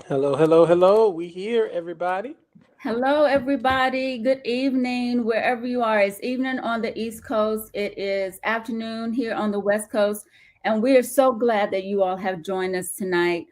Hello, hello, hello. We here, everybody. Hello, everybody. Good evening, wherever you are. It's evening on the East Coast. It is afternoon here on the West Coast. And we are so glad that you all have joined us tonight.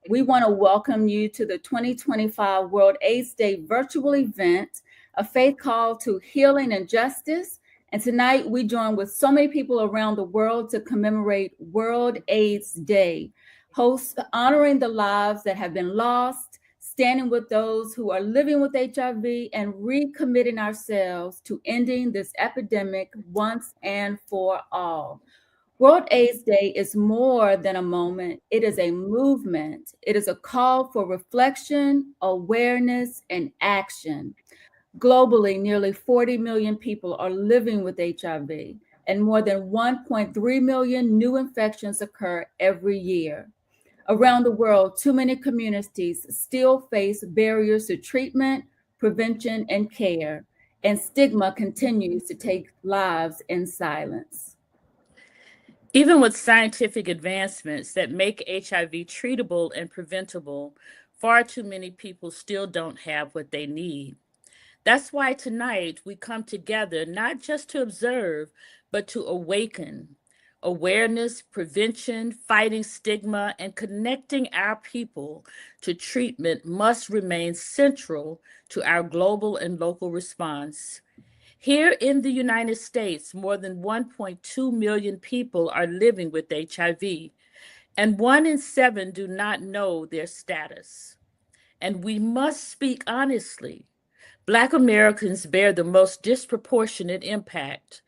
We want to welcome you to the 2025 World AIDS Day virtual event, a faith call to healing and justice. And tonight we join with so many people around the world to commemorate World AIDS Day, hosts honoring the lives that have been lost, standing with those who are living with HIV, and recommitting ourselves to ending this epidemic once and for all. World AIDS Day is more than a moment, it is a movement. It is a call for reflection, awareness, and action. Globally, nearly 40 million people are living with HIV, and more than 1.3 million new infections occur every year. Around the world, too many communities still face barriers to treatment, prevention, and care, and stigma continues to take lives in silence. Even with scientific advancements that make HIV treatable and preventable, far too many people still don't have what they need. That's why tonight we come together not just to observe, but to awaken. Awareness, prevention, fighting stigma, and connecting our people to treatment must remain central to our global and local response. Here in the United States, more than 1.2 million people are living with HIV, and 1 in 7 do not know their status. And we must speak honestly. Black Americans bear the most disproportionate impact.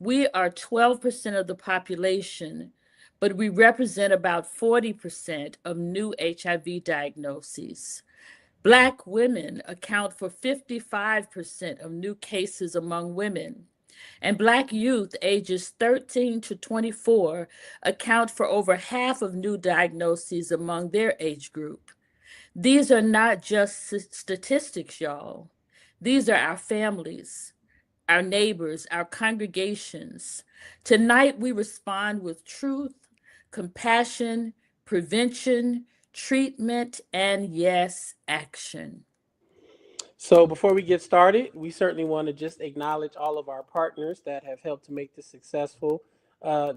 We are 12% of the population, but we represent about 40% of new HIV diagnoses. Black women account for 55% of new cases among women, and Black youth ages 13 to 24 account for over half of new diagnoses among their age group. These are not just statistics, y'all. These are our families, our neighbors, our congregations. Tonight we respond with truth, compassion, prevention, treatment, and yes, action. So, before we get started, we certainly want to just acknowledge all of our partners that have helped to make this successful.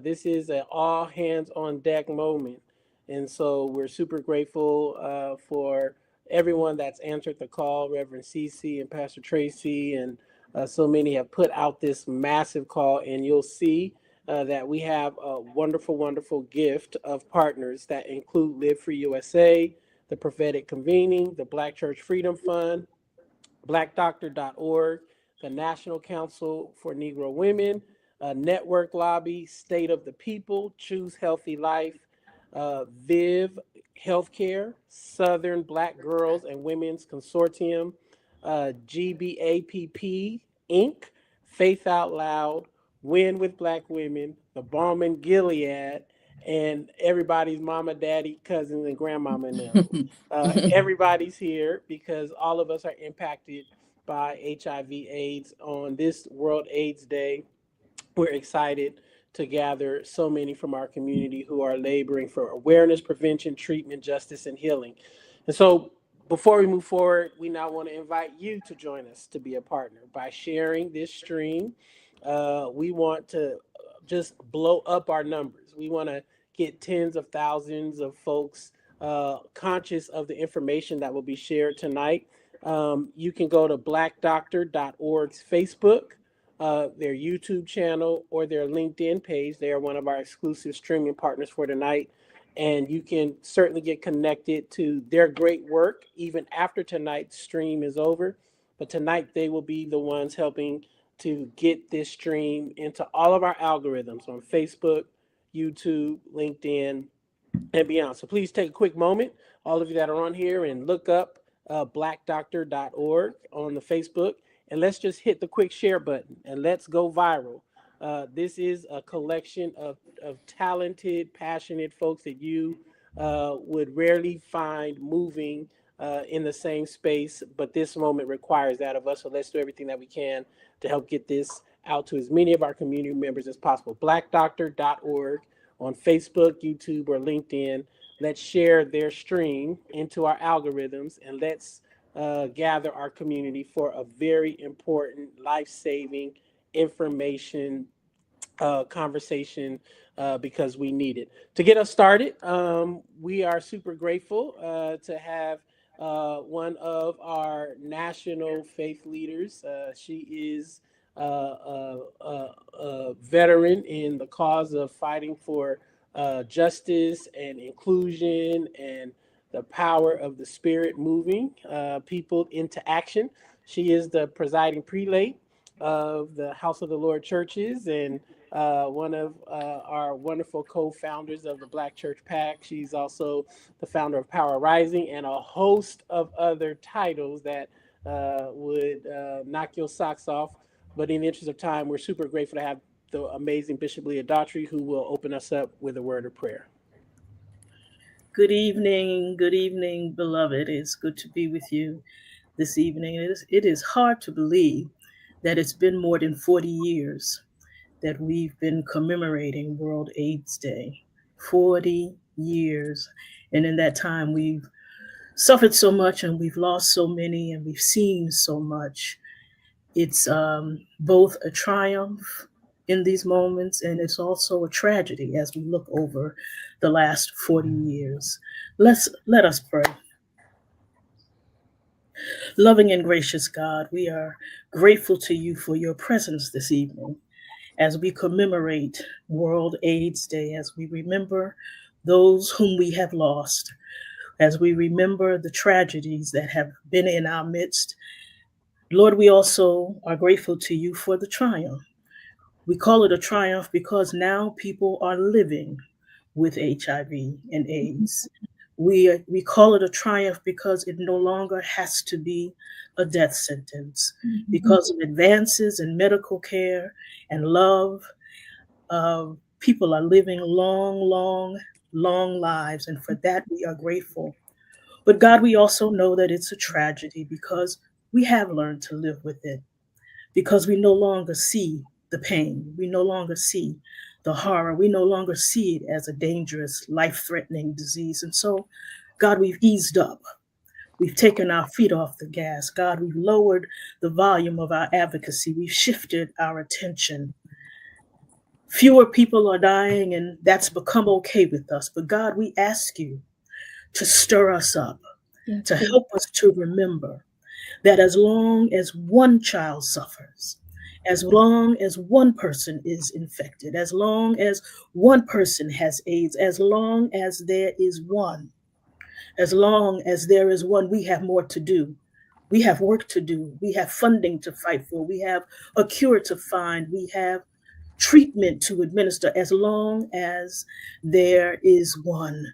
This is an all hands on deck moment. And so, we're super grateful for everyone that's answered the call, Reverend Cece and Pastor Tracy, and so many have put out this massive call. And you'll see that we have a wonderful, wonderful gift of partners that include Live Free USA, the Prophetic Convening, the Black Church Freedom Fund, blackdoctor.org, the National Council for Negro Women, Network Lobby, State of the People, Choose Healthy Life, VIV Healthcare, Southern Black Girls and Women's Consortium, GBAPP Inc., Faith Out Loud, Win with Black Women, the Balm and Gilead, and everybody's mama, daddy, cousins, and grandmama and them. Everybody's here because all of us are impacted by HIV/AIDS on this World AIDS Day. We're excited to gather so many from our community who are laboring for awareness, prevention, treatment, justice, and healing. And so, before we move forward, we now want to invite you to join us to be a partner by sharing this stream. We want to just blow up our numbers. We want to get tens of thousands of folks conscious of the information that will be shared tonight. You can go to blackdoctor.org's Facebook, their YouTube channel, or their LinkedIn page. They are one of our exclusive streaming partners for tonight. And you can certainly get connected to their great work even after tonight's stream is over. But tonight, they will be the ones helping to get this stream into all of our algorithms on Facebook, YouTube, LinkedIn, and beyond. So please take a quick moment, all of you that are on here, and look up blackdoctor.org on the Facebook, and let's just hit the quick share button and let's go viral. This is a collection of talented, passionate folks that you would rarely find moving in the same space, but this moment requires that of us. So let's do everything that we can to help get this out to as many of our community members as possible. Blackdoctor.org on Facebook, YouTube, or LinkedIn. Let's share their stream into our algorithms, and let's gather our community for a very important, life saving information conversation because we need it. To get us started, we are super grateful to have one of our national faith leaders. She is a veteran in the cause of fighting for justice and inclusion and the power of the spirit moving people into action. She is the presiding prelate of the House of the Lord churches and one of our wonderful co-founders of the Black Church Pack. She's also the founder of Power Rising and a host of other titles that would knock your socks off. But in the interest of time, we're super grateful to have the amazing Bishop Leah Daughtry, who will open us up with a word of prayer. Good evening, beloved. It's good to be with you this evening. It is hard to believe that it's been more than 40 years that we've been commemorating World AIDS Day. 40 years. And in that time, we've suffered so much and we've lost so many and we've seen so much. It's both a triumph in these moments and it's also a tragedy as we look over the last 40 years. Let us pray. Loving and gracious God, we are grateful to you for your presence this evening as we commemorate World AIDS Day, as we remember those whom we have lost, as we remember the tragedies that have been in our midst. Lord, we also are grateful to you for the triumph. We call it a triumph because now people are living with HIV and AIDS. We call it a triumph because it no longer has to be a death sentence. Because of advances in medical care and love, people are living long lives. And for that, we are grateful. But God, we also know that it's a tragedy because we have learned to live with it, because we no longer see the pain. We no longer see the horror. We no longer see it as a dangerous, life-threatening disease. And so, God, we've eased up. We've taken our feet off the gas. God, we've lowered the volume of our advocacy. We've shifted our attention. Fewer people are dying, and that's become okay with us. But God, we ask you to stir us up, to help us to remember that as long as one child suffers, as long as one person is infected, as long as one person has AIDS, as long as there is one, we have more to do. We have work to do. We have funding to fight for. We have a cure to find. We have treatment to administer as long as there is one.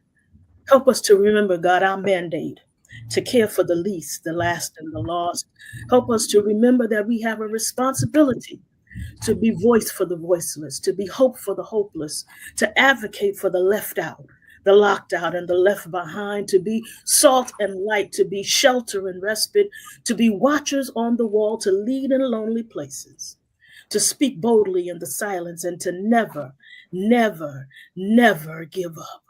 Help us to remember, God, our mandate to care for the least, the last, and the lost. Help us to remember that we have a responsibility to be voice for the voiceless, to be hope for the hopeless, to advocate for the left out, the locked out, and the left behind, to be salt and light, to be shelter and respite, to be watchers on the wall, to lead in lonely places, to speak boldly in the silence, and to never give up.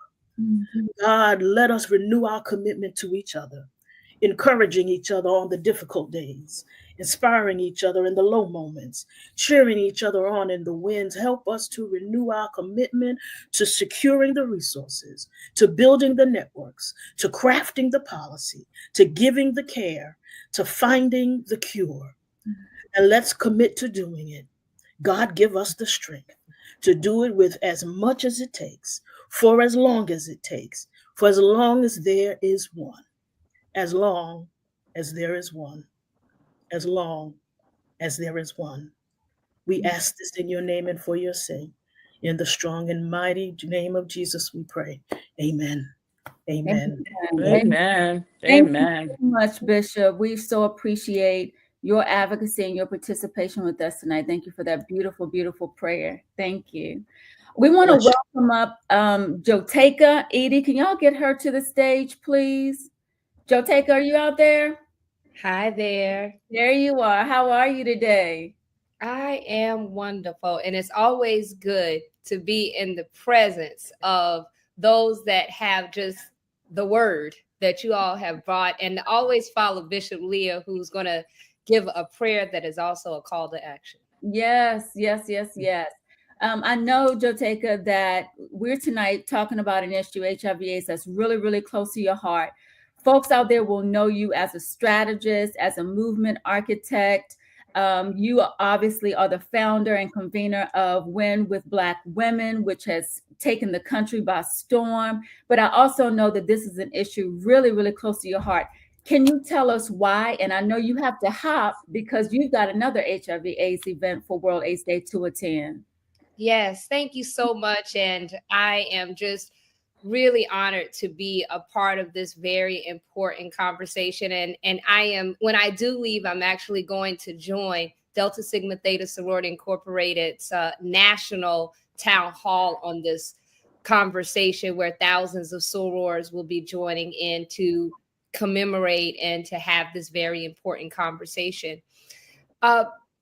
God, let us renew our commitment to each other, encouraging each other on the difficult days, inspiring each other in the low moments, cheering each other on in the wins. Help us to renew our commitment to securing the resources, to building the networks, to crafting the policy, to giving the care, to finding the cure. And let's commit to doing it. God, give us the strength to do it with as much as it takes, for as long as it takes, for as long as there is one, as long as there is one, as long as there is one. We ask this in your name and for your sake. In the strong and mighty name of Jesus, we pray. Amen. Amen. Amen. Thank you Amen. so much, Bishop. We so appreciate your advocacy and your participation with us tonight. Thank you for that beautiful, beautiful prayer. Thank you. We want to Bless you. welcome up Joteka. Edie, can y'all get her to the stage, please? Joteka, are you out there? Hi there. There you are. How are you today? I am wonderful. And it's always good to be in the presence of those that have just the word that you all have brought, and always follow Bishop Leah, who's going to give a prayer that is also a call to action. Yes, yes, yes, yes. I know, Joteka, that we're tonight talking about an issue, HIV/AIDS, that's really, really close to your heart. Folks out there will know you as a strategist, as a movement architect. You obviously are the founder and convener of Win with Black Women, which has taken the country by storm. But I also know that this is an issue really, really close to your heart. Can you tell us why? And I know you have to hop because you've got another HIV/AIDS event for World AIDS Day to attend. Yes, thank you so much. And I am just really honored to be a part of this very important conversation. And I am, when I do leave, I'm actually going to join Delta Sigma Theta Sorority Incorporated's national town hall on this conversation, where thousands of sorors will be joining in to commemorate and to have this very important conversation.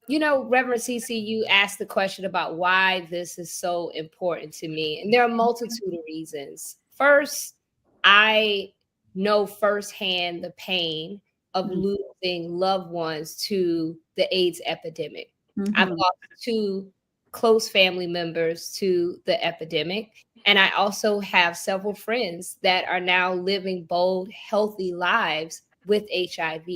Reverend Cece, you asked the question about why this is so important to me. And there are a multitude of reasons. First, I know firsthand the pain of losing loved ones to the AIDS epidemic. I've lost 2 close family members to the epidemic. And I also have several friends that are now living bold, healthy lives with HIV.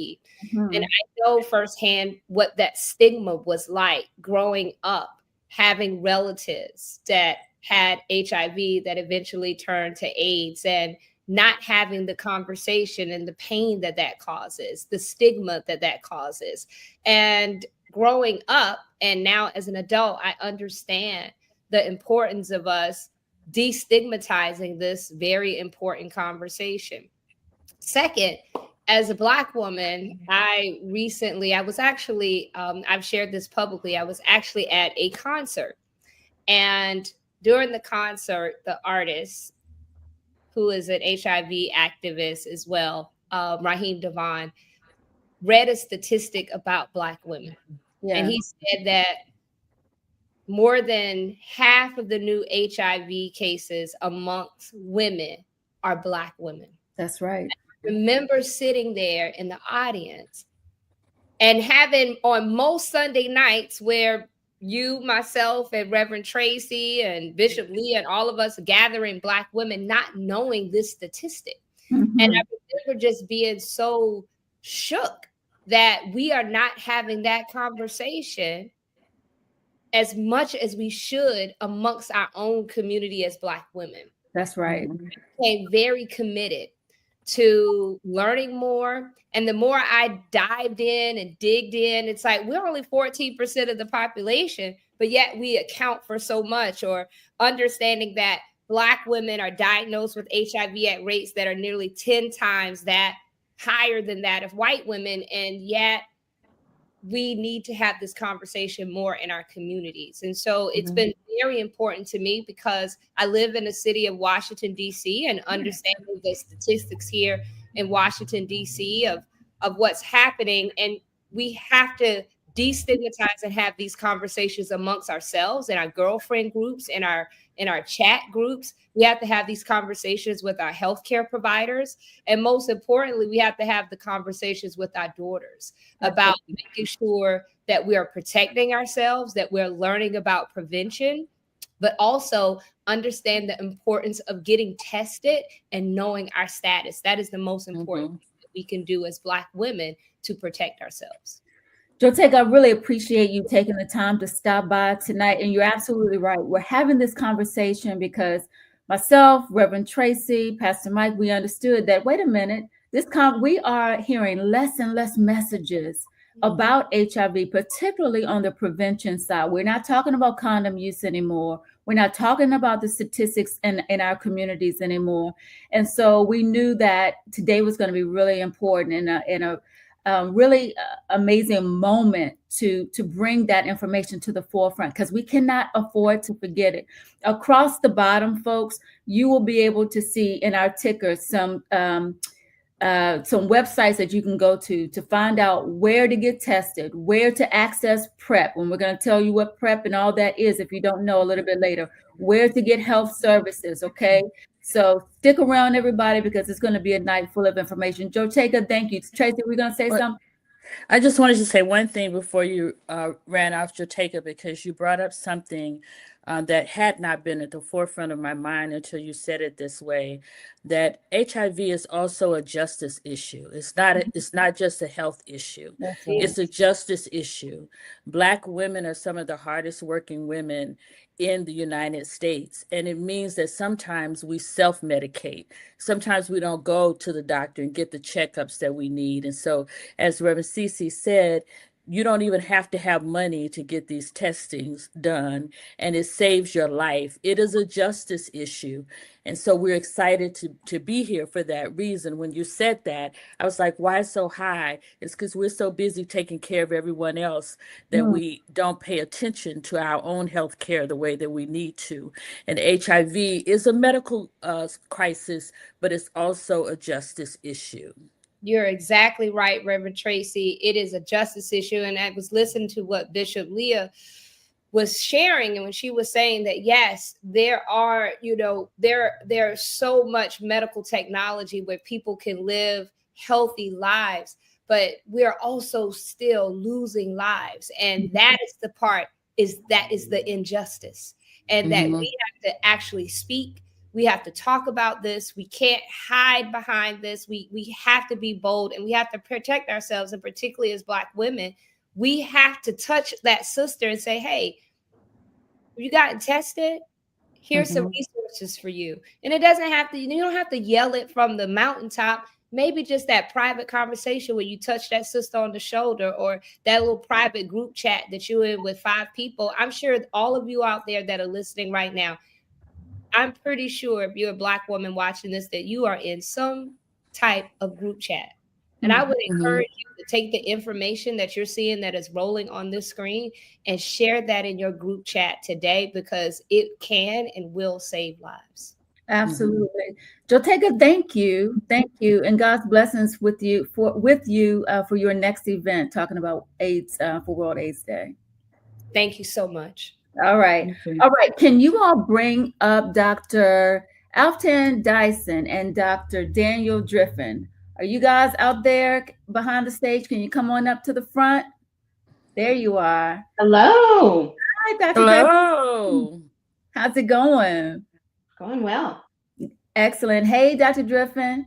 And I know firsthand what that stigma was like growing up, having relatives that had HIV that eventually turned to AIDS, and not having the conversation and the pain that that causes, the stigma that that causes. And growing up, and now as an adult, I understand the importance of us destigmatizing this very important conversation. Second, as a Black woman, I was actually, I've shared this publicly, I was actually at a concert. And during the concert, the artist, who is an HIV activist as well, Raheem Devon, read a statistic about Black women. Yeah. And he said that more than half of the new HIV cases amongst women are Black women. That's right. Remember sitting there in the audience and having, on most Sunday nights where you, myself, and Reverend Tracy and Bishop Lee and all of us gathering Black women, not knowing this statistic. And I remember just being so shook that we are not having that conversation as much as we should amongst our own community as Black women. That's right. Okay, very committed to learning more. And the more I dived in and digged in, it's like we're only 14% of the population, but yet we account for so much. Or understanding that Black women are diagnosed with HIV at rates that are nearly 10 times that, higher than that of white women. And yet we need to have this conversation more in our communities. And so it's been very important to me because I live in the city of Washington, D.C., and understanding the statistics here in Washington, D.C. of what's happening. And we have to destigmatize and have these conversations amongst ourselves, in our girlfriend groups, in our chat groups. We have to have these conversations with our healthcare providers. And most importantly, we have to have the conversations with our daughters about making sure that we are protecting ourselves, that we're learning about prevention, but also understand the importance of getting tested and knowing our status. That is the most important thing that we can do as Black women to protect ourselves. Joteka, I really appreciate you taking the time to stop by tonight. And you're absolutely right. We're having this conversation because myself, Reverend Tracy, Pastor Mike, we understood that, wait a minute, we are hearing less and less messages about HIV, particularly on the prevention side. We're not talking about condom use anymore. We're not talking about the statistics in our communities anymore. And so we knew that today was going to be really important in a really amazing moment to bring that information to the forefront, because we cannot afford to forget it. Across the bottom, folks, you will be able to see in our ticker some websites that you can go to find out where to get tested, where to access PrEP, and we're going to tell you what PrEP and all that is if you don't know a little bit later, where to get health services, okay? So stick around, everybody, because it's going to be a night full of information. Jotega, thank you. Tracy, we're going to say something? I just wanted to say one thing before you ran off Jotega, because you brought up something that had not been at the forefront of my mind until you said it this way, that HIV is also a justice issue. It's not just a health issue. That's Yeah. right. It's a justice issue. Black women are some of the hardest working women in the United States. And it means that sometimes we self-medicate. Sometimes we don't go to the doctor and get the checkups that we need. And so, as Reverend Cece said, you don't even have to have money to get these testings done, and it saves your life. It is a justice issue. And so we're excited to be here for that reason. When you said that, I was like, why so high? It's because we're so busy taking care of everyone else that we don't pay attention to our own health care the way that we need to. And HIV is a medical crisis, but it's also a justice issue. You're exactly right, Reverend Tracy. It is a justice issue. And I was listening to what Bishop Leah was sharing, and when she was saying that, yes, there are, there's so much medical technology where people can live healthy lives, but we're also still losing lives. And that is the part, is the injustice. And that we have to actually speak. We have to talk about this. We can't hide behind this. We have to be bold, and we have to protect ourselves. And particularly as Black women, we have to touch that sister and say, hey, you gotten tested? Here's some resources for you. And it doesn't have to, you don't have to yell it from the mountaintop. Maybe just that private conversation where you touch that sister on the shoulder, or that little private group chat that you're in with 5 people. I'm sure all of you out there that are listening right now, I'm pretty sure if you're a Black woman watching this, that you are in some type of group chat. And I would encourage you to take the information that you're seeing that is rolling on this screen and share that in your group chat today, because it can and will save lives. Absolutely. Jotega, thank you. Thank you. And God's blessings with you for your next event, talking about AIDS for World AIDS Day. Thank you so much. All right. All right. Can you all bring up Dr. Alton Dyson and Dr. Daniel Driffin? Are you guys out there behind the stage? Can you come on up to the front? There you are. Hello. Hi, Dr. Hello. Driffin. How's it going? Going well. Excellent. Hey, Dr. Driffin.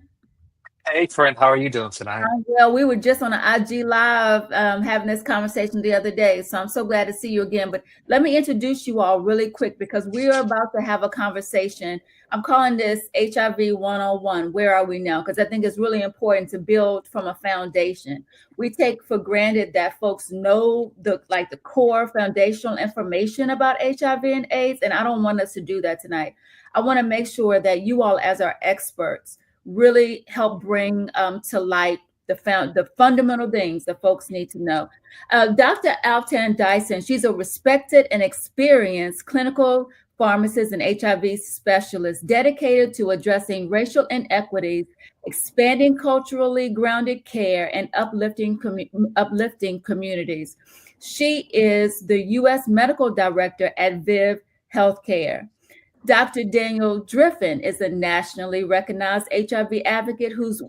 Hey, friend, how are you doing tonight? Well, we were just on an IG Live having this conversation the other day, so I'm so glad to see you again. But let me introduce you all really quick, because we are about to have a conversation. I'm calling this HIV 101, Where Are We Now? Because I think it's really important to build from a foundation. We take for granted that folks know the core foundational information about HIV and AIDS, and I don't want us to do that tonight. I want to make sure that you all, as our experts, really help bring to light the fundamental things that folks need to know. Dr. Alton Dyson, she's a respected and experienced clinical pharmacist and HIV specialist dedicated to addressing racial inequities, expanding culturally grounded care, and uplifting communities. She is the U.S. Medical Director at VIV Healthcare. Dr. Daniel Driffin is a nationally recognized HIV advocate whose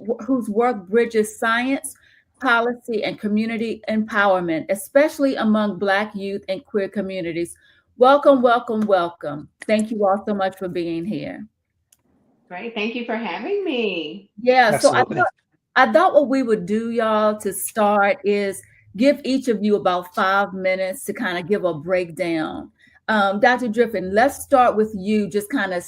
work bridges science, policy, and community empowerment, especially among Black youth and queer communities. Welcome, welcome, welcome. Thank you all so much for being here. Great. Thank you for having me. Yeah, Absolutely. so I thought what we would do, y'all, to start is give each of you about 5 minutes to kind of give a breakdown. Dr. Driffin, let's start with you, just kind of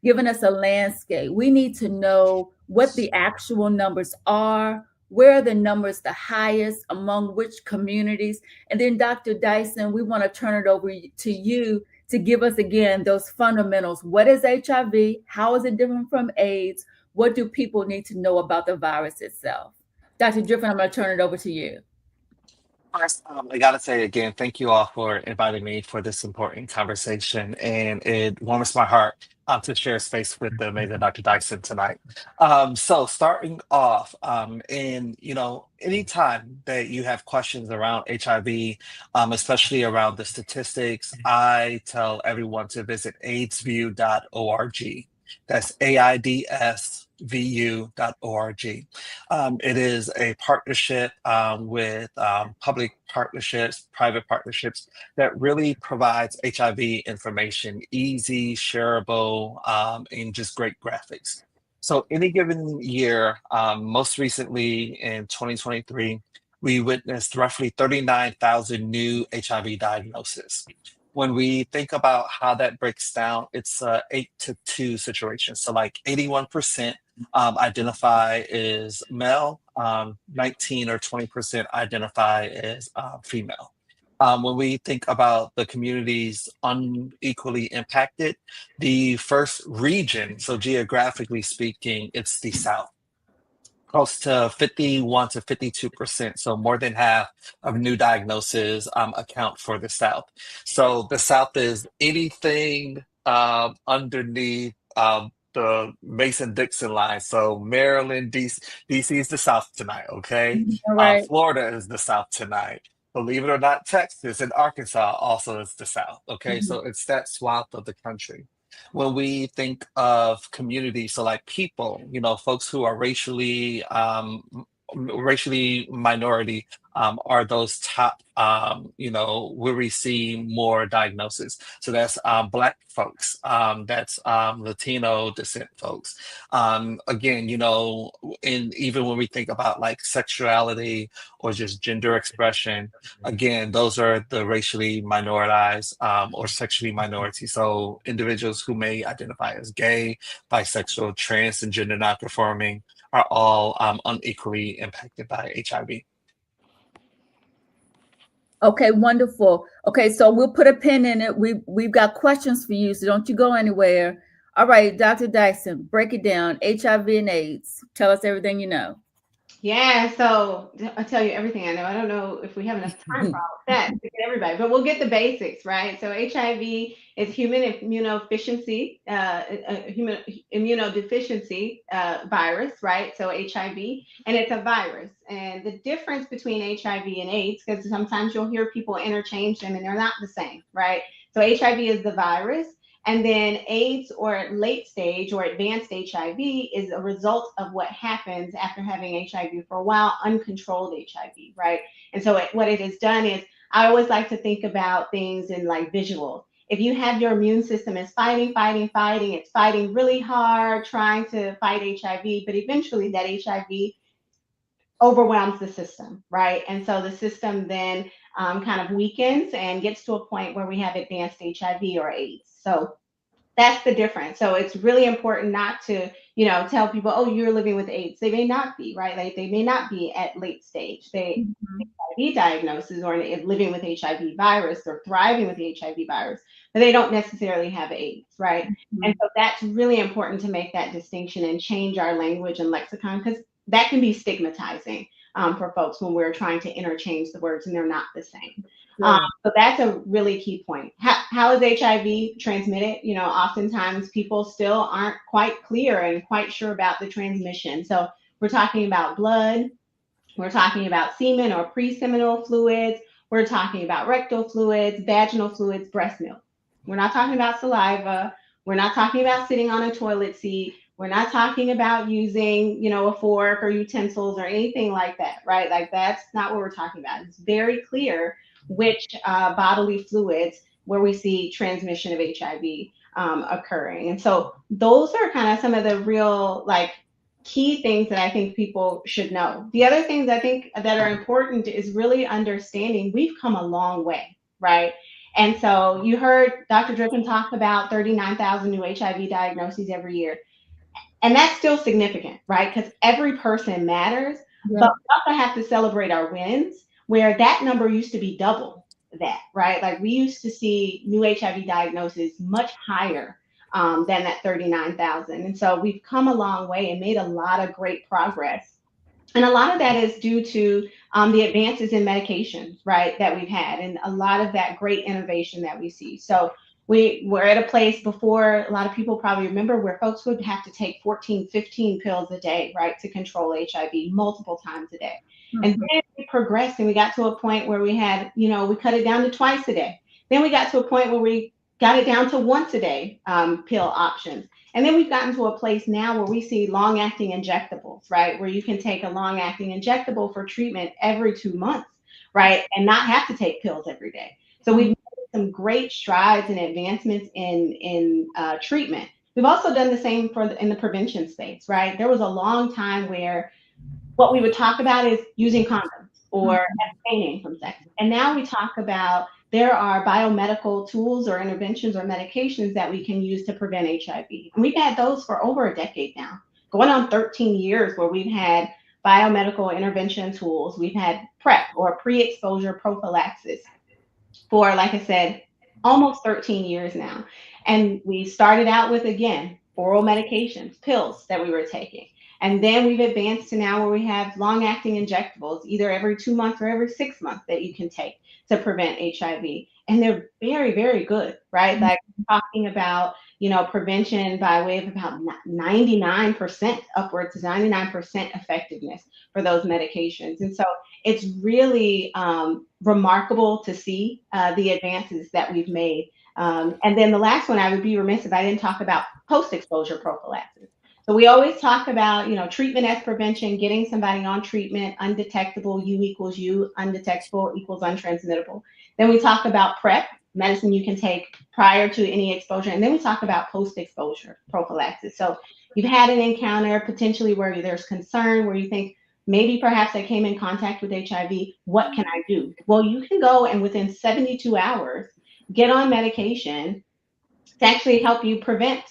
giving us a landscape. We need to know what the actual numbers are, where are the numbers the highest, among which communities. And then Dr. Dyson, we want to turn it over to you to give us again those fundamentals. What is HIV? How is it different from AIDS? What do people need to know about the virus itself? Dr. Driffin, I'm going to turn it over to you. First, I gotta say again, thank you all for inviting me for this important conversation, and it warms my heart to share space with the amazing Dr. Dyson tonight. So starting off, and anytime that you have questions around HIV, especially around the statistics, I tell everyone to visit aidsview.org. That's AIDSVU.org. It is a partnership with public partnerships, private partnerships that really provides HIV information, easy, shareable, and just great graphics. So any given year, most recently in 2023, we witnessed roughly 39,000 new HIV diagnoses. When we think about how that breaks down, it's a 8-2 situation. So like 81% identify as male, 19 or 20% identify as female. When we think about the communities unequally impacted, the first region, so geographically speaking, it's the South. Close to 51 to 52%. So more than half of new diagnoses account for the South. So the South is anything underneath the Mason-Dixon line. So Maryland, DC is the South tonight, okay? All right. Florida is the South tonight. Believe it or not, Texas and Arkansas also is the South, okay? So it's that swath of the country. When we think of community, so like people, you know, folks who are racially minority are those top, you know, where we see more diagnosis. So that's Black folks, that's Latino descent folks. Again, you know, and even when we think about like sexuality or just gender expression, again, those are the racially minoritized or sexually minority. So individuals who may identify as gay, bisexual, trans, and gender nonconforming are all unequally impacted by HIV. Okay, wonderful. Okay, so we'll put a pin in it. We've got questions for you, so don't you go anywhere. All right, Dr. Dyson, break it down. HIV and AIDS. Tell us everything you know. Yeah, so I'll tell you everything I know. I don't know if we have enough time for all of that to get everybody, but we'll get the basics, right? So HIV is human immunodeficiency, human immunodeficiency virus, right? So HIV, and it's a virus. And the difference between HIV and AIDS, because sometimes you'll hear people interchange them and they're not the same, right? So HIV is the virus. And then AIDS or late stage or advanced HIV is a result of what happens after having HIV for a while, uncontrolled HIV, right? And so what it has done is, I always like to think about things in like visuals. If you have your immune system is fighting, it's fighting really hard, trying to fight HIV, but eventually that HIV overwhelms the system, right? And so the system then kind of weakens and gets to a point where we have advanced HIV or AIDS. So that's the difference. So it's really important not to, tell people, oh, you're living with AIDS. They may not be, right? Like they may not be at late stage. They HIV diagnosis or living with HIV virus or thriving with the HIV virus, but they don't necessarily have AIDS, right? And so that's really important to make that distinction and change our language and lexicon, because that can be stigmatizing for folks when we're trying to interchange the words and they're not the same. So that's a really key point. How is HIV transmitted? Oftentimes people still aren't quite clear and quite sure about the transmission. So we're talking about blood, we're talking about semen or pre-seminal fluids, we're talking about rectal fluids, vaginal fluids, breast milk. We're not talking about saliva. We're not talking about sitting on a toilet seat. We're not talking about using, a fork or utensils or anything like that, right? Like that's not what we're talking about. It's very clear which bodily fluids where we see transmission of HIV occurring. And so those are kind of some of the real key things that I think people should know. The other things I think that are important is really understanding we've come a long way, right? And so you heard Dr. Drippen talk about 39,000 new HIV diagnoses every year. And that's still significant, right? Because every person matters, but we also have to celebrate our wins, where that number used to be double that, right? Like we used to see new HIV diagnoses much higher than that 39,000. And so we've come a long way and made a lot of great progress. And a lot of that is due to the advances in medications, right, that we've had, and a lot of that great innovation that we see. So we were at a place before, a lot of people probably remember, where folks would have to take 14, 15 pills a day, right, to control HIV multiple times a day. And then we progressed and we got to a point where we had, we cut it down to twice a day. Then we got to a point where we got it down to once a day pill options. And then we've gotten to a place now where we see long-acting injectables, right? Where you can take a long-acting injectable for treatment every 2 months, right? And not have to take pills every day. So we've made some great strides and advancements in treatment. We've also done the same in the prevention space, right? There was a long time where what we would talk about is using condoms or abstaining from sex. And now we talk about there are biomedical tools or interventions or medications that we can use to prevent HIV. And we've had those for over a decade now, going on 13 years where we've had biomedical intervention tools. We've had PrEP or pre-exposure prophylaxis for, like I said, almost 13 years now. And we started out with, again, oral medications, pills that we were taking. And then we've advanced to now where we have long acting injectables, either every 2 months or every 6 months that you can take to prevent HIV. And they're very, very good, right? Like talking about, prevention by way of about 99%, upwards to 99% effectiveness for those medications. And so it's really remarkable to see the advances that we've made. And then the last one, I would be remiss if I didn't talk about post-exposure prophylaxis. So we always talk about, treatment as prevention, getting somebody on treatment, undetectable, U equals U, undetectable equals untransmittable. Then we talk about PrEP, medicine you can take prior to any exposure. And then we talk about post-exposure prophylaxis. So you've had an encounter potentially where there's concern, where you think, maybe perhaps I came in contact with HIV. What can I do? Well, you can go and within 72 hours, get on medication to actually help you prevent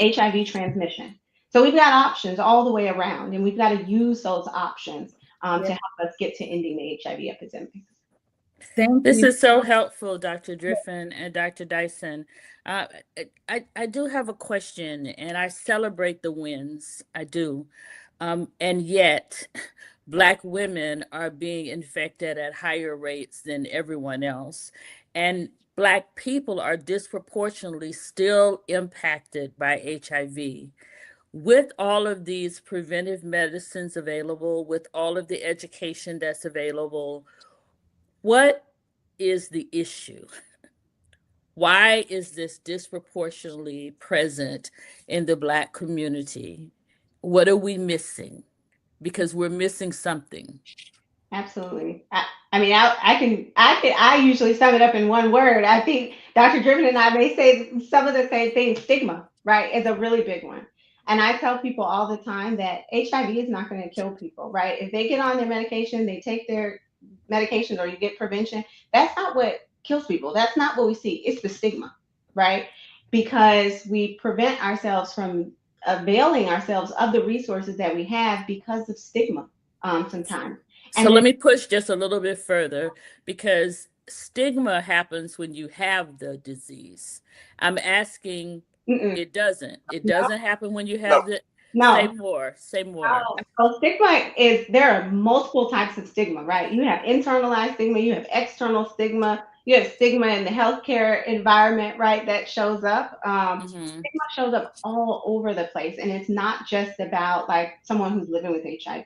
HIV transmission. So we've got options all the way around, and we've got to use those options to help us get to ending the HIV epidemic. Thank This you. is so helpful, Dr. Driffin and Dr. Dyson. I do have a question, and I celebrate the wins. I do. And yet, Black women are being infected at higher rates than everyone else. And Black people are disproportionately still impacted by HIV. With all of these preventive medicines available, with all of the education that's available, what is the issue? Why is this disproportionately present in the Black community? What are we missing? Because we're missing something. Absolutely. I usually sum it up in one word. I think Dr. Driven and I may say some of the same things. Stigma, right, is a really big one. And I tell people all the time that HIV is not going to kill people, right? If they get on their medication, they take their medication, or you get prevention, that's not what kills people. That's not what we see. It's the stigma, right? Because we prevent ourselves from availing ourselves of the resources that we have because of stigma sometimes. So let me push just a little bit further, because stigma happens when you have the disease. I'm asking, it doesn't. It doesn't happen when you have the. No. Say more. So stigma there are multiple types of stigma, right? You have internalized stigma, you have external stigma, you have stigma in the healthcare environment, right? That shows up. Stigma shows up all over the place, and it's not just about like someone who's living with HIV.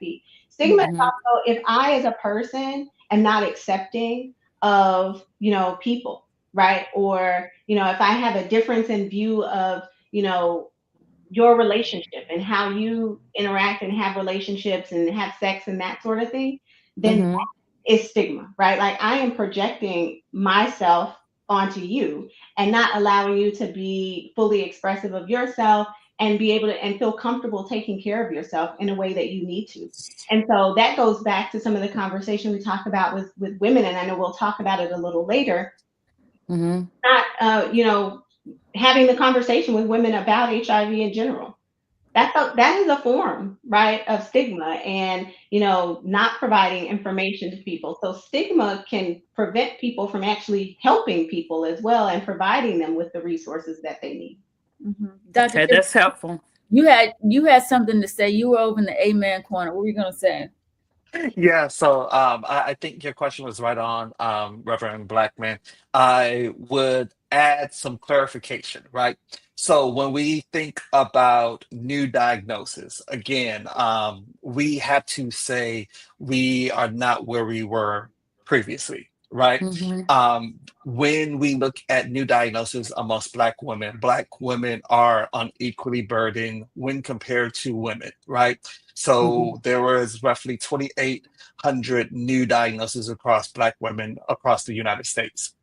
Stigma is also if I, as a person, am not accepting of people, right? Or if I have a difference in view of your relationship and how you interact and have relationships and have sex and that sort of thing, then that is stigma, right? Like I am projecting myself onto you and not allowing you to be fully expressive of yourself and be able to and feel comfortable taking care of yourself in a way that you need to. And so that goes back to some of the conversation we talk about with women, and I know we'll talk about it a little later. Not having the conversation with women about HIV in general. That is a form, right, of stigma, and not providing information to people. So stigma can prevent people from actually helping people as well and providing them with the resources that they need. Okay, that's helpful. You had something to say. You were over in the amen corner. What were you gonna say? Yeah, so I think your question was right on, Reverend Blackman. I would add some clarification, right? So when we think about new diagnosis, again, we have to say we are not where we were previously, right? Mm-hmm. When we look at new diagnoses amongst Black women are unequally burdened when compared to women, right? Mm-hmm. So there was roughly 2,800 new diagnoses across Black women across the United States.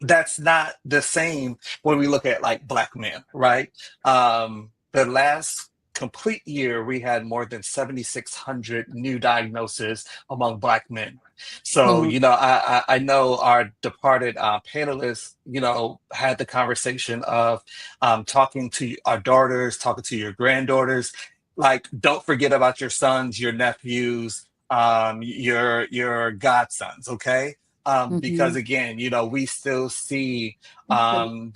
That's not the same when we look at like Black men, right? The last complete year, we had more than 7,600 new diagnoses among Black men. So, Mm-hmm. you know, I know our departed panelists, you know, had the conversation of talking to our daughters, talking to your granddaughters. Like, don't forget about your sons, your nephews, your godsons, okay? Because Mm-hmm. again, you know, we still see Okay.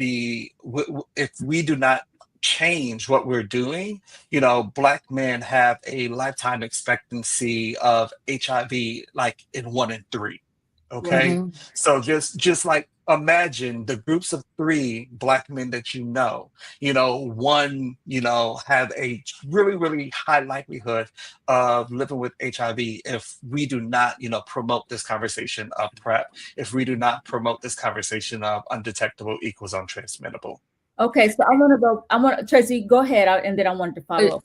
if we do not change what we're doing, you know, Black men have a lifetime expectancy of HIV like in 1 in 3. Right. Okay, Mm-hmm. so just like imagine the groups of 3 Black men that you know, one, you know, have a really high likelihood of living with HIV if we do not, you know, promote this conversation of PrEP, if we do not promote this conversation of undetectable equals untransmittable. Okay, so I want Tracy, go ahead, and then I wanted to follow up.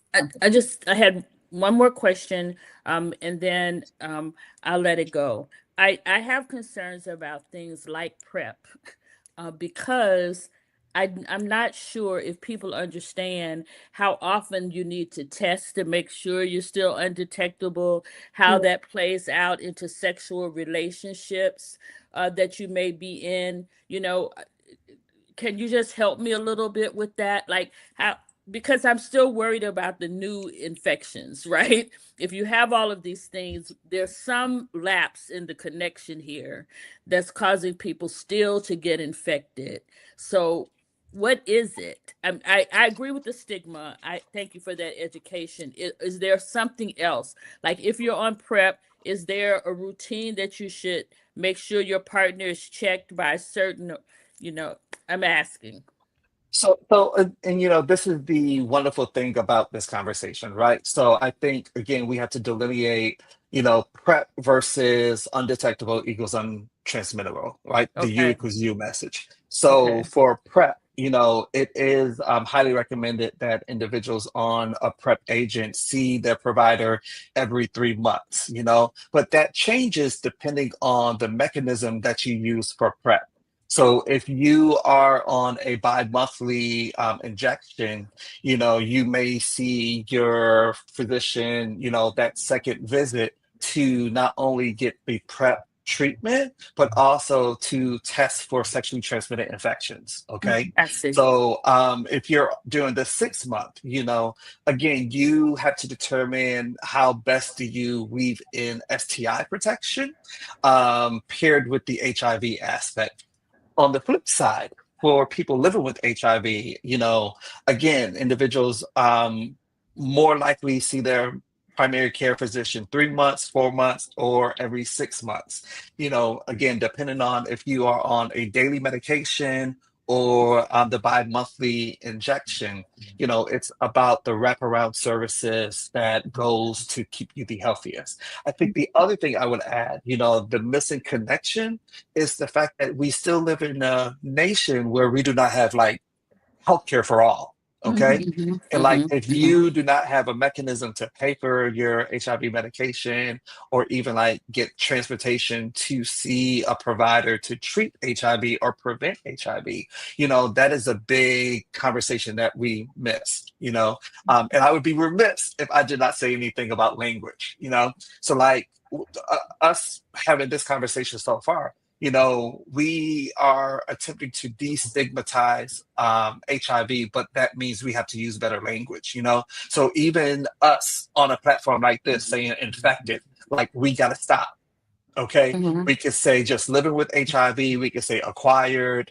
I had one more question, and then I'll let it go. I have concerns about things like PrEP, because I'm not sure if people understand how often you need to test to make sure you're still undetectable, how that plays out into sexual relationships that you may be in. You know, can you just help me a little bit with that? Like how, because I'm still worried about the new infections, right? If you have all of these things, there's some lapse in the connection here that's causing people still to get infected. So what is it? I agree with the stigma. I thank you for that education. Is there something else? Like if you're on PrEP, is there a routine that you should make sure your partner is checked by a certain, you know, I'm asking. And you know, this is the wonderful thing about this conversation, right? So I think again, we have to delineate, you know, PrEP versus undetectable equals untransmittable, right? The U Okay. equals U message. So Okay. for PrEP, you know, it is highly recommended that individuals on a PrEP agent see their provider every 3 months, you know, but that changes depending on the mechanism that you use for PrEP. So if you are on a bi-monthly injection, you know, you may see your physician, you know, that second visit to not only get the PrEP treatment, but also to test for sexually transmitted infections. Okay. I see. So if you're doing the 6 month, you know, again, you have to determine how best do you weave in STI protection paired with the HIV aspect. On the flip side, for people living with HIV, you know, again, individuals more likely see their primary care physician 3 months, 4 months, or every 6 months. You know, again, depending on if you are on a daily medication or the bi-monthly injection, you know, it's about the wraparound services that goes to keep you the healthiest. I think the other thing I would add, you know, the missing connection is the fact that we still live in a nation where we do not have like healthcare for all. Okay. Mm-hmm. And like Mm-hmm. if Mm-hmm. you do not have a mechanism to pay for your HIV medication or even like get transportation to see a provider to treat HIV or prevent HIV, you know, that is a big conversation that we miss, you know. And I would be remiss if I did not say anything about language, you know. So like us having this conversation so far, you know, we are attempting to destigmatize HIV, but that means we have to use better language, you know? So even us on a platform like this saying infected, like we got to stop. Okay, Mm-hmm. we could say just living with HIV. We could say acquired,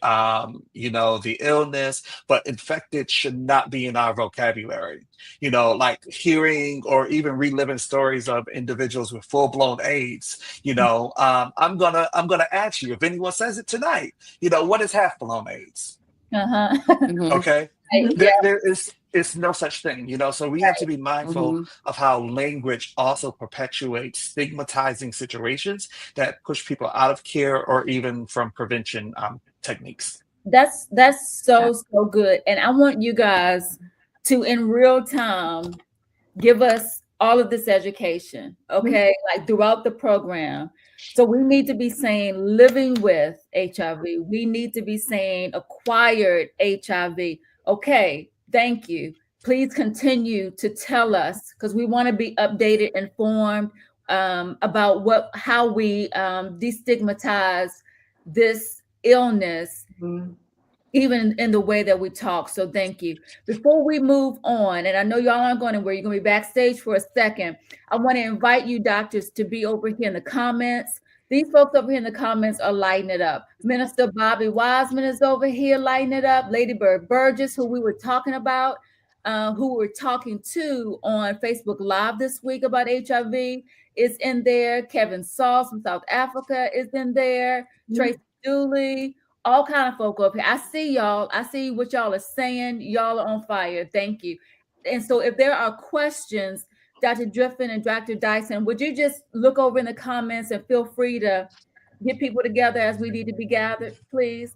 you know, the illness, but infected should not be in our vocabulary. You know, like hearing or even reliving stories of individuals with full blown AIDS. You know, I'm gonna ask you if anyone says it tonight. You know, what is half blown AIDS? Uh-huh. Mm-hmm. Okay, Yeah. there is. it's no such thing, so we have to be mindful Mhm. of how language also perpetuates stigmatizing situations that push people out of care or even from prevention techniques. That's so good. And I want you guys to in real time give us all of this education, okay? Like throughout the program. So we need to be saying living with HIV. We need to be saying acquired HIV. Okay, thank you. Please continue to tell us because we want to be updated, informed about how we destigmatize this illness Mhm. even in the way that we talk. So thank you. Before we move on, and I know y'all aren't going anywhere, you're going to be backstage for a second. I want to invite you doctors to be over here in the comments. These folks over here in the comments are lighting it up. Minister Bobby Wiseman is over here lighting it up. Lady Bird Burgess, who we were talking about, who we're talking to on Facebook Live this week about HIV, is in there. Kevin Sauce from South Africa is in there. Tracy Dooley, all kind of folk up here. I see y'all. I see what y'all are saying. Y'all are on fire. Thank you. And so if there are questions, Dr. Driffin and Dr. Dyson, would you just look over in the comments and feel free to get people together as we need to be gathered, please?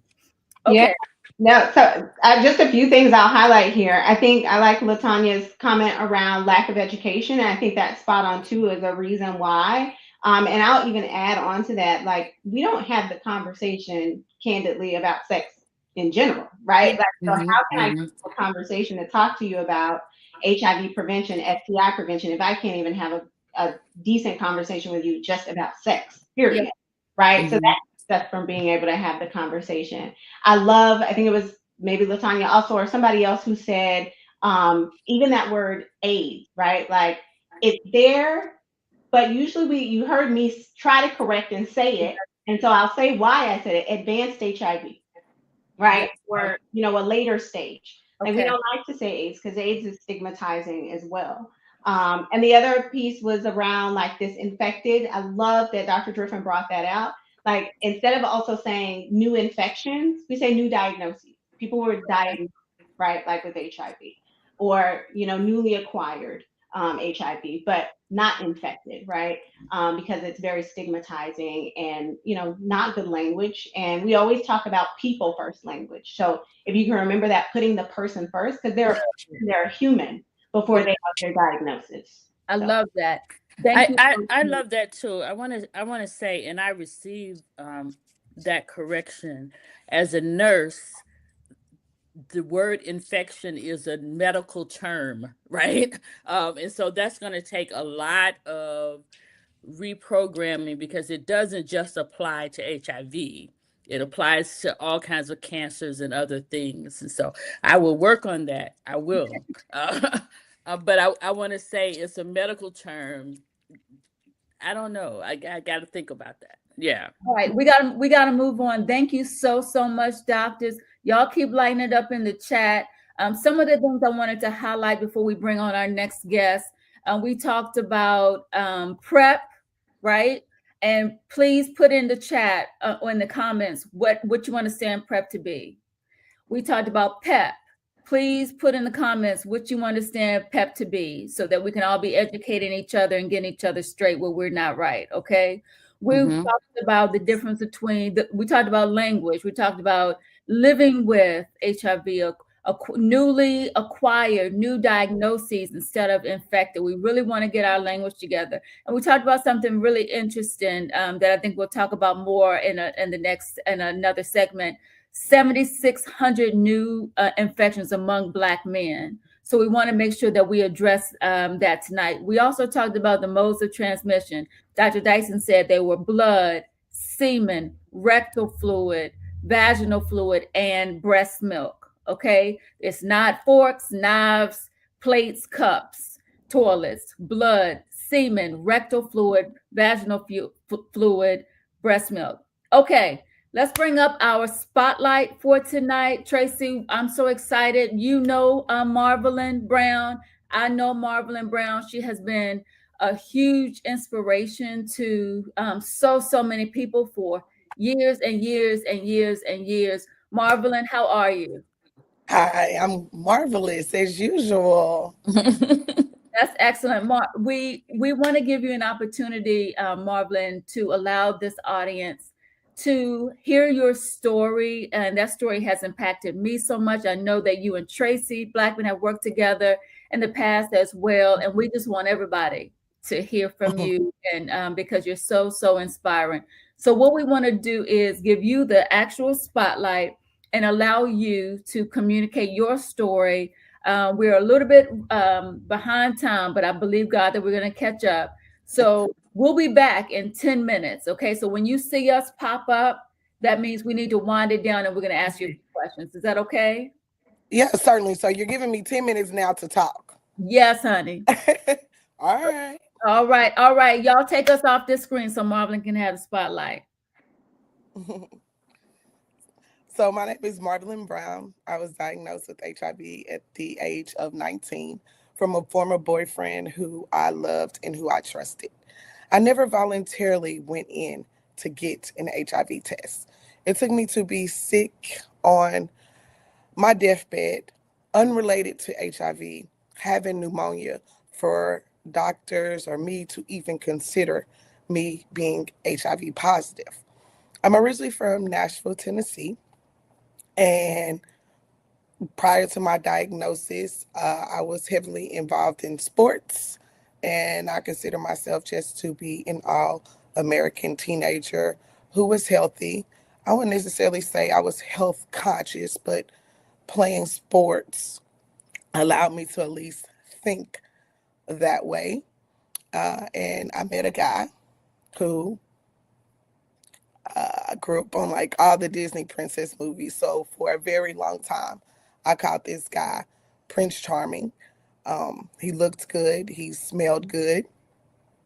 Yeah. Okay. No, so just a few things I'll highlight here. I think I like Latanya's comment around lack of education, and I think that's spot on too as a reason why. And I'll even add on to that, like we don't have the conversation candidly about sex in general, right? Like, so Mhm. how can I Mhm. have a conversation to talk to you about HIV prevention, STI prevention, if I can't even have a decent conversation with you just about sex, period, right? So Mhm. that's us from being able to have the conversation. I think it was maybe Latanya also or somebody else who said, even that word AIDS, right? Like it's there, but usually you heard me try to correct and say it. And so I'll say why I said it, advanced HIV, right? Or, a later stage. Like we Okay. don't like to say AIDS because AIDS is stigmatizing as well. And the other piece was around like this infected. I love that Dr. Driffin brought that out. Like instead of also saying new infections, we say new diagnoses. People were diagnosed, right? Like with HIV or, newly acquired HIV, but not infected, right? Because it's very stigmatizing and not good language. And we always talk about people first language. So if you can remember that, putting the person first, because they're a human before they have their diagnosis. I So love that. Thank you. I love that too. I want to say, and I received that correction as a nurse. The word infection is a medical term, right? And so that's going to take a lot of reprogramming because it doesn't just apply to HIV. It applies to all kinds of cancers and other things. And so I will work on that. I will. But I want to say it's a medical term. I don't know. I got to think about that. Yeah. All right, we gotta move on. Thank you so much, doctors. Y'all keep lighting it up in the chat. Some of the things I wanted to highlight before we bring on our next guest. We talked about PrEP, right? And please put in the chat or in the comments what you understand PrEP to be. We talked about PEP. Please put in the comments what you understand PEP to be so that we can all be educating each other and getting each other straight where we're not right, okay? We've Mhm. talked about the difference between, we talked about language. We talked about living with HIV, newly acquired, new diagnoses instead of infected. We really want to get our language together. And we talked about something really interesting that I think we'll talk about more in another segment. 7,600 new infections among Black men. So we want to make sure that we address that tonight. We also talked about the modes of transmission. Dr. Dyson said they were blood, semen, rectal fluid, vaginal fluid, and breast milk. Okay, it's not forks, knives, plates, cups, toilets, blood, semen, rectal fluid, vaginal fluid, breast milk. Okay, let's bring up our spotlight for tonight. Tracy, I'm so excited. You know Marvelyn Brown. I know Marvelyn Brown. She has been a huge inspiration to so many people for years and years and years and years. Marvelyn, how are you? Hi, I'm marvelous as usual. That's excellent, Mark. We want to give you an opportunity, Marvelyn, to allow this audience to hear your story, and that story has impacted me so much. I know that you and Tracy Blackman have worked together in the past as well, and we just want everybody to hear from you, and because you're so inspiring. So what we want to do is give you the actual spotlight and allow you to communicate your story. We're a little bit behind time, but I believe, God, that we're going to catch up. So we'll be back in 10 minutes. Okay. So when you see us pop up, that means we need to wind it down and we're going to ask you a few questions. Is that okay? Yeah, certainly. So you're giving me 10 minutes now to talk. Yes, honey. All right. All right. All right. Y'all take us off this screen so Marvelyn can have the spotlight. So my name is Marvelyn Brown. I was diagnosed with HIV at the age of 19 from a former boyfriend who I loved and who I trusted. I never voluntarily went in to get an HIV test. It took me to be sick on my deathbed, unrelated to HIV, having pneumonia, for doctors or me to even consider me being HIV positive. I'm originally from Nashville, Tennessee, and prior to my diagnosis, I was heavily involved in sports, and I consider myself just to be an all American teenager who was healthy. I wouldn't necessarily say I was health conscious, but playing sports allowed me to at least think that way. And I met a guy who grew up on like all the Disney princess movies. So for a very long time, I called this guy Prince Charming. He looked good. He smelled good.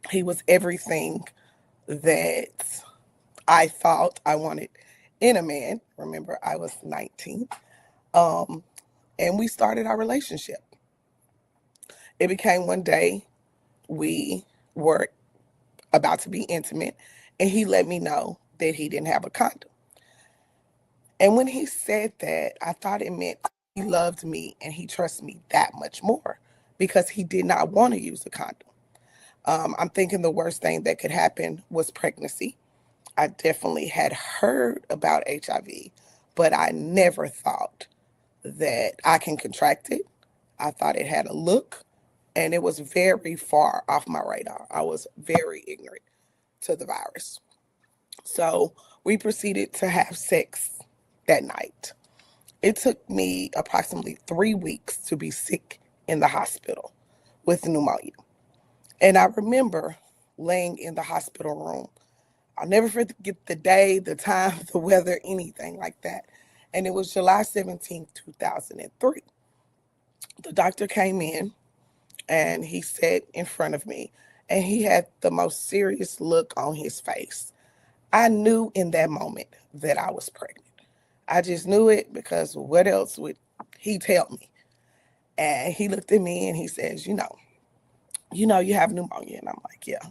He was everything that I thought I wanted in a man. Remember, I was 19. Um, and we started our relationship. It became one day we were about to be intimate, and he let me know that he didn't have a condom. And when he said that, I thought it meant he loved me and he trusts me that much more because he did not want to use a condom. I'm thinking the worst thing that could happen was pregnancy. I definitely had heard about HIV, but I never thought that I can contract it. I thought it had a look, and it was very far off my radar. I was very ignorant to the virus. So we proceeded to have sex that night. It took me approximately 3 weeks to be sick in the hospital with pneumonia. And I remember laying in the hospital room. I'll never forget the day, the time, the weather, anything like that. And it was July 17th, 2003. The doctor came in and he sat in front of me and he had the most serious look on his face. I knew in that moment that I was pregnant. I just knew it because what else would he tell me? And he looked at me and he says, you have pneumonia. And I'm like, yeah,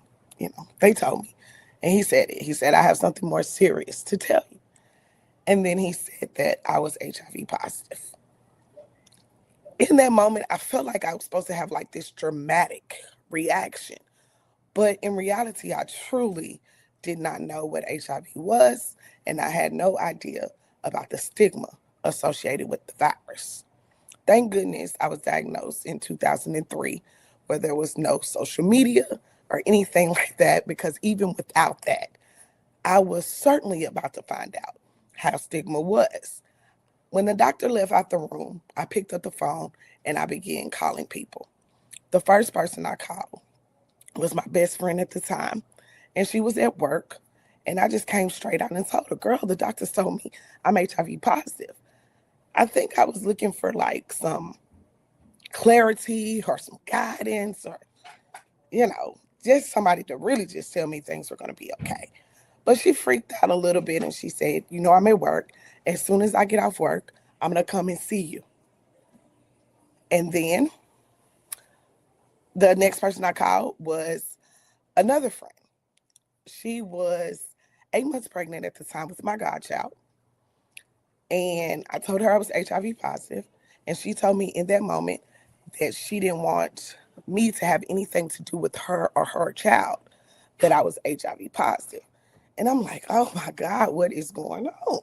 they told me. And he said it. He said, I have something more serious to tell you. And then he said that I was HIV positive. In that moment, I felt like I was supposed to have like this dramatic reaction. But in reality, I truly did not know what HIV was, and I had no idea about the stigma associated with the virus. Thank goodness I was diagnosed in 2003, where there was no social media or anything like that, because even without that, I was certainly about to find out how stigma was. When the doctor left out the room, I picked up the phone and I began calling people. The first person I called was my best friend at the time, and she was at work. And I just came straight out and told her, girl, the doctor told me I'm HIV positive. I think I was looking for like some clarity or some guidance or, just somebody to really just tell me things were going to be okay. But she freaked out a little bit and she said, I'm at work. As soon as I get off work, I'm going to come and see you. And then the next person I called was another friend. She was 8 months pregnant at the time with my godchild. And I told her I was HIV positive. And she told me in that moment that she didn't want me to have anything to do with her or her child, that I was HIV positive. And I'm like, oh my God, what is going on?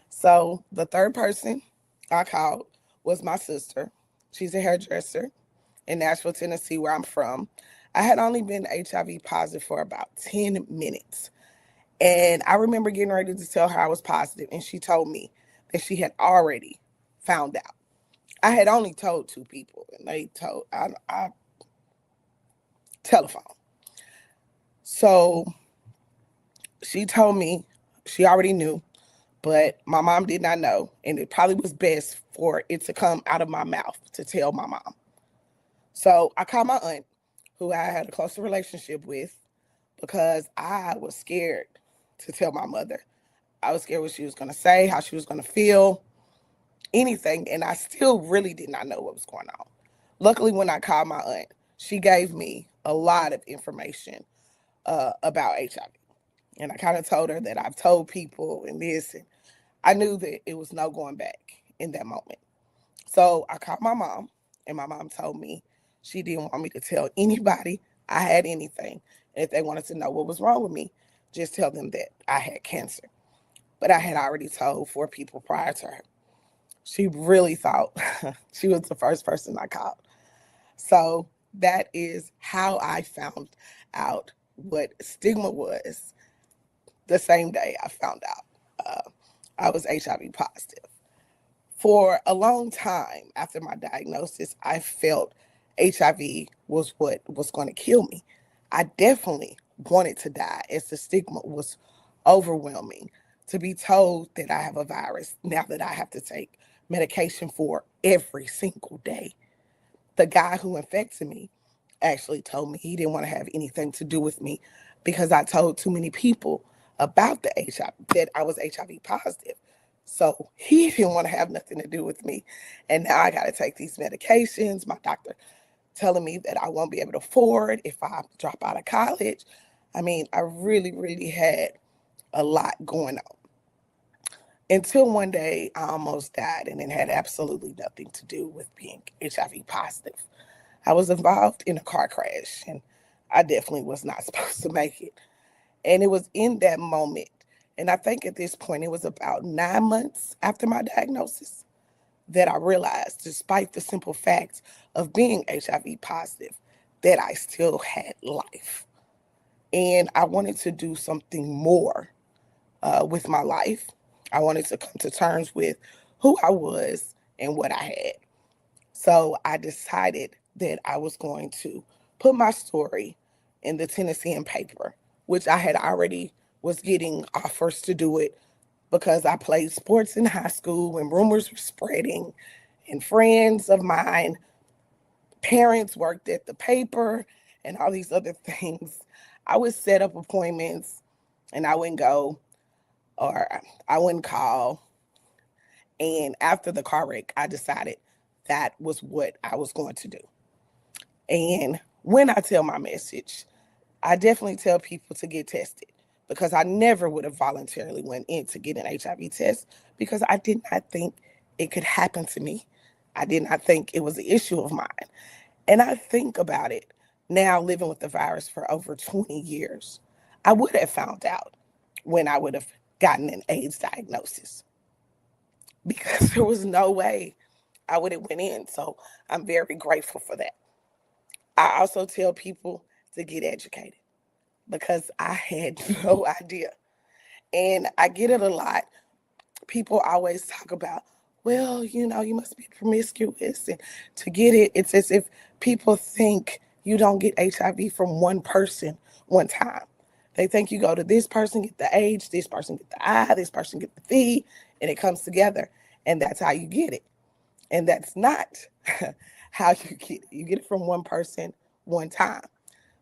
So the third person I called was my sister. She's a hairdresser in Nashville, Tennessee, where I'm from. I had only been HIV positive for about 10 minutes. And I remember getting ready to tell her I was positive, and she told me that she had already found out. I had only told two people, and they told I telephone. So she told me she already knew, but my mom did not know, and it probably was best for it to come out of my mouth to tell my mom. So I called my aunt, who I had a closer relationship with, because I was scared to tell my mother. I was scared what she was going to say, how she was going to feel, anything, and I still really did not know what was going on. Luckily, when I called my aunt, she gave me a lot of information about HIV. And I kind of told her that I've told people and this, and I knew that it was no going back in that moment. So I called my mom, and my mom told me she didn't want me to tell anybody I had anything. And if they wanted to know what was wrong with me, just tell them that I had cancer. But I had already told four people prior to her. She really thought she was the first person I called. So that is how I found out what stigma was the same day I found out I was HIV positive. For a long time after my diagnosis, I felt HIV was what was going to kill me. I definitely wanted to die as the stigma was overwhelming. To be told that I have a virus now that I have to take medication for every single day. The guy who infected me actually told me he didn't want to have anything to do with me because I told too many people about the HIV, that I was HIV positive. So he didn't want to have nothing to do with me. And now I got to take these medications. My doctor telling me that I won't be able to afford if I drop out of college. I mean, I really, really had a lot going on. Until one day I almost died, and it had absolutely nothing to do with being HIV positive. I was involved in a car crash, and I definitely was not supposed to make it. And it was in that moment, and I think at this point it was about 9 months after my diagnosis, that I realized, despite the simple fact of being HIV positive, that I still had life. And I wanted to do something more with my life. I wanted to come to terms with who I was and what I had. So I decided that I was going to put my story in the Tennessean paper, which I had already was getting offers to do it because I played sports in high school when rumors were spreading, and friends of mine, parents worked at the paper and all these other things. I would set up appointments and I wouldn't go, or I wouldn't call. And after the car wreck, I decided that was what I was going to do. And when I tell my message, I definitely tell people to get tested because I never would have voluntarily went in to get an HIV test because I did not think it could happen to me. I did not think it was an issue of mine. And I think about it now, living with the virus for over 20 years. I would have found out when I would have gotten an AIDS diagnosis because there was no way I would have went in. So I'm very grateful for that. I also tell people to get educated because I had no idea. And I get it a lot. People always talk about, well, you must be promiscuous. And to get it, it's as if people think you don't get HIV from one person one time. They think you go to this person, get the H, this person get the I, this person get the V, and it comes together. And that's how you get it. And that's not how you get it. You get it from one person one time.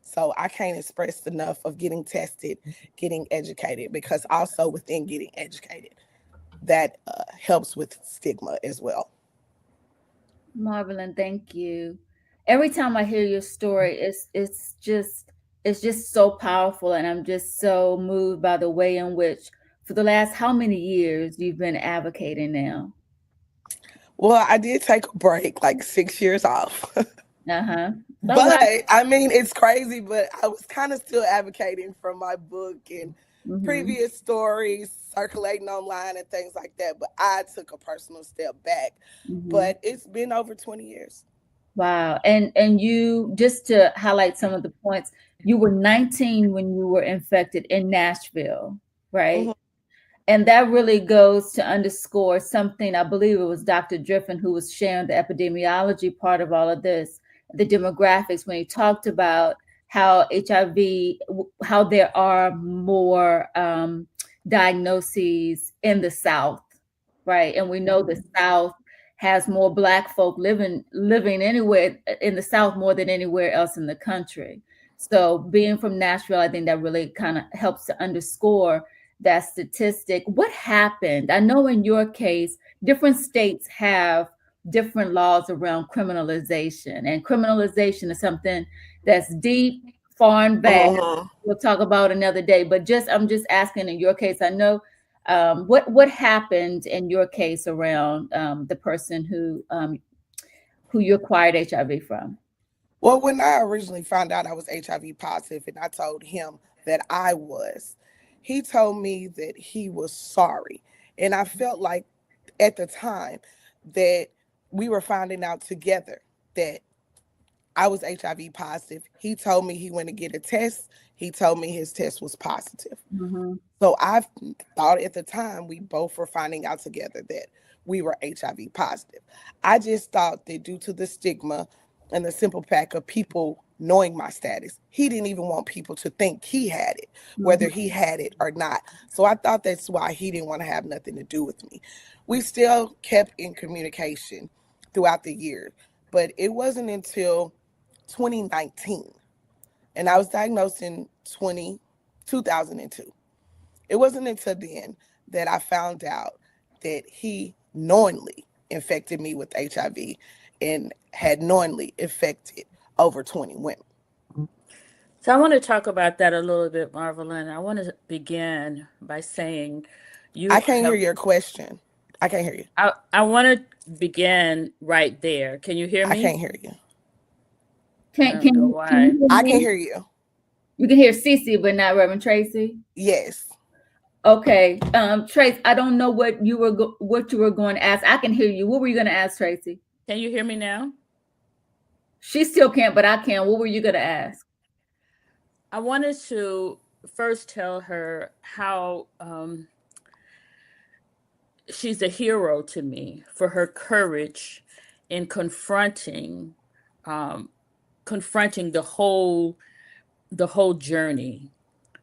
So I can't express enough of getting tested, getting educated, because also within getting educated, that helps with stigma as well. Marvelyn, thank you. Every time I hear your story, it's just so powerful, and I'm just so moved by the way in which, for the last how many years, you've been advocating now. Well, I did take a break, like 6 years off. Uh-huh. All But right. I mean, it's crazy, but I was kind of still advocating for my book and Mm-hmm. previous stories circulating online and things like that. But I took a personal step back. Mm-hmm. But it's been over 20 years. Wow. And you, just to highlight some of the points, you were 19 when you were infected in Nashville, right? Hmm. And that really goes to underscore something. I believe it was Dr. Driffin who was sharing the epidemiology part of all of this, the demographics, when he talked about how HIV, how there are more diagnoses in the South, right? And we know the South has more Black folk living anywhere in the South more than anywhere else in the country. So being from Nashville, I think that really kind of helps to underscore that statistic. What happened? I know in your case, different states have different laws around criminalization, and criminalization is something that's deep, far and vast. Hmm. We'll talk about another day, but I'm just asking in your case. I know what happened in your case around the person who you acquired HIV from. Well, when I originally found out I was HIV positive and I told him that I was, he told me that he was sorry. And I felt like at the time that we were finding out together that I was HIV positive. He told me he went to get a test. He told me his test was positive. Mm-hmm. So I thought at the time we both were finding out together that we were HIV positive. I just thought that due to the stigma and the simple fact of people knowing my status, he didn't even want people to think he had it, Mm-hmm. whether he had it or not. So I thought that's why he didn't want to have nothing to do with me. We still kept in communication throughout the year, but it wasn't until 2019, and I was diagnosed in 2002. It wasn't until then that I found out that he knowingly infected me with HIV and had knowingly infected over 20 women. So I want to talk about that a little bit, Marvelyn. I want to begin by saying I you can't hear have, your question. I can't hear you. I want to begin right there. Can you hear I me? can't hear you. I don't know Can you why. hear I can me? hear you. You can hear Cece, but not Reverend Tracy. Yes. Okay, Trace, I don't know what you were going to ask. I can hear you. What were you going to ask, Tracy? Can you hear me now? She still can't, but I can. What were you going to ask? I wanted to first tell her how she's a hero to me for her courage in um, confronting the whole journey.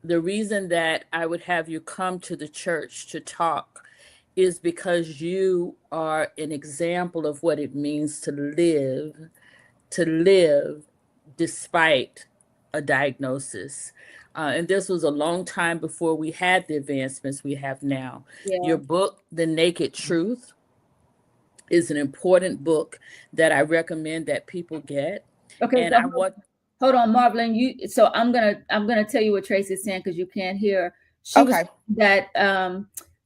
The reason that I would have you come to the church to talk is because you are an example of what it means to live despite a diagnosis. And this was a long time before we had the advancements we have now. Yeah. Your book, The Naked Truth, is an important book that I recommend that people get. Okay, And so I want, hold on, Marvelyn. So I'm gonna tell you what Tracy's saying because you can't hear her. She was Okay.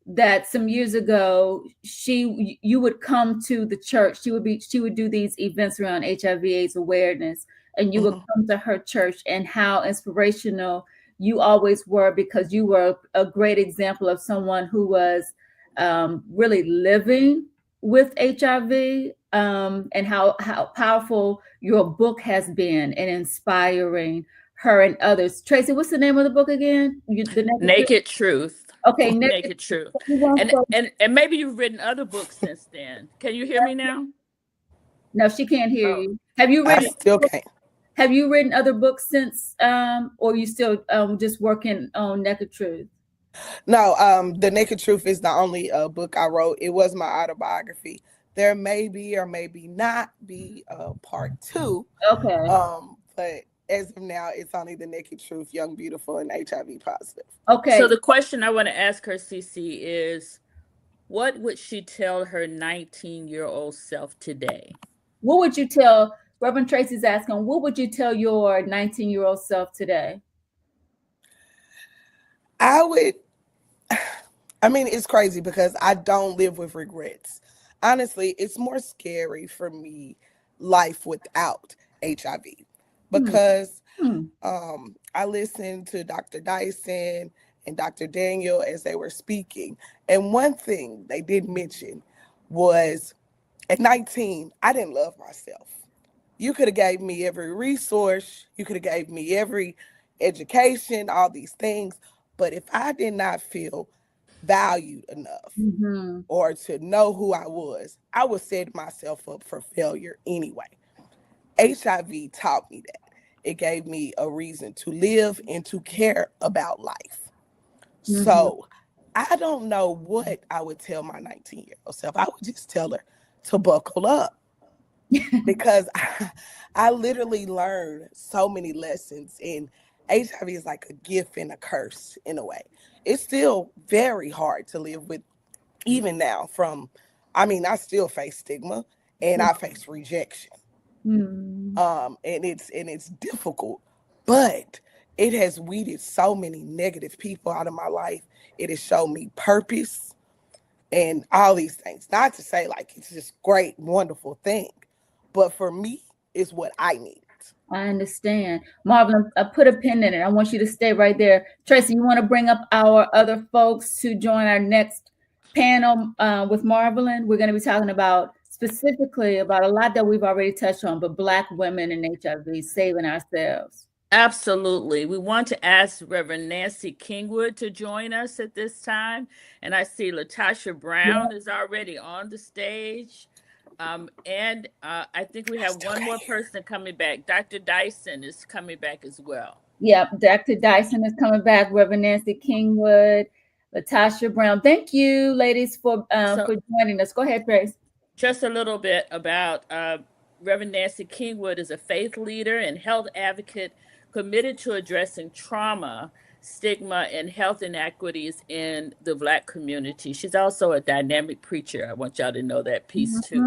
that some years ago you would come to the church. She would do these events around HIV/AIDS awareness, and you would Hmm. come to her church, and how inspirational you always were, because you were a great example of someone who was really living with HIV, and how powerful your book has been in inspiring her and others. Tracy, what's the name of the book again? The Naked Truth? Naked Truth. Okay, Naked Naked Truth. Truth. We won't go- And maybe you've written other books since then. Can you hear me now? No, she can't hear Oh, you. Have you I written still can't. have you written other books since, or you still just working on Naked Truth? No, The Naked Truth is the only book I wrote. It was my autobiography. There may be or maybe not be part two. Okay. But as of now, it's only The Naked Truth, Young, Beautiful, and HIV positive. so Okay. the question I want to ask her, Cece, is what would she tell her 19-year-old self today? What would you tell, Reverend Tracy's asking, what would you tell your 19-year-old self today? I would, I mean, it's crazy because I don't live with regrets. honestly, it's more scary for me life without HIV because I listened to Dr. Dyson and Dr. Daniel as they were speaking. And one thing they did mention was at 19, I didn't love myself. You could have gave me every resource, you could have gave me every education, all these things. But if I did not feel valued enough or to know who I would set myself up for failure anyway. HIV taught me that. It gave me a reason to live and to care about life. So I don't know what I would tell my 19-year-old self. I would just tell her to buckle up because I literally learned so many lessons, and HIV is like a gift and a curse in a way. It's still very hard to live with, even now. I still face stigma and I face rejection. And it's difficult, but it has weeded so many negative people out of my life. It has shown me purpose and all these things. Not to say like it's this great, wonderful thing, but for me, it's what I need. I understand. Marvin, I put a pin in it. I want you to stay right there. Tracy, you want to bring up our other folks to join our next panel with Marvelyn? We're going to be talking about specifically about a lot that we've already touched on, but Black women and HIV, saving ourselves. Absolutely. We want to ask Reverend Nancy Kingwood to join us at this time. And I see Latasha Brown is already on the stage. And I think we have one more person coming back. Dr. Dyson is coming back as well. Yep, Dr. Dyson is coming back. Reverend Nancy Kingwood, Latasha Brown. Thank you, ladies, for joining us. Go ahead, Grace. Just a little bit about Reverend Nancy Kingwood is a faith leader and health advocate committed to addressing trauma, stigma, and health inequities in the Black community. She's also a dynamic preacher. I want y'all to know that piece too.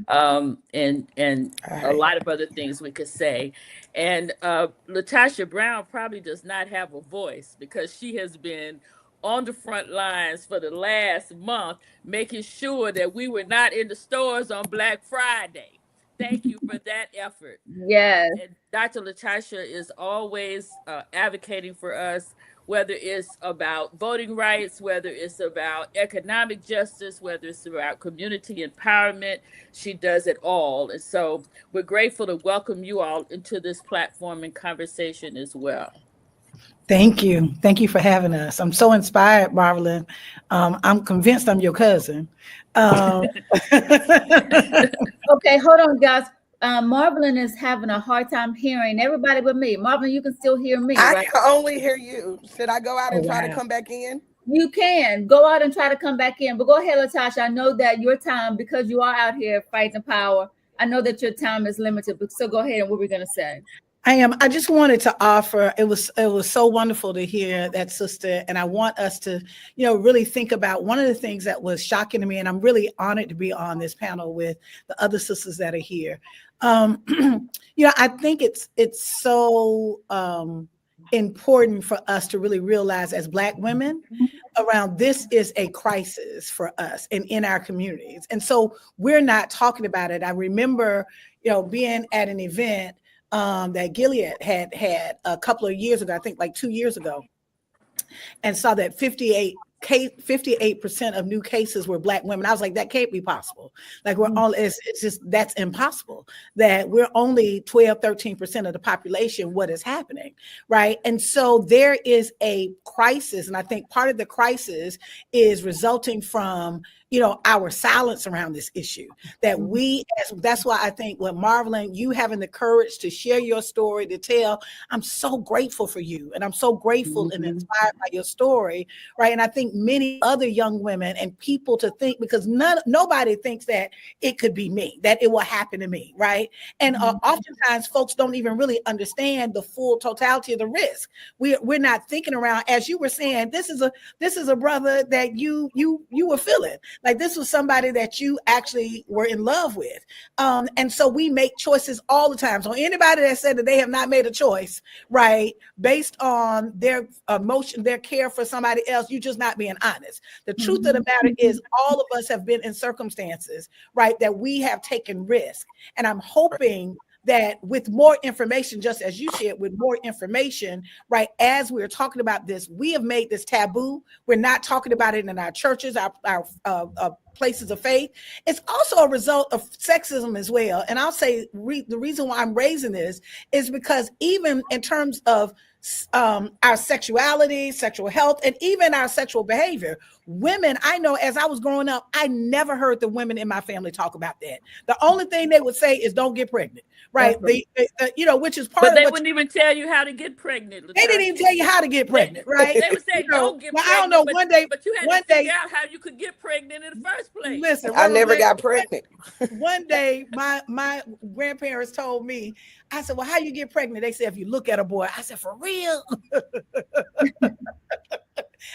And a lot of other things we could say. And Latasha Brown probably does not have a voice because she has been on the front lines for the last month, making sure that we were not in the stores on Black Friday. Thank you for that effort. Yes. And Dr. Latasha is always advocating for us, whether it's about voting rights, whether it's about economic justice, whether it's about community empowerment. She does it all. And so we're grateful to welcome you all into this platform and conversation as well. Thank you. Thank you for having us. I'm so inspired, Marvelyn. I'm convinced I'm your cousin. Okay, hold on, guys. Marvelyn is having a hard time hearing everybody but me. Marvelyn, you can still hear me, right? I can only hear you. Should I go out and try to come back in? You can go out and try to come back in, but go ahead, Latasha. I know that your time, because you are out here fighting the power, I know that your time is limited, but so go ahead and what we're going to say. I just wanted to offer, it was so wonderful to hear that, sister. And I want us to, really think about one of the things that was shocking to me. And I'm really honored to be on this panel with the other sisters that are here. I think it's so important for us to really realize as Black women around this is a crisis for us and in our communities. And so we're not talking about it. I remember, being at an event that Gilead had a couple of years ago, I think like 2 years ago, and saw that 58% of new cases were Black women. I was like, that can't be possible. Like it's just, that's impossible, that we're only 12, 13% of the population. What is happening, right? And so there is a crisis. And I think part of the crisis is resulting from our silence around this issue, that that's why I think what Marvelyn, you having the courage to share your story, to tell, I'm so grateful for you. And I'm so grateful and inspired by your story, right? And I think many other young women and people to think, because nobody thinks that it could be me, that it will happen to me, right? And oftentimes folks don't even really understand the full totality of the risk. We're not thinking around, as you were saying, this is a brother that you were feeling. Like this was somebody that you actually were in love with. And so we make choices all the time. So anybody that said that they have not made a choice, right, based on their emotion, their care for somebody else, you just not being honest. The truth of the matter is all of us have been in circumstances, right, that we have taken risk. And I'm hoping that with more information, just as you shared, with more information, right, as we're talking about this, we have made this taboo. We're not talking about it in our churches, our places of faith. It's also a result of sexism as well. And I'll say the reason why I'm raising this is because even in terms of our sexuality, sexual health, and even our sexual behavior. Women, I know as I was growing up, I never heard the women in my family talk about that. The only thing they would say is don't get pregnant, right? You know, which is part but of they what wouldn't even tell you how to get pregnant. they didn't even tell you how to get pregnant, right? They would say, You know, don't get well, pregnant. I don't know. But you had to figure out how you could get pregnant in the first place. Listen, I never got pregnant. One day, my grandparents told me, I said, well, how you get pregnant? They said, if you look at a boy. I said, for real?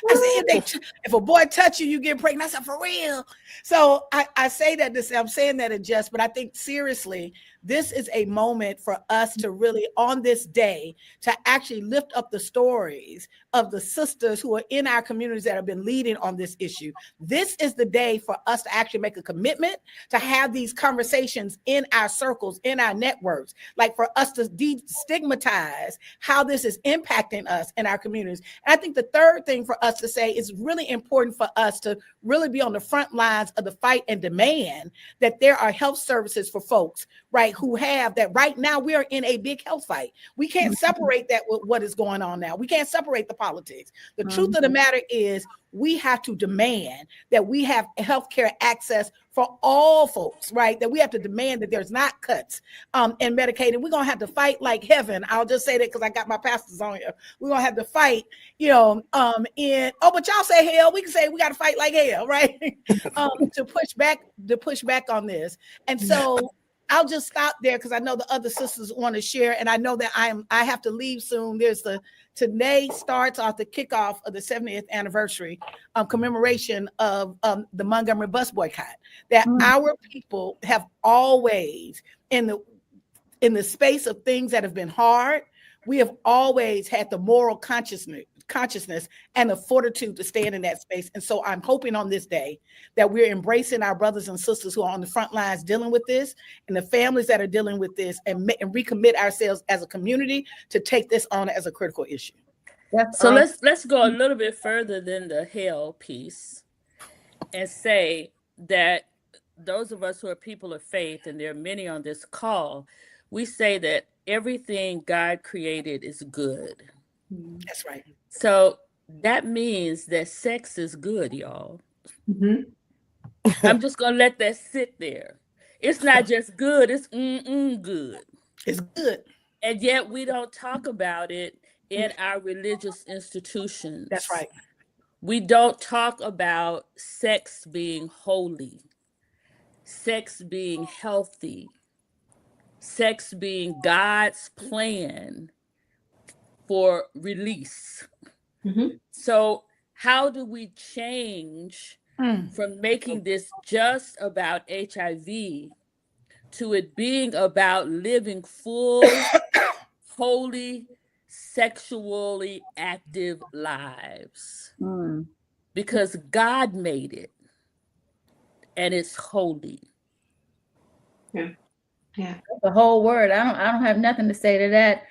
I said, if a boy touch you, you get pregnant. I said, for real? So I say that I'm saying that in jest, but I think seriously, this is a moment for us to really, on this day, to actually lift up the stories of the sisters who are in our communities that have been leading on this issue. This is the day for us to actually make a commitment to have these conversations in our circles, in our networks, like for us to destigmatize how this is impacting us in our communities. And I think the third thing for us to say is really important for us to really be on the front lines of the fight and demand that there are health services for folks, right, who have that. Right now we are in a big health fight. We can't separate that with what is going on now. We can't separate the politics. The truth of the matter is we have to demand that we have healthcare access for all folks, right? That we have to demand that there's not cuts in Medicaid. And we're going to have to fight like heaven. I'll just say that because I got my pastors on here. We're going to have to fight, you know, but y'all say hell, we can say we got to fight like hell, right? to push back on this. And so I'll just stop there because I know the other sisters want to share, and I know that I have to leave soon. Today starts off the kickoff of the 70th anniversary commemoration of the Montgomery bus boycott. That our people have always, in the space of things that have been hard, we have always had the moral consciousness and the fortitude to stand in that space. And so I'm hoping on this day that we're embracing our brothers and sisters who are on the front lines dealing with this, and the families that are dealing with this, and recommit ourselves as a community to take this on as a critical issue. So let's go a little bit further than the hell piece and say that those of us who are people of faith, and there are many on this call, we say that everything God created is good. That's right. So that means that sex is good, y'all. Mm-hmm. I'm just going to let that sit there. It's not just good, it's good. It's good. And yet we don't talk about it in our religious institutions. That's right. We don't talk about sex being holy, sex being healthy, sex being God's plan for release. Mm-hmm. So how do we change from making this just about HIV to it being about living full, holy, sexually active lives? Because God made it and it's holy. Yeah. The whole word. I don't have nothing to say to that.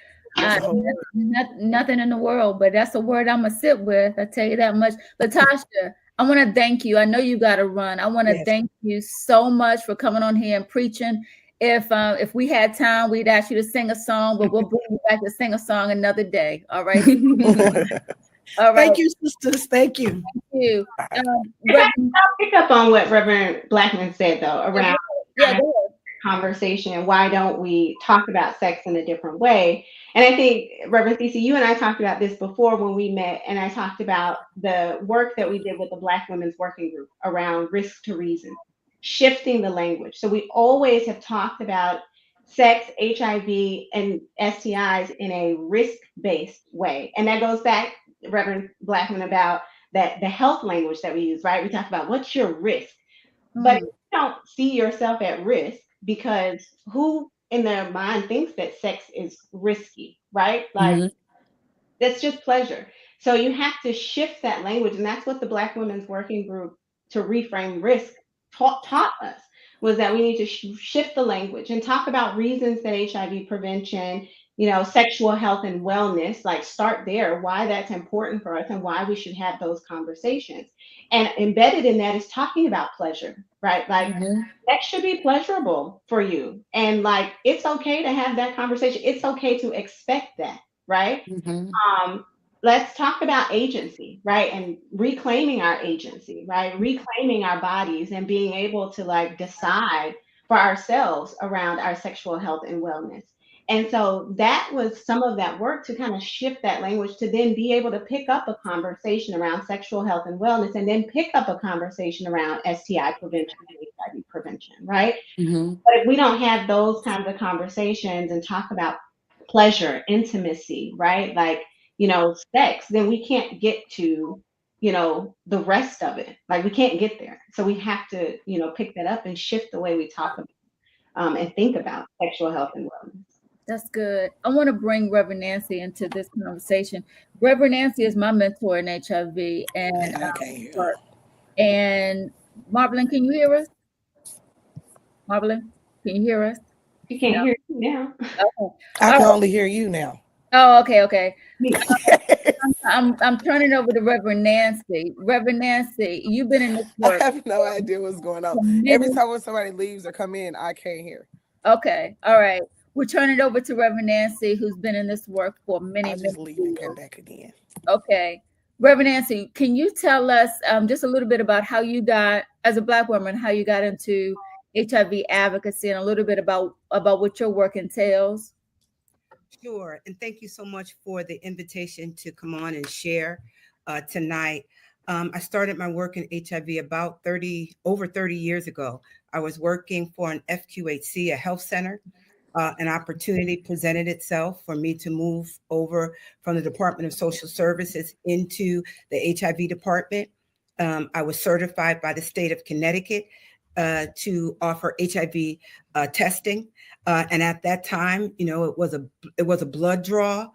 Nothing in the world, but that's a word I'm gonna sit with. I tell you that much. Latasha, I want to thank you. I know you got to run. I want to thank you so much for coming on here and preaching. If we had time, we'd ask you to sing a song, but we'll bring you back to sing a song another day. All right. All right. Thank you, sisters. Thank you. Thank you. I'll pick up on what Reverend Blackman said though around conversation and why don't we talk about sex in a different way. And I think, Reverend Thesey, you and I talked about this before when we met, and I talked about the work that we did with the Black Women's Working Group around risk to reason, shifting the language. So we always have talked about sex, HIV, and STIs in a risk-based way. And that goes back, Reverend Blackman, about that the health language that we use, right? We talk about what's your risk. But if you don't see yourself at risk, because who in their mind thinks that sex is risky, right? Like, Mm-hmm. that's just pleasure. So you have to shift that language, and that's what the Black Women's Working Group to Reframe Risk taught us, was that we need to shift the language and talk about reasons that HIV prevention, sexual health and wellness, like start there, why that's important for us and why we should have those conversations. And embedded in that is talking about pleasure, right? Like, Mm-hmm. that should be pleasurable for you. And like, it's okay to have that conversation. It's okay to expect that, right? Mm-hmm. um, let's talk about agency, right? And reclaiming our agency, right? Reclaiming our bodies and being able to like decide for ourselves around our sexual health and wellness. And so that was some of that work to kind of shift that language to then be able to pick up a conversation around sexual health and wellness and then pick up a conversation around STI prevention and HIV prevention, right? Mm-hmm. But if we don't have those kinds of conversations and talk about pleasure, intimacy, right? Like, sex, then we can't get to, the rest of it. Like, we can't get there. So we have to, pick that up and shift the way we talk about and think about sexual health and wellness. That's good. I want to bring Reverend Nancy into this conversation. Reverend Nancy is my mentor in HIV and I can't hear. work. And Marvelyn, can you hear us? Marvelyn, can you hear us? You can't hear you now. Okay. I can only hear you now. Oh, okay. I'm turning over to Reverend Nancy. Reverend Nancy, you've been in this work. I have no idea what's going on. Every time when somebody leaves or come in, I can't hear. Okay, all right. We're turning it over to Reverend Nancy, who's been in this work for many I'll just leave and come back again. Okay. Reverend Nancy, can you tell us just a little bit about how you got, as a Black woman, how you got into HIV advocacy and a little bit about what your work entails? Sure. And thank you so much for the invitation to come on and share tonight. I started my work in HIV about over 30 years ago. I was working for an FQHC, a health center. An opportunity presented itself for me to move over from the Department of Social Services into the HIV department. I was certified by the state of Connecticut to offer HIV testing. And at that time, it was a blood draw.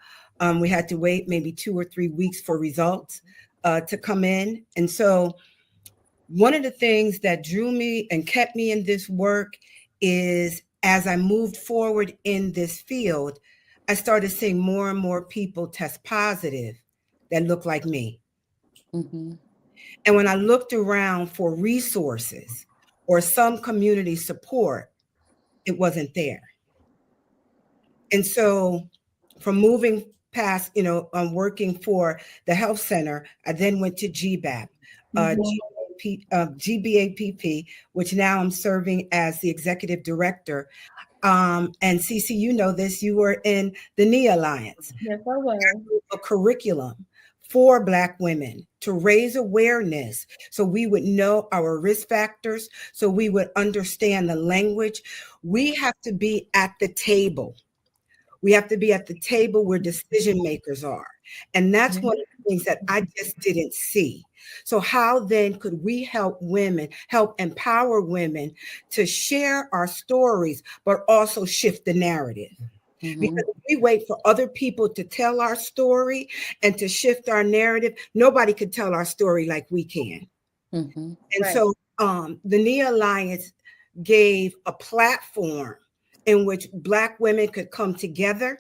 We had to wait maybe 2 or 3 weeks for results to come in. And so one of the things that drew me and kept me in this work is, as I moved forward in this field, I started seeing more and more people test positive that looked like me. Mm-hmm. And when I looked around for resources or some community support, it wasn't there. And so from moving past, working for the health center, I then went to GBAP, GBAPP, which now I'm serving as the executive director. And Cece, you know this, you were in the NE Alliance. Yes, I was. A curriculum for Black women to raise awareness so we would know our risk factors, so we would understand the language. We have to be at the table. We have to be at the table where decision makers are. And that's one of the things that I just didn't see. So how then could we help empower women to share our stories, but also shift the narrative? Mm-hmm. Because if we wait for other people to tell our story and to shift our narrative, nobody could tell our story like we can. Mm-hmm. And so the NE Alliance gave a platform in which Black women could come together,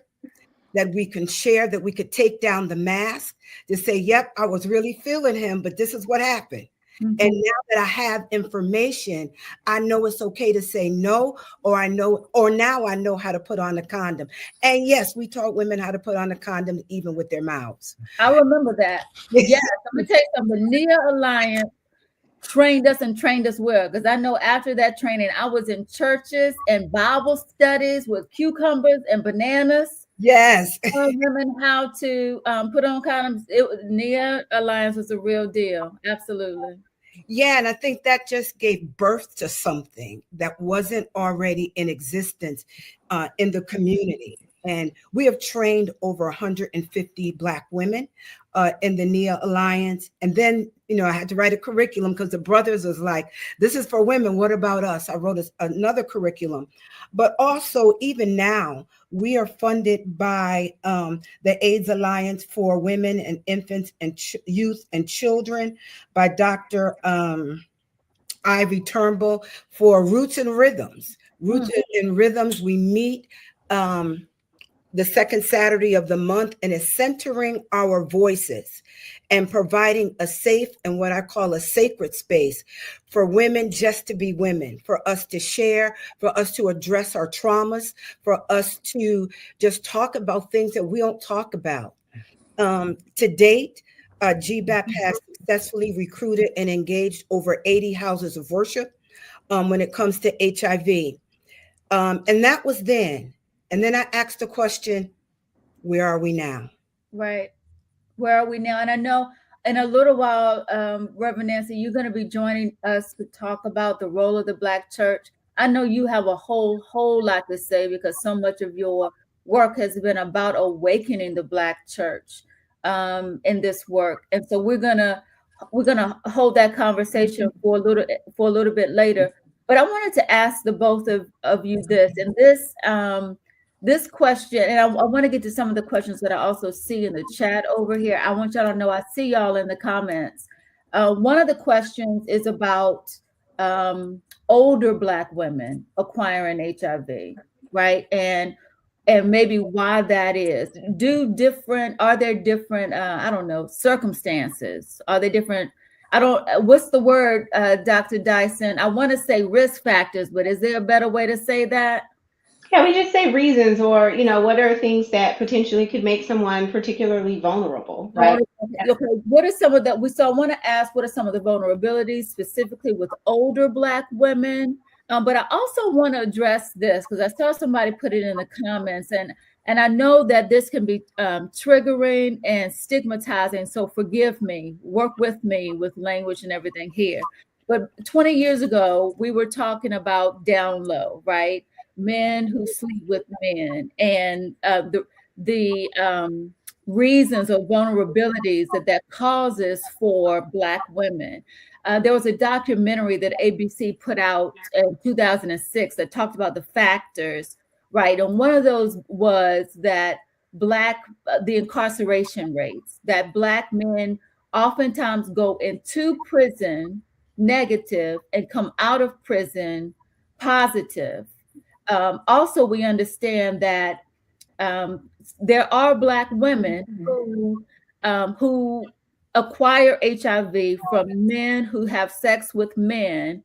that we can share, that we could take down the mask to say, yep, I was really feeling him, but this is what happened. Mm-hmm. And now that I have information, I know it's okay to say no, or now I know how to put on a condom. And yes, we taught women how to put on a condom even with their mouths. I remember that. Yes, I'm gonna tell you something. The NE Alliance trained us well, because I know after that training, I was in churches and Bible studies with cucumbers and bananas. Yes. Women how to put on condoms. NE Alliance was a real deal. Absolutely. Yeah, and I think that just gave birth to something that wasn't already in existence in the community. And we have trained over 150 Black women in the NEA Alliance. And then, I had to write a curriculum because the brothers was like, this is for women. What about us? I wrote another curriculum. But also, even now, we are funded by the AIDS Alliance for Women and Infants and Youth and Children by Dr. Ivy Turnbull for Roots and Rhythms. Roots and Rhythms, we meet the second Saturday of the month, and it's centering our voices and providing a safe and what I call a sacred space for women just to be women, for us to share, for us to address our traumas, for us to just talk about things that we don't talk about. To date, GBAP has successfully recruited and engaged over 80 houses of worship when it comes to HIV. And that was then. And then I asked the question, where are we now? Right. Where are we now? And I know in a little while, Reverend Nancy, you're going to be joining us to talk about the role of the Black church. I know you have a whole lot to say because so much of your work has been about awakening the Black church in this work. And so we're gonna hold that conversation for a little bit later. But I wanted to ask the both of you this, and this question, and I want to get to some of the questions that I also see in the chat over here. I want y'all to know I see y'all in the comments. One of the questions is about older Black women acquiring HIV, right? And maybe why that is. Are there different, I don't know, circumstances? Are they different? What's the word, Dr. Dyson? I want to say risk factors, but is there a better way to say that? Yeah, we just say reasons, or what are things that potentially could make someone particularly vulnerable, right? Okay. What are some of that? So I want to ask, what are some of the vulnerabilities specifically with older Black women? But I also want to address this because I saw somebody put it in the comments, and I know that this can be triggering and stigmatizing. So forgive me, work with me with language and everything here. But 20 years ago, we were talking about down low, right? Men who sleep with men, and the reasons or vulnerabilities that causes for Black women. There was a documentary that ABC put out in 2006 that talked about the factors, right? And one of those was that the incarceration rates, that Black men oftentimes go into prison negative and come out of prison positive. Also, we understand that there are Black women who acquire HIV from men who have sex with men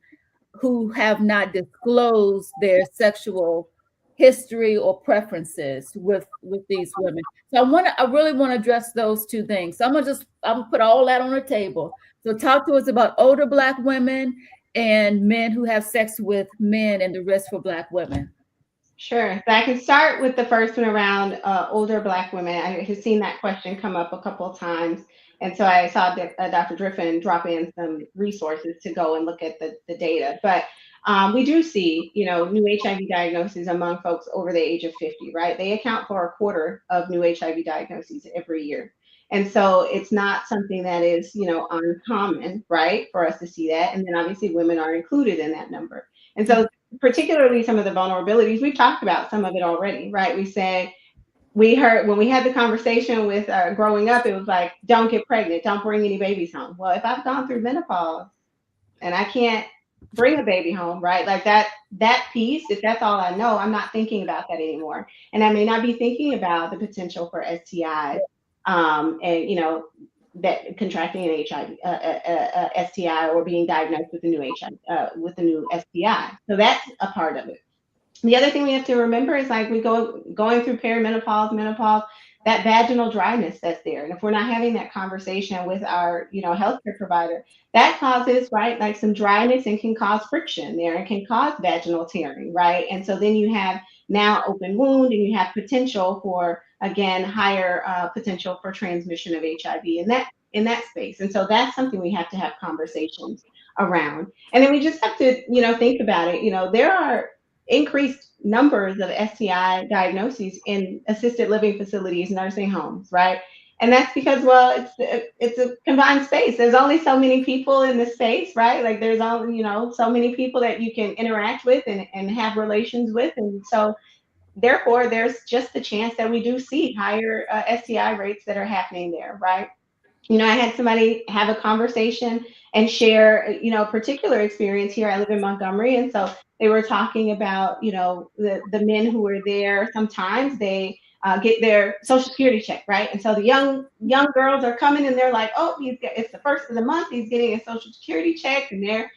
who have not disclosed their sexual history or preferences with these women. So I really want to address those two things. So I'm gonna put all that on the table. So talk to us about older Black women and men who have sex with men and the risk for Black women. Sure. So I can start with the first one around older Black women. I have seen that question come up a couple of times. And so I saw Dr. Driffin drop in some resources to go and look at the data. But we do see, new HIV diagnoses among folks over the age of 50, right? They account for a quarter of new HIV diagnoses every year. And so it's not something that is, uncommon, right, for us to see that. And then obviously women are included in that number. And so particularly some of the vulnerabilities, we've talked about some of it already, right? We heard when we had the conversation with growing up, it was like, don't get pregnant, don't bring any babies home. Well, if I've gone through menopause and I can't bring a baby home, right? Like that piece, if that's all I know, I'm not thinking about that anymore. And I may not be thinking about the potential for STIs and, that contracting an HIV, STI, or being diagnosed with a new HIV, with a new STI. So that's a part of it. The other thing we have to remember is like going through perimenopause, menopause, that vaginal dryness that's there. And if we're not having that conversation with our, healthcare provider, that causes, right, like some dryness and can cause friction there and can cause vaginal tearing, right? And so then you have now open wound and you have potential for, again, higher potential for transmission of HIV in that space. And so that's something we have to have conversations around. And then we just have to, think about it. There are increased numbers of STI diagnoses in assisted living facilities, nursing homes, right? And that's because, well, it's a combined space. There's only so many people in the space, right? Like there's only, so many people that you can interact with and have relations with. And so therefore, there's just the chance that we do see higher STI rates that are happening there, right? I had somebody have a conversation and share, a particular experience here. I live in Montgomery. And so they were talking about, the men who were there. Sometimes they get their social security check, right? And so the young girls are coming and they're like, oh, it's the first of the month. He's getting a social security check, and they're,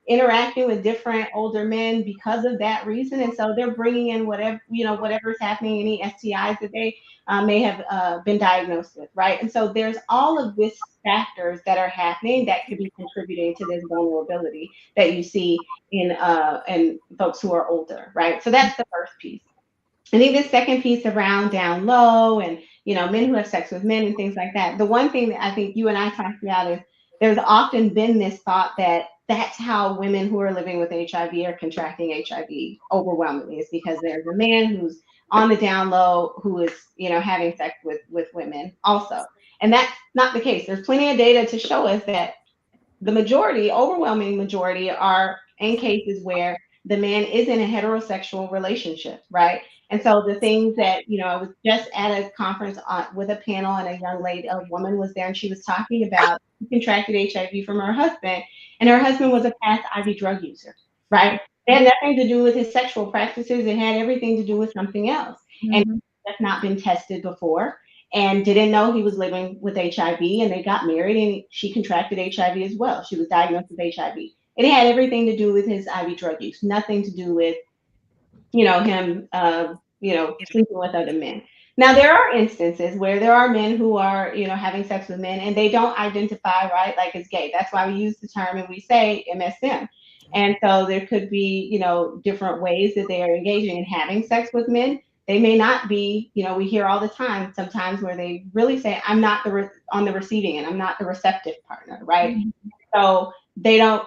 interacting with different older men because of that reason. And so they're bringing in whatever's happening, any STIs that they may have been diagnosed with, right? And so there's all of these factors that are happening that could be contributing to this vulnerability that you see in folks who are older, right? So that's the first piece. I think the second piece around down low and men who have sex with men and things like that. The one thing that I think you and I talked about is there's often been this thought that that's how women who are living with HIV are contracting HIV overwhelmingly, is because there's a man who's on the down low who is having sex with women also. And that's not the case. There's plenty of data to show us that the overwhelming majority are in cases where the man is in a heterosexual relationship, right? And so the things that, I was just at a conference with a panel, and a woman was there, and she was talking about she contracted HIV from her husband, and her husband was a past IV drug user, right? It had nothing to do with his sexual practices. It had everything to do with something else. And that's not been tested before, and didn't know he was living with HIV, and they got married, and she contracted HIV as well. She was diagnosed with HIV. It had everything to do with his IV drug use, nothing to do with, him, sleeping with other men. Now, there are instances where there are men who are, having sex with men, and they don't identify, right, like as gay. That's why we use the term and we say MSM. And so there could be, different ways that they are engaging in having sex with men. They may not be, we hear all the time sometimes where they really say, I'm not on the receiving end, I'm not the receptive partner, right? So they don't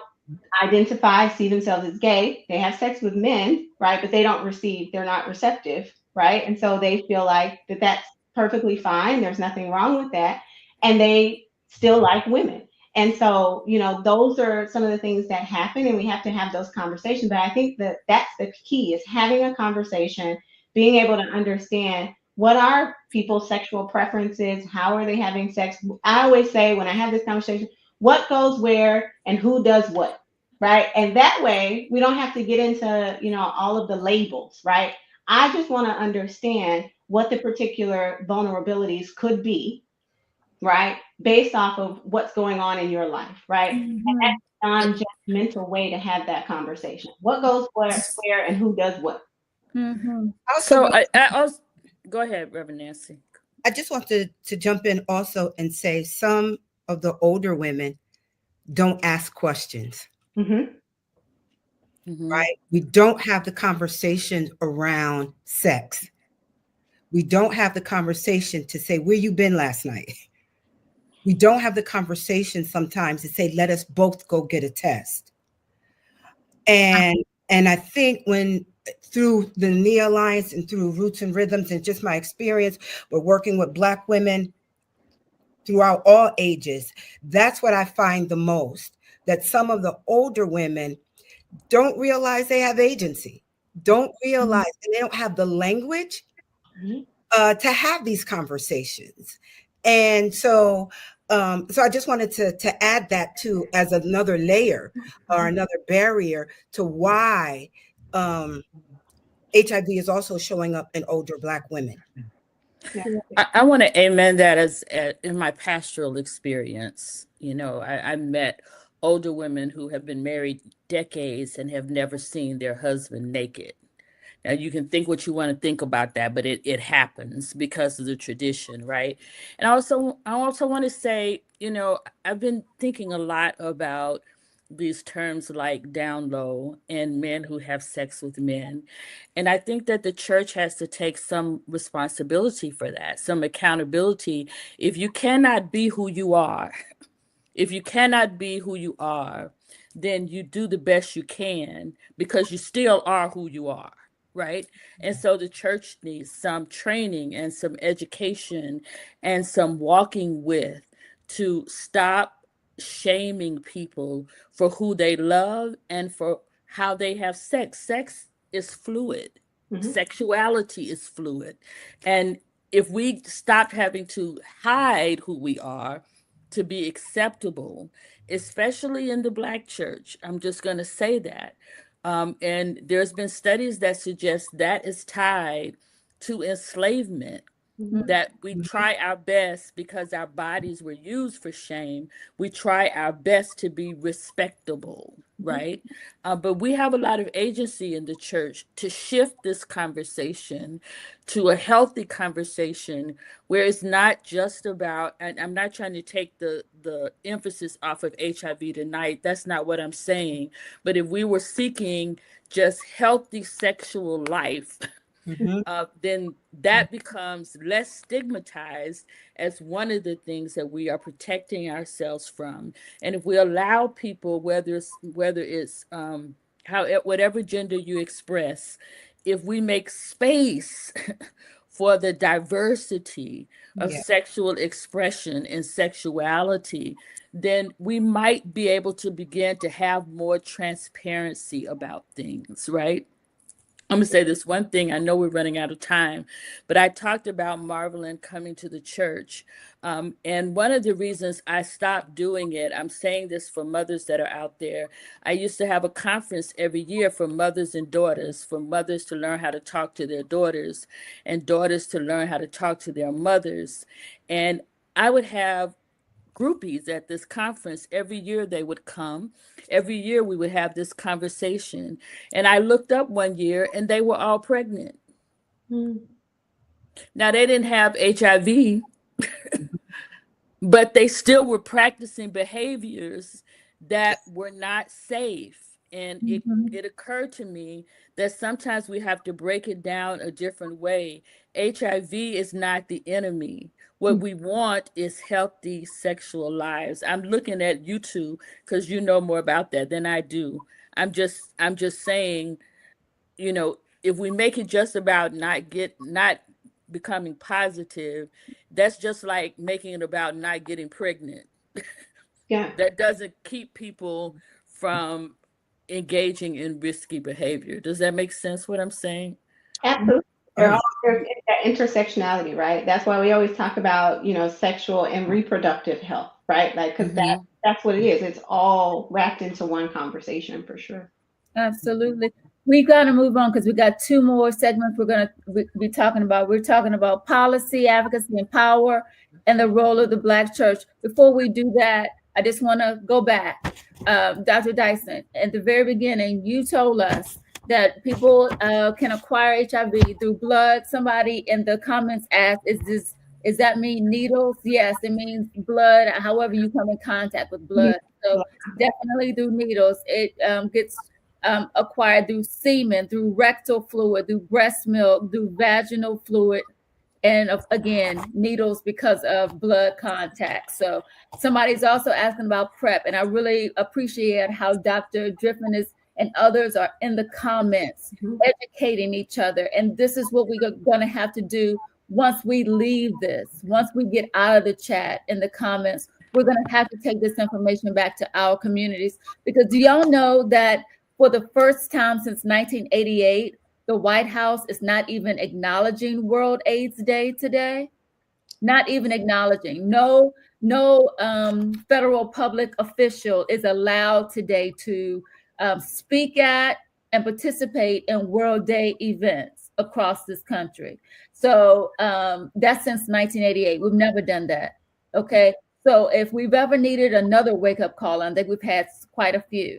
see themselves as gay. They have sex with men, right? But they don't receive, they're not receptive, right? And so they feel like that's perfectly fine. There's nothing wrong with that. And they still like women. And so, those are some of the things that happen, and we have to have those conversations. But I think that that's the key, is having a conversation, being able to understand what are people's sexual preferences, how are they having sex. I always say when I have this conversation, what goes where and who does what, right? And that way we don't have to get into, all of the labels, right? I just want to understand what the particular vulnerabilities could be, right? Based off of what's going on in your life, right? And that's a non-judgmental way to have that conversation. What goes where and who does what. So I also, go ahead, Reverend Nancy. I just want to jump in also and say some of the older women don't ask questions. Right? We don't have the conversation around sex. We don't have the conversation to say, where you been last night? We don't have the conversation sometimes to say, let us both go get a test. And I think when through the NEA Alliance and through Roots and Rhythms and just my experience, we're working with Black women throughout all ages. That's what I find the most, that some of the older women don't realize they have agency, don't realize, and they don't have the language to have these conversations. And so I just wanted to add that too as another layer or another barrier to why HIV is also showing up in older Black women. I want to amen that as in my pastoral experience. I met older women who have been married decades and have never seen their husband naked. Now, you can think what you want to think about that, but it happens because of the tradition, right? And I also want to say, I've been thinking a lot about these terms like down low and men who have sex with men. And I think that the church has to take some responsibility for that, some accountability. If you cannot be who you are, then you do the best you can, because you still are who you are. right? And so the church needs some training and some education and some walking with to stop shaming people for who they love and for how they have sex. Sex is fluid. Sexuality is fluid. And if we stopped having to hide who we are to be acceptable, especially in the Black church, I'm just going to say that. And there's been studies that suggest that is tied to enslavement, that we try our best because our bodies were used for shame. We try our best to be respectable, right? But we have a lot of agency in the church to shift this conversation to a healthy conversation where it's not just about, and I'm not trying to take the emphasis off of HIV tonight. That's not what I'm saying. But if we were seeking just healthy sexual life, then that becomes less stigmatized as one of the things that we are protecting ourselves from. And if we allow people, whether it's how whatever gender you express, if we make space for the diversity of Yeah. sexual expression and sexuality, then we might be able to begin to have more transparency about things, right? I'm gonna say this one thing. I know we're running out of time, but I talked about Marvelyn coming to the church. And one of the reasons I stopped doing it, I'm saying this for mothers that are out there. I used to have a conference every year for mothers and daughters, for mothers to learn how to talk to their daughters and daughters to learn how to talk to their mothers. And I would have groupies at this conference. Every year they would come. Every year we would have this conversation. And I looked up one year and they were all pregnant. Now they didn't have HIV, but they still were practicing behaviors that were not safe. And it occurred to me that sometimes we have to break it down a different way. HIV is not the enemy. What we want is healthy sexual lives. I'm looking at you two because you know more about that than I do. I'm just saying, if we make it just about not becoming positive, that's just like making it about not getting pregnant. Yeah, That doesn't keep people from engaging in risky behavior. Does that make sense what I'm saying? absolutely. Oh, yeah. There's that intersectionality, right? That's why we always talk about, sexual and reproductive health, right? Like, because that's what it is. It's all wrapped into one conversation for sure. Absolutely. We got to move on because we got two more segments we're going to be talking about. We're talking about policy, advocacy, and power, and the role of the Black church. Before we do that, I just want to go back. Dr. Dyson, at the very beginning, you told us that people can acquire HIV through blood. Somebody in the comments asked, "Does that mean needles?" Yes, it means blood, however you come in contact with blood. So definitely through needles. It gets acquired through semen, through rectal fluid, through breast milk, through vaginal fluid, and again, needles because of blood contact. So somebody's also asking about PrEP, and I really appreciate how Dr. Driffin and others are in the comments educating each other. And this is what we're going to have to do once we leave this, once we get out of the chat in the comments. We're going to have to take this information back to our communities, because do y'all know that for the first time since 1988, the White House is not even acknowledging World AIDS Day today? Not even acknowledging. No federal public official is allowed today to speak at and participate in World Day events across this country. So that's since 1988. We've never done that. Okay. So if we've ever needed another wake-up call, I think we've had quite a few.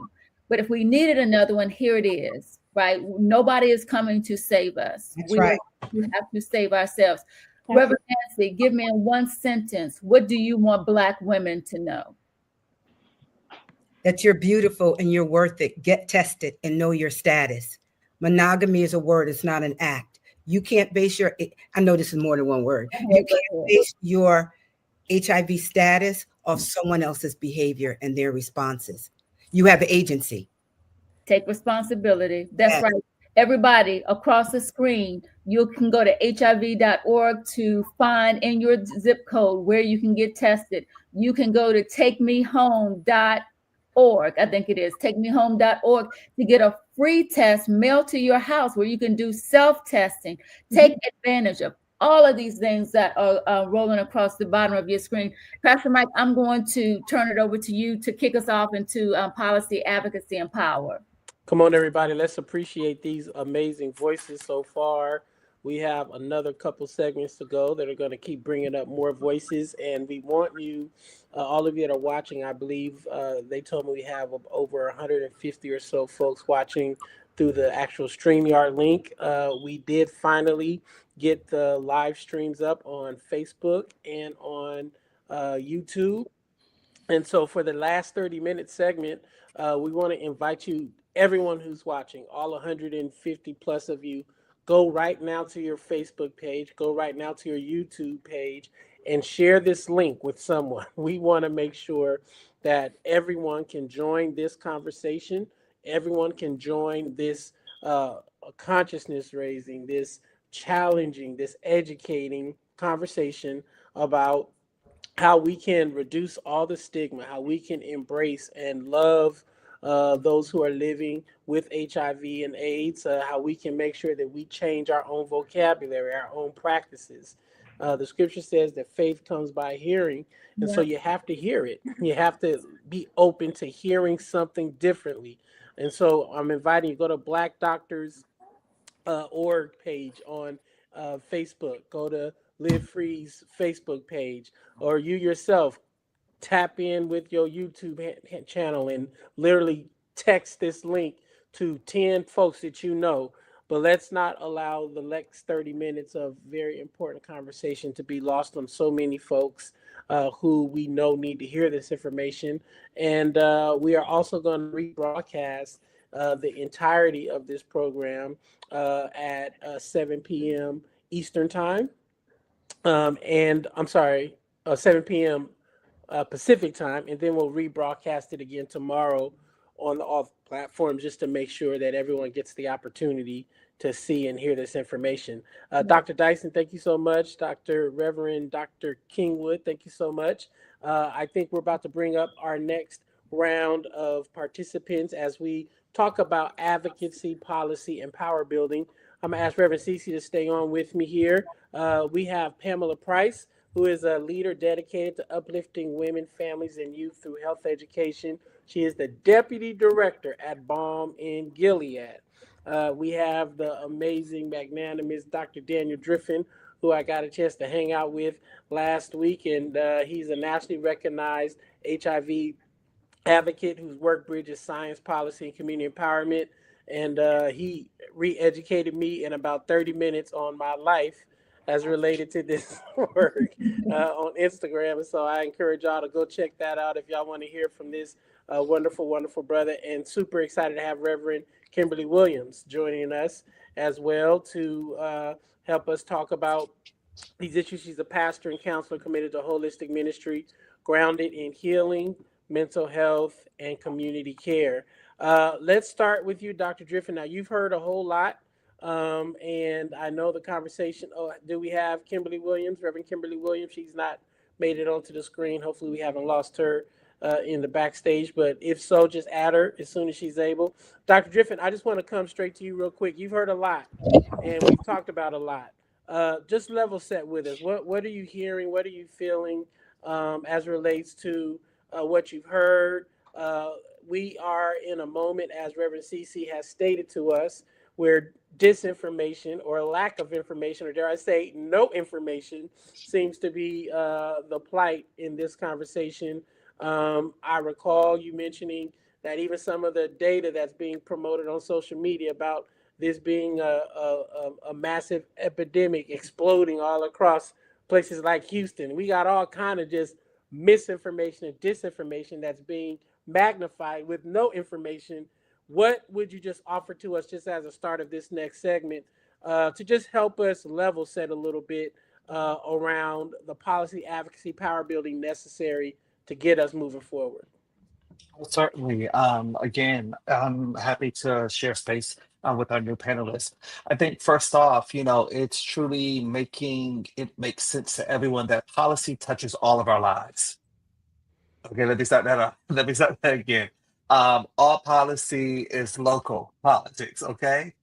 But if we needed another one, here it is, right? Nobody is coming to save us. That's right. We have to save ourselves. Reverend Nancy, give me in one sentence, what do you want Black women to know? That you're beautiful and you're worth it. Get tested and know your status. Monogamy is a word, it's not an act. You can't base I know this is more than one word. You can't base your HIV status off someone else's behavior and their responses. You have agency. Take responsibility. That's right. Everybody across the screen, you can go to hiv.org to find in your zip code where you can get tested. You can go to takemehome.org. I think it is takemehome.org to get a free test mailed to your house where you can do self-testing. Take advantage of all of these things that are rolling across the bottom of your screen. Pastor Mike, I'm going to turn it over to you to kick us off into policy advocacy and power. Come on, everybody. Let's appreciate these amazing voices so far. We have another couple segments to go that are going to keep bringing up more voices. And we want you, all of you that are watching, I believe they told me we have over 150 or so folks watching through the actual StreamYard link. We did finally get the live streams up on Facebook and on YouTube. And so for the last 30-minute segment, we want to invite you, everyone who's watching, all 150 plus of you, go right now to your Facebook page, go right now to your YouTube page, and share this link with someone. We want to make sure that everyone can join this conversation. Everyone can join this consciousness raising, this challenging, this educating conversation about how we can reduce all the stigma, how we can embrace and love those who are living with HIV and AIDS, how we can make sure that we change our own vocabulary, our own practices. The scripture says that faith comes by hearing, and so you have to hear it. You have to be open to hearing something differently. And so I'm inviting you, go to Black Doctors org page on Facebook, go to Live Free's Facebook page, or you yourself tap in with your YouTube channel and literally text this link to 10 folks that you know. But let's not allow the next 30 minutes of very important conversation to be lost on so many folks who we know need to hear this information. And we are also going to rebroadcast the entirety of this program at 7 p.m. Eastern Time. And I'm sorry, 7 p.m. Pacific Time, and then we'll rebroadcast it again tomorrow on all platforms just to make sure that everyone gets the opportunity to see and hear this information. Dr. Dyson, thank you so much. Reverend Dr. Kingwood, thank you so much. I think we're about to bring up our next round of participants as we talk about advocacy, policy, and power building. I'm going to ask Reverend Cece to stay on with me here. We have Pamela Price, who is a leader dedicated to uplifting women, families, and youth through health education. She is the deputy director at Balm in Gilead. We have the amazing, magnanimous Dr. Daniel Driffin, who I got a chance to hang out with last week, and he's a nationally recognized HIV advocate whose work bridges science, policy, and community empowerment. And he re-educated me in about 30 minutes on my life as related to this work on Instagram. And so I encourage y'all to go check that out if y'all want to hear from this wonderful, wonderful brother. And super excited to have Reverend Kimberly Williams joining us as well to help us talk about these issues. She's a pastor and counselor committed to holistic ministry, grounded in healing, mental health, and community care. Let's start with you, Dr. Driffin. Now, you've heard a whole lot, and I know the conversation. Oh, do we have Kimberly Williams, Reverend Kimberly Williams? She's not made it onto the screen. Hopefully, we haven't lost her in the backstage, but if so, just add her as soon as she's able. Dr. Driffin, I just want to come straight to you real quick. You've heard a lot, and we've talked about a lot. Just level set with us. What are you hearing? What are you feeling as relates to what you've heard? We are in a moment, as Reverend Cece has stated to us, where disinformation or lack of information, or dare I say no information, seems to be the plight in this conversation. I recall you mentioning that even some of the data that's being promoted on social media about this being a massive epidemic exploding all across places like Houston. We got all kind of just misinformation and disinformation that's being magnified with no information. What would you just offer to us just as a start of this next segment to just help us level set a little bit around the policy advocacy power building necessary to get us moving forward? Well, certainly. Again, I'm happy to share space with our new panelists. I think first off, it's truly making it make sense to everyone that policy touches all of our lives. Okay, let me start that up. Let me start that again. All policy is local politics, okay?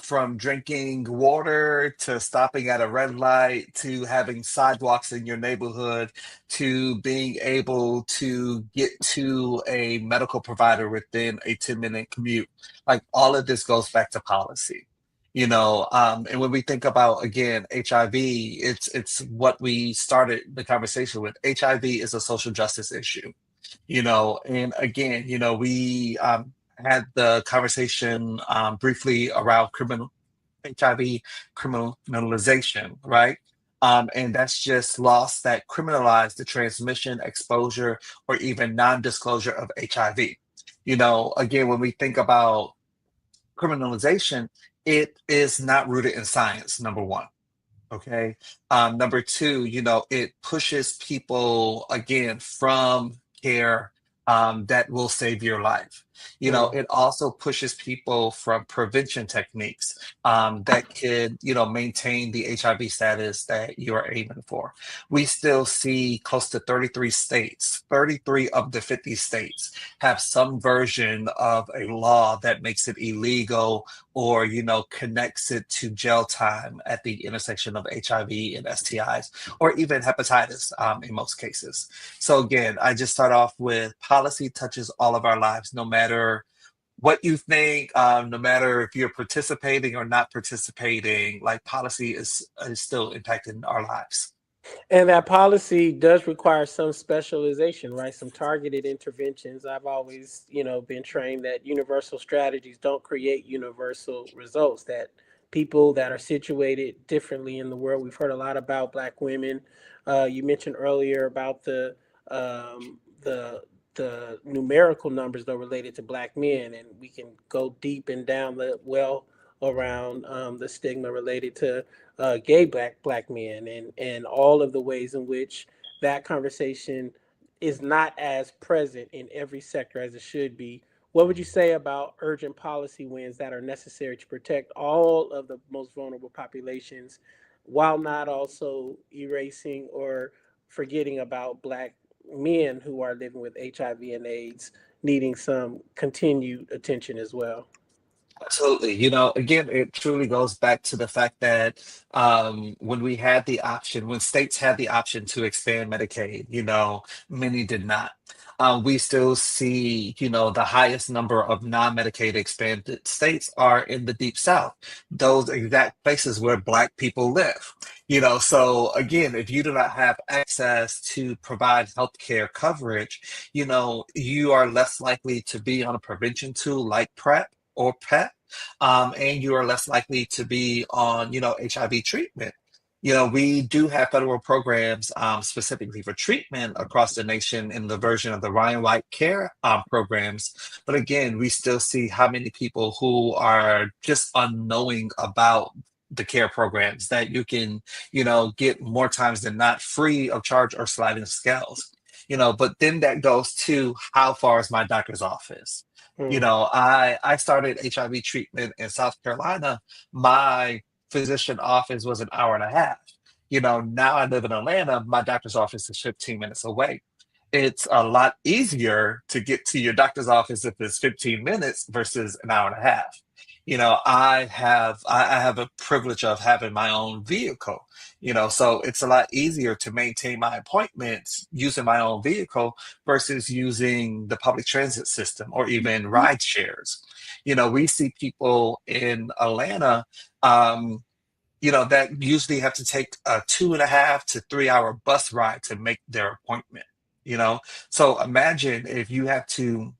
From drinking water to stopping at a red light to having sidewalks in your neighborhood to being able to get to a medical provider within a 10-minute commute. Like all of this goes back to policy. And when we think about again HIV, it's what we started the conversation with. HIV is a social justice issue, and again, we had the conversation briefly around criminal HIV criminalization, right? And that's just laws that criminalize the transmission, exposure, or even non-disclosure of HIV. Again, when we think about criminalization, it is not rooted in science, number one. Okay. Number two, it pushes people again from care that will save your life. It also pushes people from prevention techniques that could, maintain the HIV status that you are aiming for. We still see close to 33 states, 33 of the 50 states have some version of a law that makes it illegal or, connects it to jail time at the intersection of HIV and STIs, or even hepatitis in most cases. So again, I just start off with policy touches all of our lives, no matter what you think, no matter if you're participating or not participating, like policy is still impacting our lives. And that policy does require some specialization, right? Some targeted interventions. I've always, been trained that universal strategies don't create universal results, that people that are situated differently in the world. We've heard a lot about Black women. You mentioned earlier about um, the the numerical numbers though related to Black men, and we can go deep and down the well around the stigma related to gay black men, and all of the ways in which that conversation is not as present in every sector as it should be. What would you say about urgent policy wins that are necessary to protect all of the most vulnerable populations while not also erasing or forgetting about Black men who are living with HIV and AIDS needing some continued attention as well? Absolutely. Again, it truly goes back to the fact that when we had the option, when states had the option to expand Medicaid, many did not. We still see, the highest number of non-Medicaid expanded states are in the Deep South, those exact places where Black people live. So again, if you do not have access to provide healthcare coverage, you are less likely to be on a prevention tool like PrEP or PEP, and you are less likely to be on, HIV treatment. We do have federal programs specifically for treatment across the nation in the version of the Ryan White Care programs. But again, we still see how many people who are just unknowing about the care programs that you can, get more times than not free of charge or sliding scales. But then that goes to how far is my doctor's office? Hmm. I started HIV treatment in South Carolina. My physician office was an hour and a half. Now I live in Atlanta. My doctor's office is 15 minutes away. It's a lot easier to get to your doctor's office if it's 15 minutes versus an hour and a half. I have a privilege of having my own vehicle, so it's a lot easier to maintain my appointments using my own vehicle versus using the public transit system or even ride shares. We see people in Atlanta, that usually have to take a 2.5 to 3 hour bus ride to make their appointment, so imagine if you have to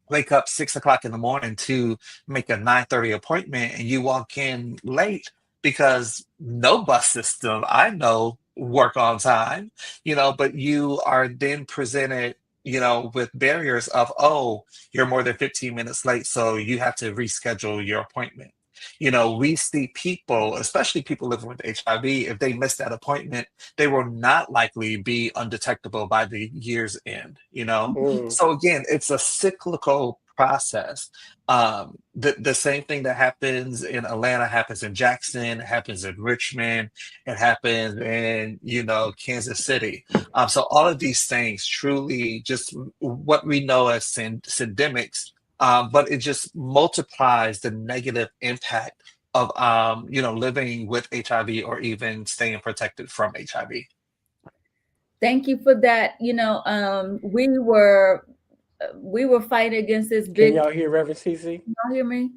wake up 6 o'clock in the morning to make a 9:30 appointment and you walk in late because no bus system I know work on time, but you are then presented, with barriers of, oh, you're more than 15 minutes late, so you have to reschedule your appointment. We see people, especially people living with HIV, if they miss that appointment, they will not likely be undetectable by the year's end. Hmm. So again, it's a cyclical process. The same thing that happens in Atlanta happens in Jackson, happens in Richmond, it happens in, Kansas City. So all of these things truly just what we know as syndemics, but it just multiplies the negative impact of living with HIV or even staying protected from HIV. Thank you for that. We were fighting against this Can big. y'all hear Reverend CC? Y'all hear me?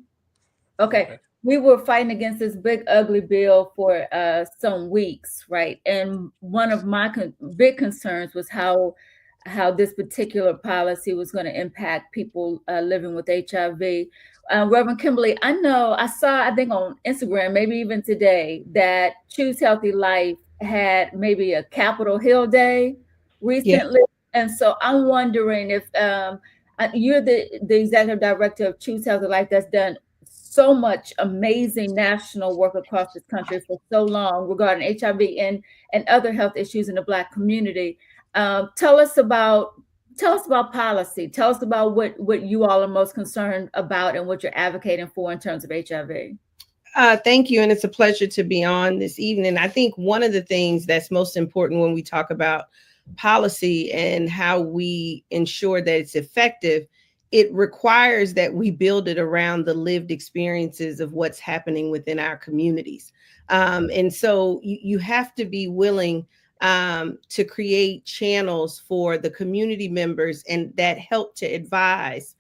Okay. Okay. We were fighting against this big ugly bill for some weeks, right? And one of my big concerns was how this particular policy was going to impact people living with HIV. Reverend Kimberly, I saw, I think on Instagram, maybe even today, that Choose Healthy Life had maybe a Capitol Hill Day recently. And so I'm wondering if you're the executive director of Choose Healthy Life that's done so much amazing national work across this country for so long regarding HIV and other health issues in the Black community. Tell us about policy. Tell us about what you all are most concerned about and what you're advocating for in terms of HIV. Thank you. And it's a pleasure to be on this evening. I think one of the things that's most important when we talk about policy and how we ensure that it's effective, it requires that we build it around the lived experiences of what's happening within our communities. And so you have to be willing to create channels for the community members and that help to advise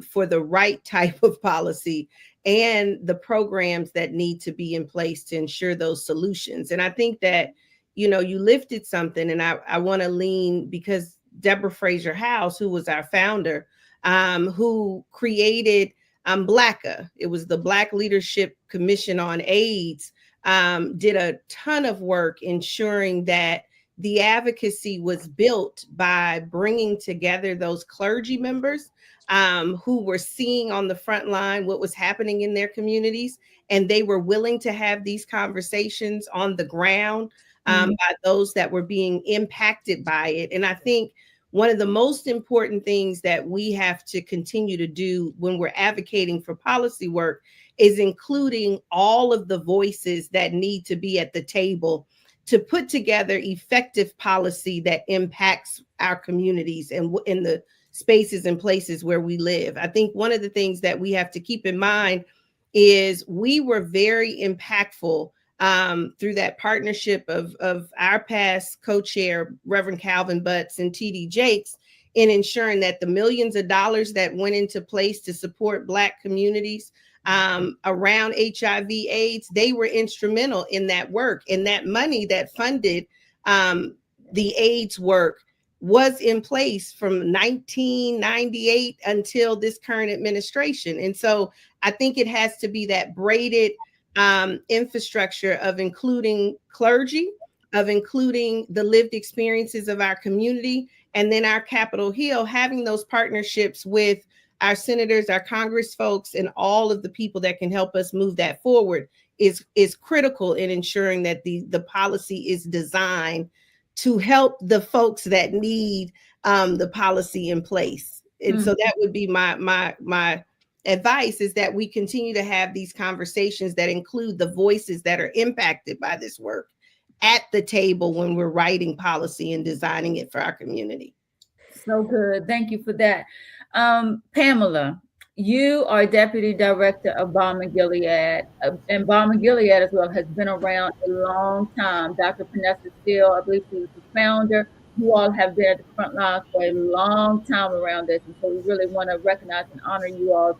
for the right type of policy and the programs that need to be in place to ensure those solutions. And I think that, you lifted something, and I want to lean, because Deborah Fraser House, who was our founder, who created BLACA. It was the Black Leadership Commission on AIDS, did a ton of work ensuring that the advocacy was built by bringing together those clergy members who were seeing on the front line what was happening in their communities. And they were willing to have these conversations on the ground by those that were being impacted by it. And I think one of the most important things that we have to continue to do when we're advocating for policy work is including all of the voices that need to be at the table to put together effective policy that impacts our communities and in the spaces and places where we live. I think one of the things that we have to keep in mind is we were very impactful through that partnership of our past co-chair, Reverend Calvin Butts and TD Jakes, in ensuring that the millions of dollars that went into place to support Black communities around HIV AIDS, they were instrumental in that work. And that money that funded the AIDS work was in place from 1998 until this current administration. And so I think it has to be that braided infrastructure of including clergy, of including the lived experiences of our community, and then our Capitol Hill, having those partnerships with our senators, our Congress folks, and all of the people that can help us move that forward is critical in ensuring that the policy is designed to help the folks that need the policy in place. And so that would be my advice, is that we continue to have these conversations that include the voices that are impacted by this work at the table when we're writing policy and designing it for our community. So good. Thank you for that. Pamela, you are Deputy Director of Balm and Gilead, and Balm and Gilead as well has been around a long time. Dr. Panessa Steele, I believe she was the founder. You all have been at the front lines for a long time around this, and so we really want to recognize and honor you all's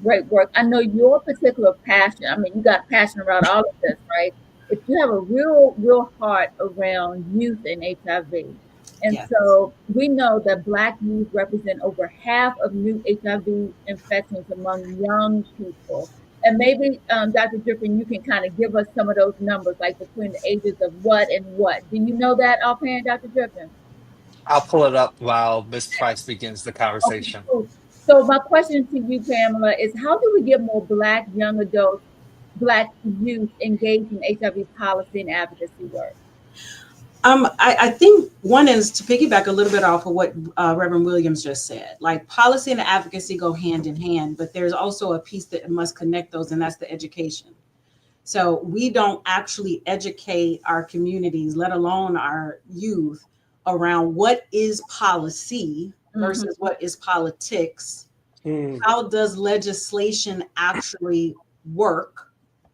great work. I know your particular passion, you got passion around all of this, right? But you have a real heart around youth and HIV. And so we know that Black youth represent over half of new HIV infections among young people. And maybe, Dr. Drippin, you can kind of give us some of those numbers, like between the ages of what and what. Do you know that offhand, Dr. Drippin? I'll pull it up while Ms. Price begins the conversation. Okay, cool. So my question to you, Pamela, is how do we get more Black young adults, Black youth engaged in HIV policy and advocacy work? I think one is to piggyback a little bit off of what Reverend Williams just said. Like policy and advocacy go hand in hand, but there's also a piece that must connect those, and that's the education. So we don't actually educate our communities, let alone our youth, around what is policy versus what is politics. How does legislation actually work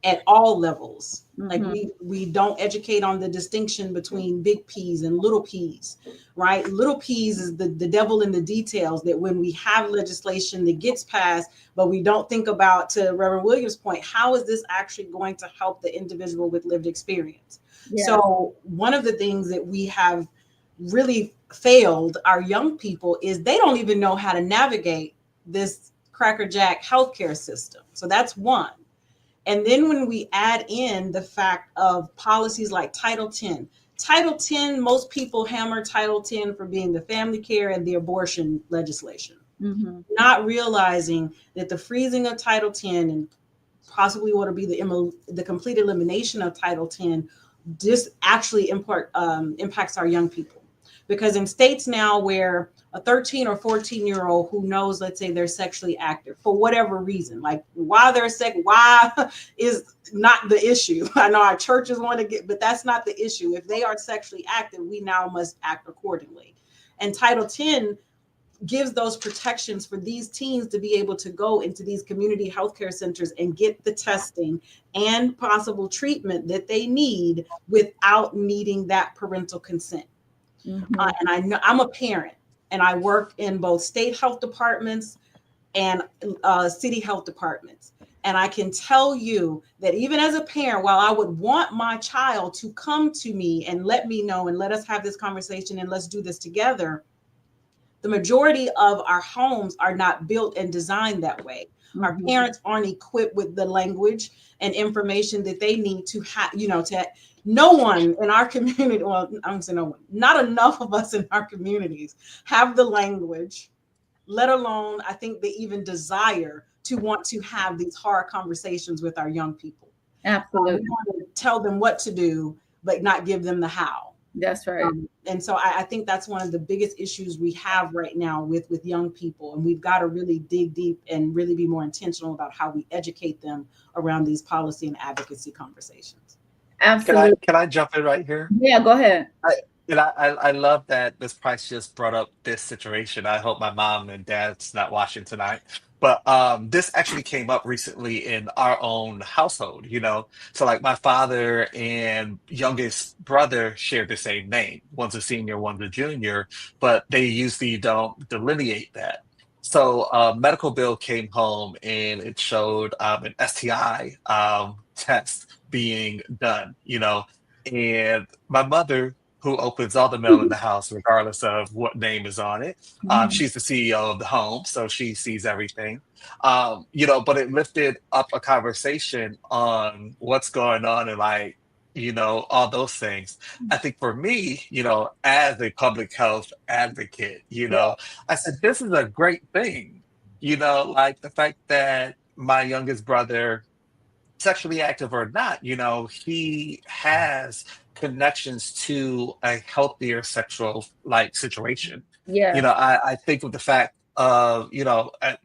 at all levels? Like we don't educate on the distinction between big P's and little P's, right? Little P's is the devil in the details, that when we have legislation that gets passed, but we don't think about, to Reverend Williams' point, how is this actually going to help the individual with lived experience? Yeah. So one of the things that we have really failed our young people is they don't even know how to navigate this crackerjack healthcare system. So that's one. And then when we add in the fact of policies like Title 10, Title 10, most people hammer Title 10 for being the family care and the abortion legislation, not realizing that the freezing of Title 10 and possibly what will be the complete elimination of Title 10, this actually impacts our young people. Because in states now where a 13 or 14-year-old who knows, let's say they're sexually active for whatever reason, like why is not the issue. I know our churches want to but that's not the issue. If they are sexually active, we now must act accordingly. And Title 10 gives those protections for these teens to be able to go into these community healthcare centers and get the testing and possible treatment that they need without needing that parental consent. And I know I'm a parent, and I work in both state health departments and city health departments. And I can tell you that even as a parent, while I would want my child to come to me and let me know and let us have this conversation and let's do this together, the majority of our homes are not built and designed that way. Our parents aren't equipped with the language and information that they need to have, no one in our community, well, I don't say no one, not enough of us in our communities have the language, let alone, I think, the even desire to want to have these hard conversations with our young people. Absolutely. We want to tell them what to do, but not give them the how. That's right. And so I think that's one of the biggest issues we have right now with young people. And we've got to really dig deep and really be more intentional about how we educate them around these policy and advocacy conversations. Absolutely. Can I jump in right here? Yeah, go ahead. I love that Ms. Price just brought up this situation. I hope my mom and dad's not watching tonight. But this actually came up recently in our own household, So like my father and youngest brother share the same name. One's a senior, one's a junior, but they usually don't delineate that. So a medical bill came home and it showed an STI test being done, and my mother, who opens all the mail in the house, regardless of what name is on it. She's the CEO of the home, so she sees everything. But it lifted up a conversation on what's going on and all those things. I think for me, as a public health advocate, I said, this is a great thing, like the fact that my youngest brother, sexually active or not, he has connections to a healthier sexual situation. Yeah. I think of the fact of, at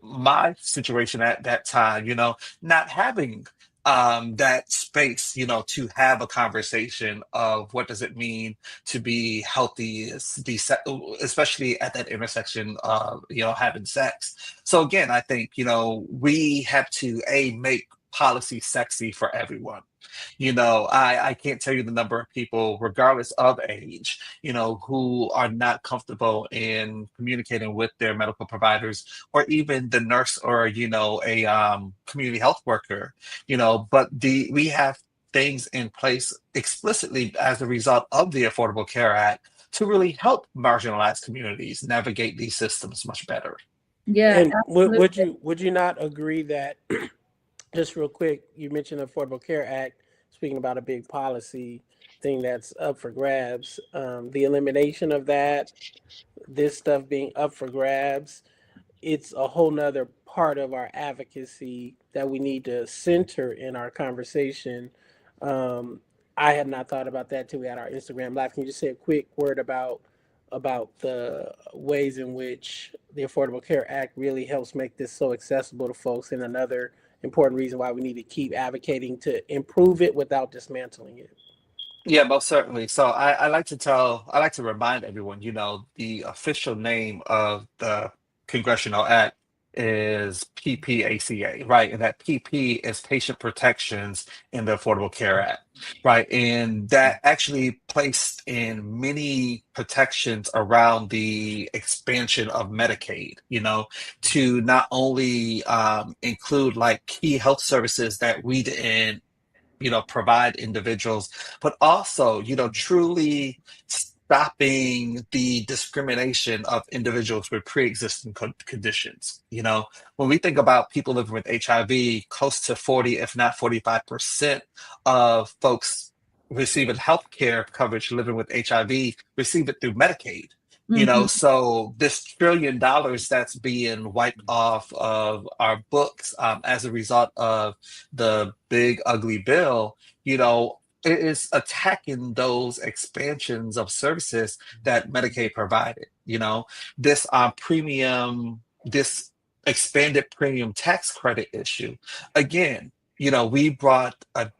my situation at that time, not having that space, to have a conversation of what does it mean to be healthy, especially at that intersection of, having sex. So again, I think, we have to make policy sexy for everyone. I can't tell you the number of people, regardless of age, who are not comfortable in communicating with their medical providers or even the nurse or, a community health worker, but we have things in place explicitly as a result of the Affordable Care Act to really help marginalized communities navigate these systems much better. Yeah. And would you not agree that just real quick, you mentioned the Affordable Care Act, speaking about a big policy thing that's up for grabs, the elimination of that, this stuff being up for grabs, it's a whole nother part of our advocacy that we need to center in our conversation. I had not thought about that till we had our Instagram live. Can you just say a quick word about the ways in which the Affordable Care Act really helps make this so accessible to folks, and another important reason why we need to keep advocating to improve it without dismantling it? Yeah, most certainly. So I like to remind everyone, the official name of the congressional act is PPACA, right? And that PP is Patient Protections in the Affordable Care Act, right? And that actually placed in many protections around the expansion of Medicaid, to not only include like key health services that we didn't provide individuals, but also, truly stopping the discrimination of individuals with pre-existing conditions. When we think about people living with HIV, close to 40, if not 45% of folks receiving health care coverage living with HIV receive it through Medicaid. So this $1 trillion that's being wiped off of our books as a result of the big ugly bill, it is attacking those expansions of services that Medicaid provided. This this expanded premium tax credit issue. Again, we brought a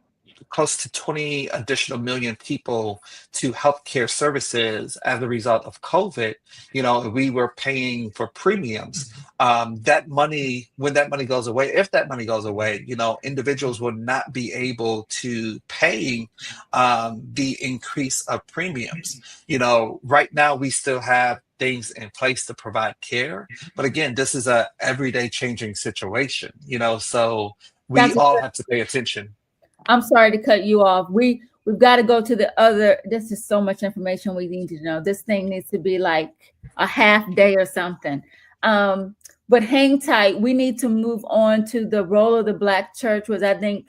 close to 20 additional million people to healthcare services as a result of COVID. We were paying for premiums. That money, when that money goes away, if that money goes away, individuals will not be able to pay the increase of premiums. Right now we still have things in place to provide care, but again, this is a everyday changing situation. So we Dr. all have to pay attention. I'm sorry to cut you off. We've got to go to the other. This is so much information we need to know. This thing needs to be like a half day or something. But hang tight. We need to move on to the role of the Black church, which I think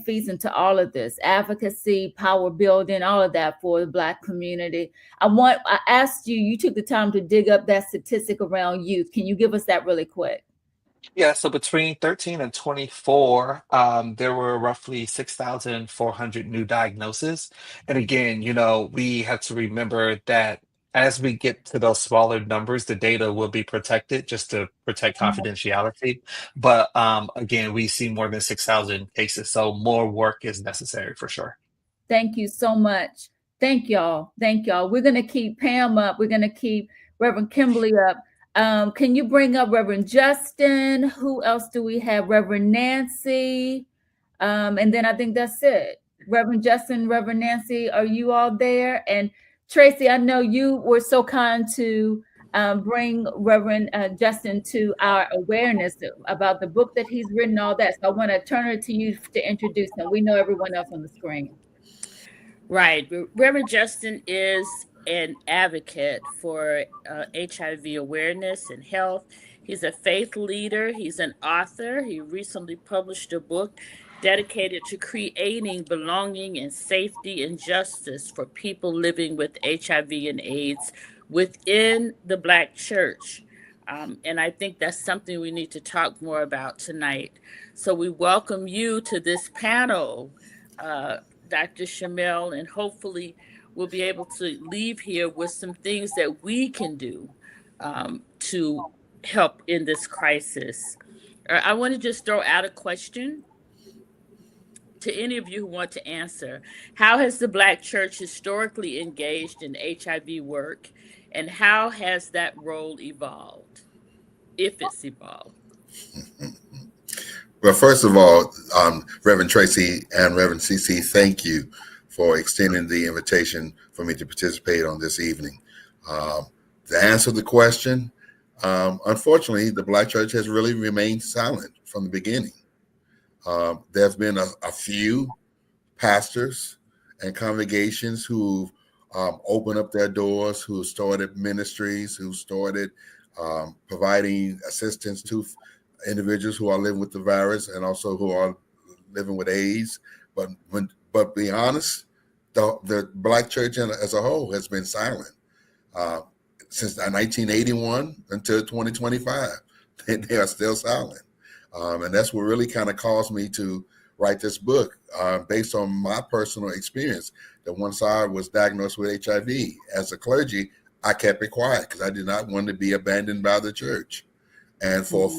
feeds into all of this: advocacy, power building, all of that for the Black community. I asked you. You took the time to dig up that statistic around youth. Can you give us that really quick? Yeah, so between 13 and 24, there were roughly 6,400 new diagnoses. And again, we have to remember that as we get to those smaller numbers, the data will be protected just to protect confidentiality. But again, we see more than 6,000 cases, so more work is necessary for sure. Thank you so much. Thank y'all. Thank y'all. We're going to keep Pam up. We're going to keep Reverend Kimberly up. Can you bring up Reverend Justin? Who else do we have? Reverend Nancy. And then I think that's it. Reverend Justin, Reverend Nancy, are you all there? And Tracy, I know you were so kind to bring Reverend Justin to our awareness about the book that he's written, all that. So I want to turn it to you to introduce him. We know everyone else on the screen. Right. Reverend Justin is an advocate for HIV awareness and health. He's a faith leader. He's an author. He recently published a book dedicated to creating belonging and safety and justice for people living with HIV and AIDS within the Black church. And I think that's something we need to talk more about tonight. So we welcome you to this panel, Dr. Shamel, and hopefully we'll be able to leave here with some things that we can do to help in this crisis. I want to just throw out a question to any of you who want to answer. How has the Black church historically engaged in HIV work, and how has that role evolved, if it's evolved? Well, first of all, Reverend Tracy and Reverend CC, thank you for extending the invitation for me to participate on this evening. To answer the question, unfortunately, the Black church has really remained silent from the beginning. There's been a few pastors and congregations who've opened up their doors, who started ministries, who started providing assistance to individuals who are living with the virus and also who are living with AIDS. But be honest, the Black church as a whole has been silent since 1981 until 2025. They are still silent. And that's what really kind of caused me to write this book based on my personal experience. That once I was diagnosed with HIV as a clergy, I kept it quiet because I did not want to be abandoned by the church. And for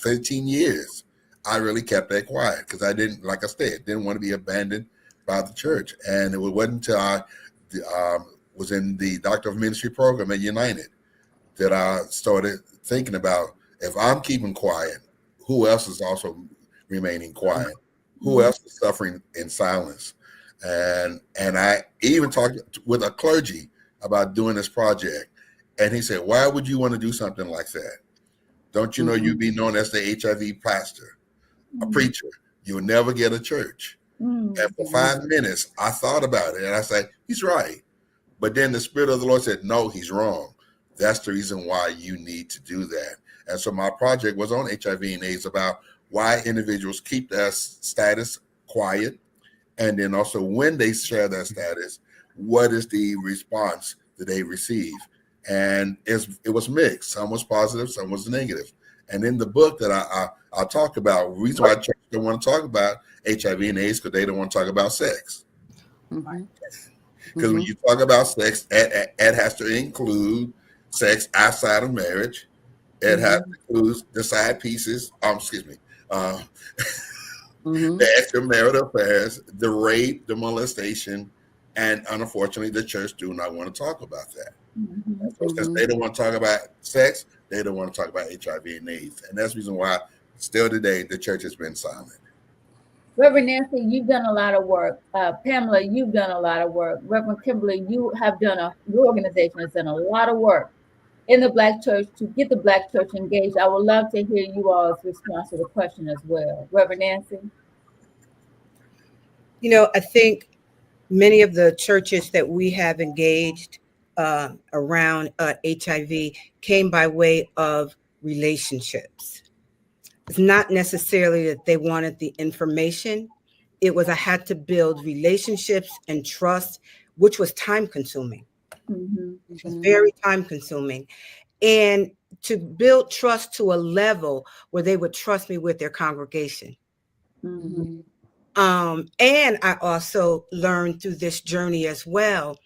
15 years, I really kept that quiet because I didn't, like I said, didn't want to be abandoned by the church. And it wasn't until I was in the Doctor of Ministry program at United that I started thinking about, if I'm keeping quiet, who else is also remaining quiet? Who else is suffering in silence? And I even talked with a clergy about doing this project, and he said, "Why would you want to do something like that? Don't you know you'd be known as the HIV pastor, a preacher? You'll never get a church." And for 5 minutes, I thought about it, and I said, "He's right." But then the Spirit of the Lord said, "No, he's wrong. That's the reason why you need to do that." And so my project was on HIV and AIDS, about why individuals keep their status quiet, and then also when they share their status, what is the response that they receive? And it was mixed. Some was positive, some was negative. And in the book that I talk about, the reason why churches don't want to talk about HIV and AIDS because they don't want to talk about sex. Because when you talk about sex, it has to include sex outside of marriage. It has to include the side pieces. The extramarital affairs, the rape, the molestation, and unfortunately, the church do not want to talk about that. So since they don't want to talk about sex, they don't want to talk about HIV and AIDS, and that's the reason why still today the church has been silent. Reverend Nancy, you've done a lot of work. Pamela, you've done a lot of work. Reverend Kimberly, your organization has done a lot of work in the Black church to get the Black church engaged. I would love to hear you all's response to the question as well. Reverend Nancy? I think many of the churches that we have engaged around HIV came by way of relationships. It's not necessarily that they wanted the information. It was I had to build relationships and trust, which was time consuming. It was very time consuming. And to build trust to a level where they would trust me with their congregation. And I also learned through this journey as well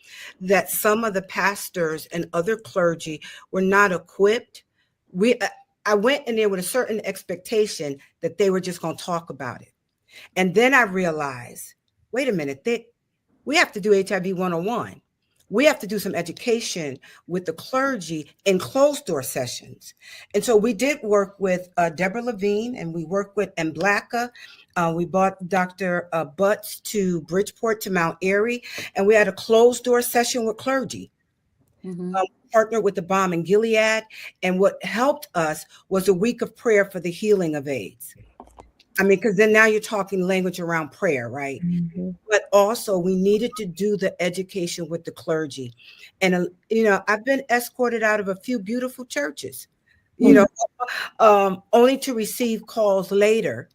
that some of the pastors and other clergy were not equipped. I went in there with a certain expectation that they were just going to talk about it. And then I realized, wait a minute, we have to do HIV 101. We have to do some education with the clergy in closed door sessions. And so we did work with Deborah Levine, and we worked with Mblaka. We brought Dr. Butts to Bridgeport, to Mount Airy, and we had a closed door session with clergy. Partnered with the Balm in Gilead. And what helped us was a week of prayer for the healing of AIDS. I mean, because then now you're talking language around prayer, right? But also we needed to do the education with the clergy. And, I've been escorted out of a few beautiful churches, only to receive calls later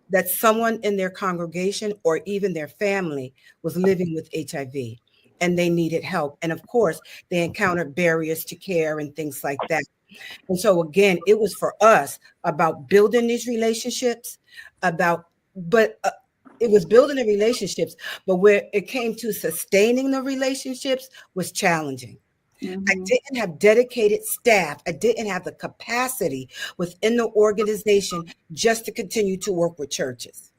that someone in their congregation or even their family was living with HIV and they needed help. And of course, they encountered barriers to care and things like that. And so again, it was for us about building these relationships, it was building the relationships, but where it came to sustaining the relationships was challenging. I didn't have dedicated staff. I didn't have the capacity within the organization just to continue to work with churches.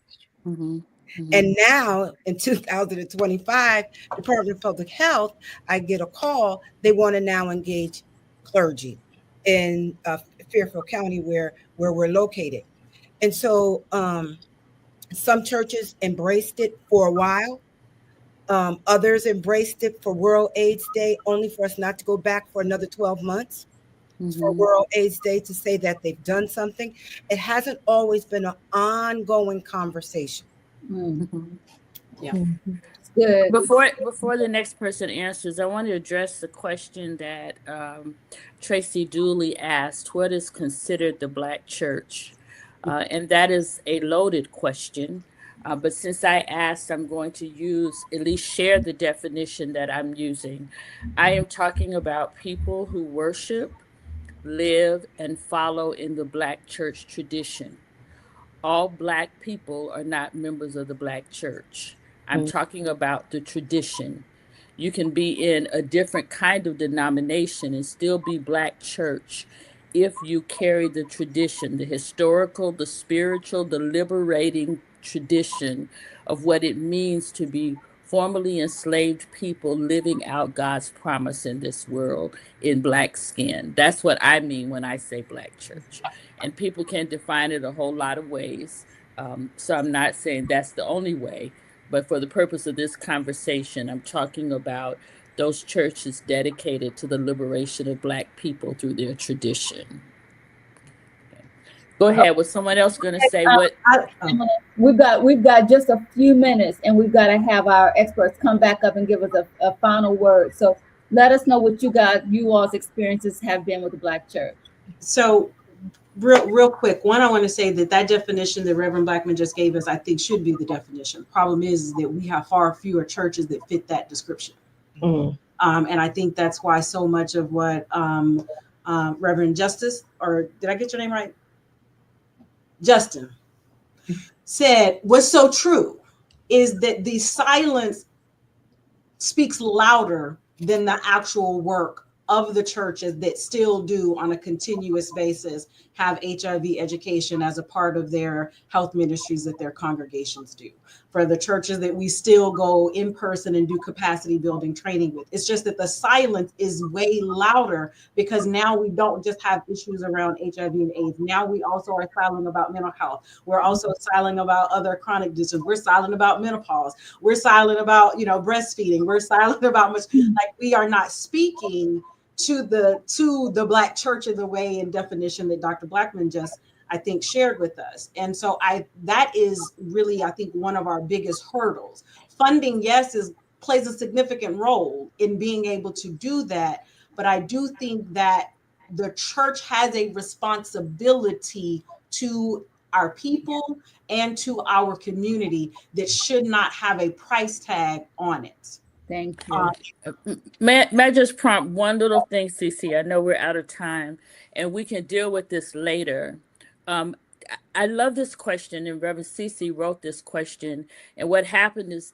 And now in 2025, Department of Public Health, I get a call. They want to now engage clergy in Fairfield County where we're located. And so some churches embraced it for a while. Others embraced it for World AIDS Day, only for us not to go back for another 12 months for World AIDS Day to say that they've done something. It hasn't always been an ongoing conversation. Yeah. Good. Before the next person answers, I want to address the question that Tracy Dooley asked: what is considered the Black church? And that is a loaded question. But since I asked, I'm going to at least share the definition that I'm using. I am talking about people who worship, live, and follow in the Black church tradition. all Black people are not members of the Black church. I'm Mm. talking about the tradition. You can be in a different kind of denomination and still be Black church if you carry the tradition, the historical, the spiritual, the liberating tradition of what it means to be formerly enslaved people living out God's promise in this world in Black skin. That's what I mean when I say Black church. And people can define it a whole lot of ways. So I'm not saying that's the only way, but for the purpose of this conversation, I'm talking about those churches dedicated to the liberation of Black people through their tradition. Go ahead. Was someone else going to say what? We've got just a few minutes, and we've got to have our experts come back up and give us a final word. So let us know what you all's experiences have been with the Black church. So real quick, one, I want to say that definition that Reverend Blackman just gave us, I think should be the definition. The problem is that we have far fewer churches that fit that description. Mm. And I think that's why so much of what Reverend Justice, or did I get your name right? Justin said was so true, is that the silence speaks louder than the actual work of the churches that still do on a continuous basis have HIV education as a part of their health ministries that their congregations do. For the churches that we still go in person and do capacity building training with, it's just that the silence is way louder, because now we don't just have issues around HIV and AIDS. Now we also are silent about mental health. We're also silent about other chronic diseases. We're silent about menopause. We're silent about, breastfeeding. We're silent about much, like we are not speaking to the Black church in the way and definition that Dr. Blackman just, I think, shared with us. And so that is really, I think, one of our biggest hurdles. Funding, yes, plays a significant role in being able to do that. But I do think that the church has a responsibility to our people and to our community that should not have a price tag on it. Thank you. May I just prompt one little thing, Cece? I know we're out of time, and we can deal with this later. I love this question, and Reverend Cece wrote this question. And what happens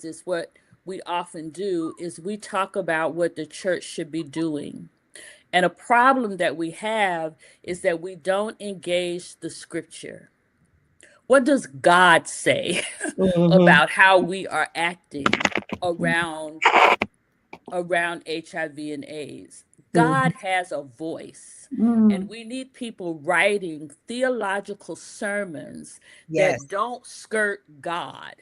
is what we often do is we talk about what the church should be doing. And a problem that we have is that we don't engage the scripture. What does God say about how we are acting around HIV and AIDS? God has a voice, and we need people writing theological sermons that don't skirt God,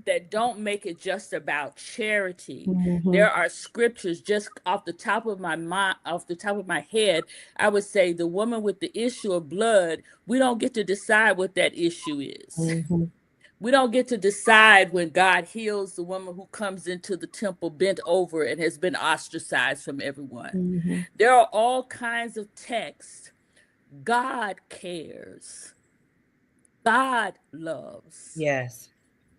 that don't make it just about charity. There are scriptures just off the top of my head. I would say the woman with the issue of blood, we don't get to decide what that issue is. We don't get to decide when God heals the woman who comes into the temple bent over and has been ostracized from everyone. There are all kinds of texts. God cares. God loves. Yes.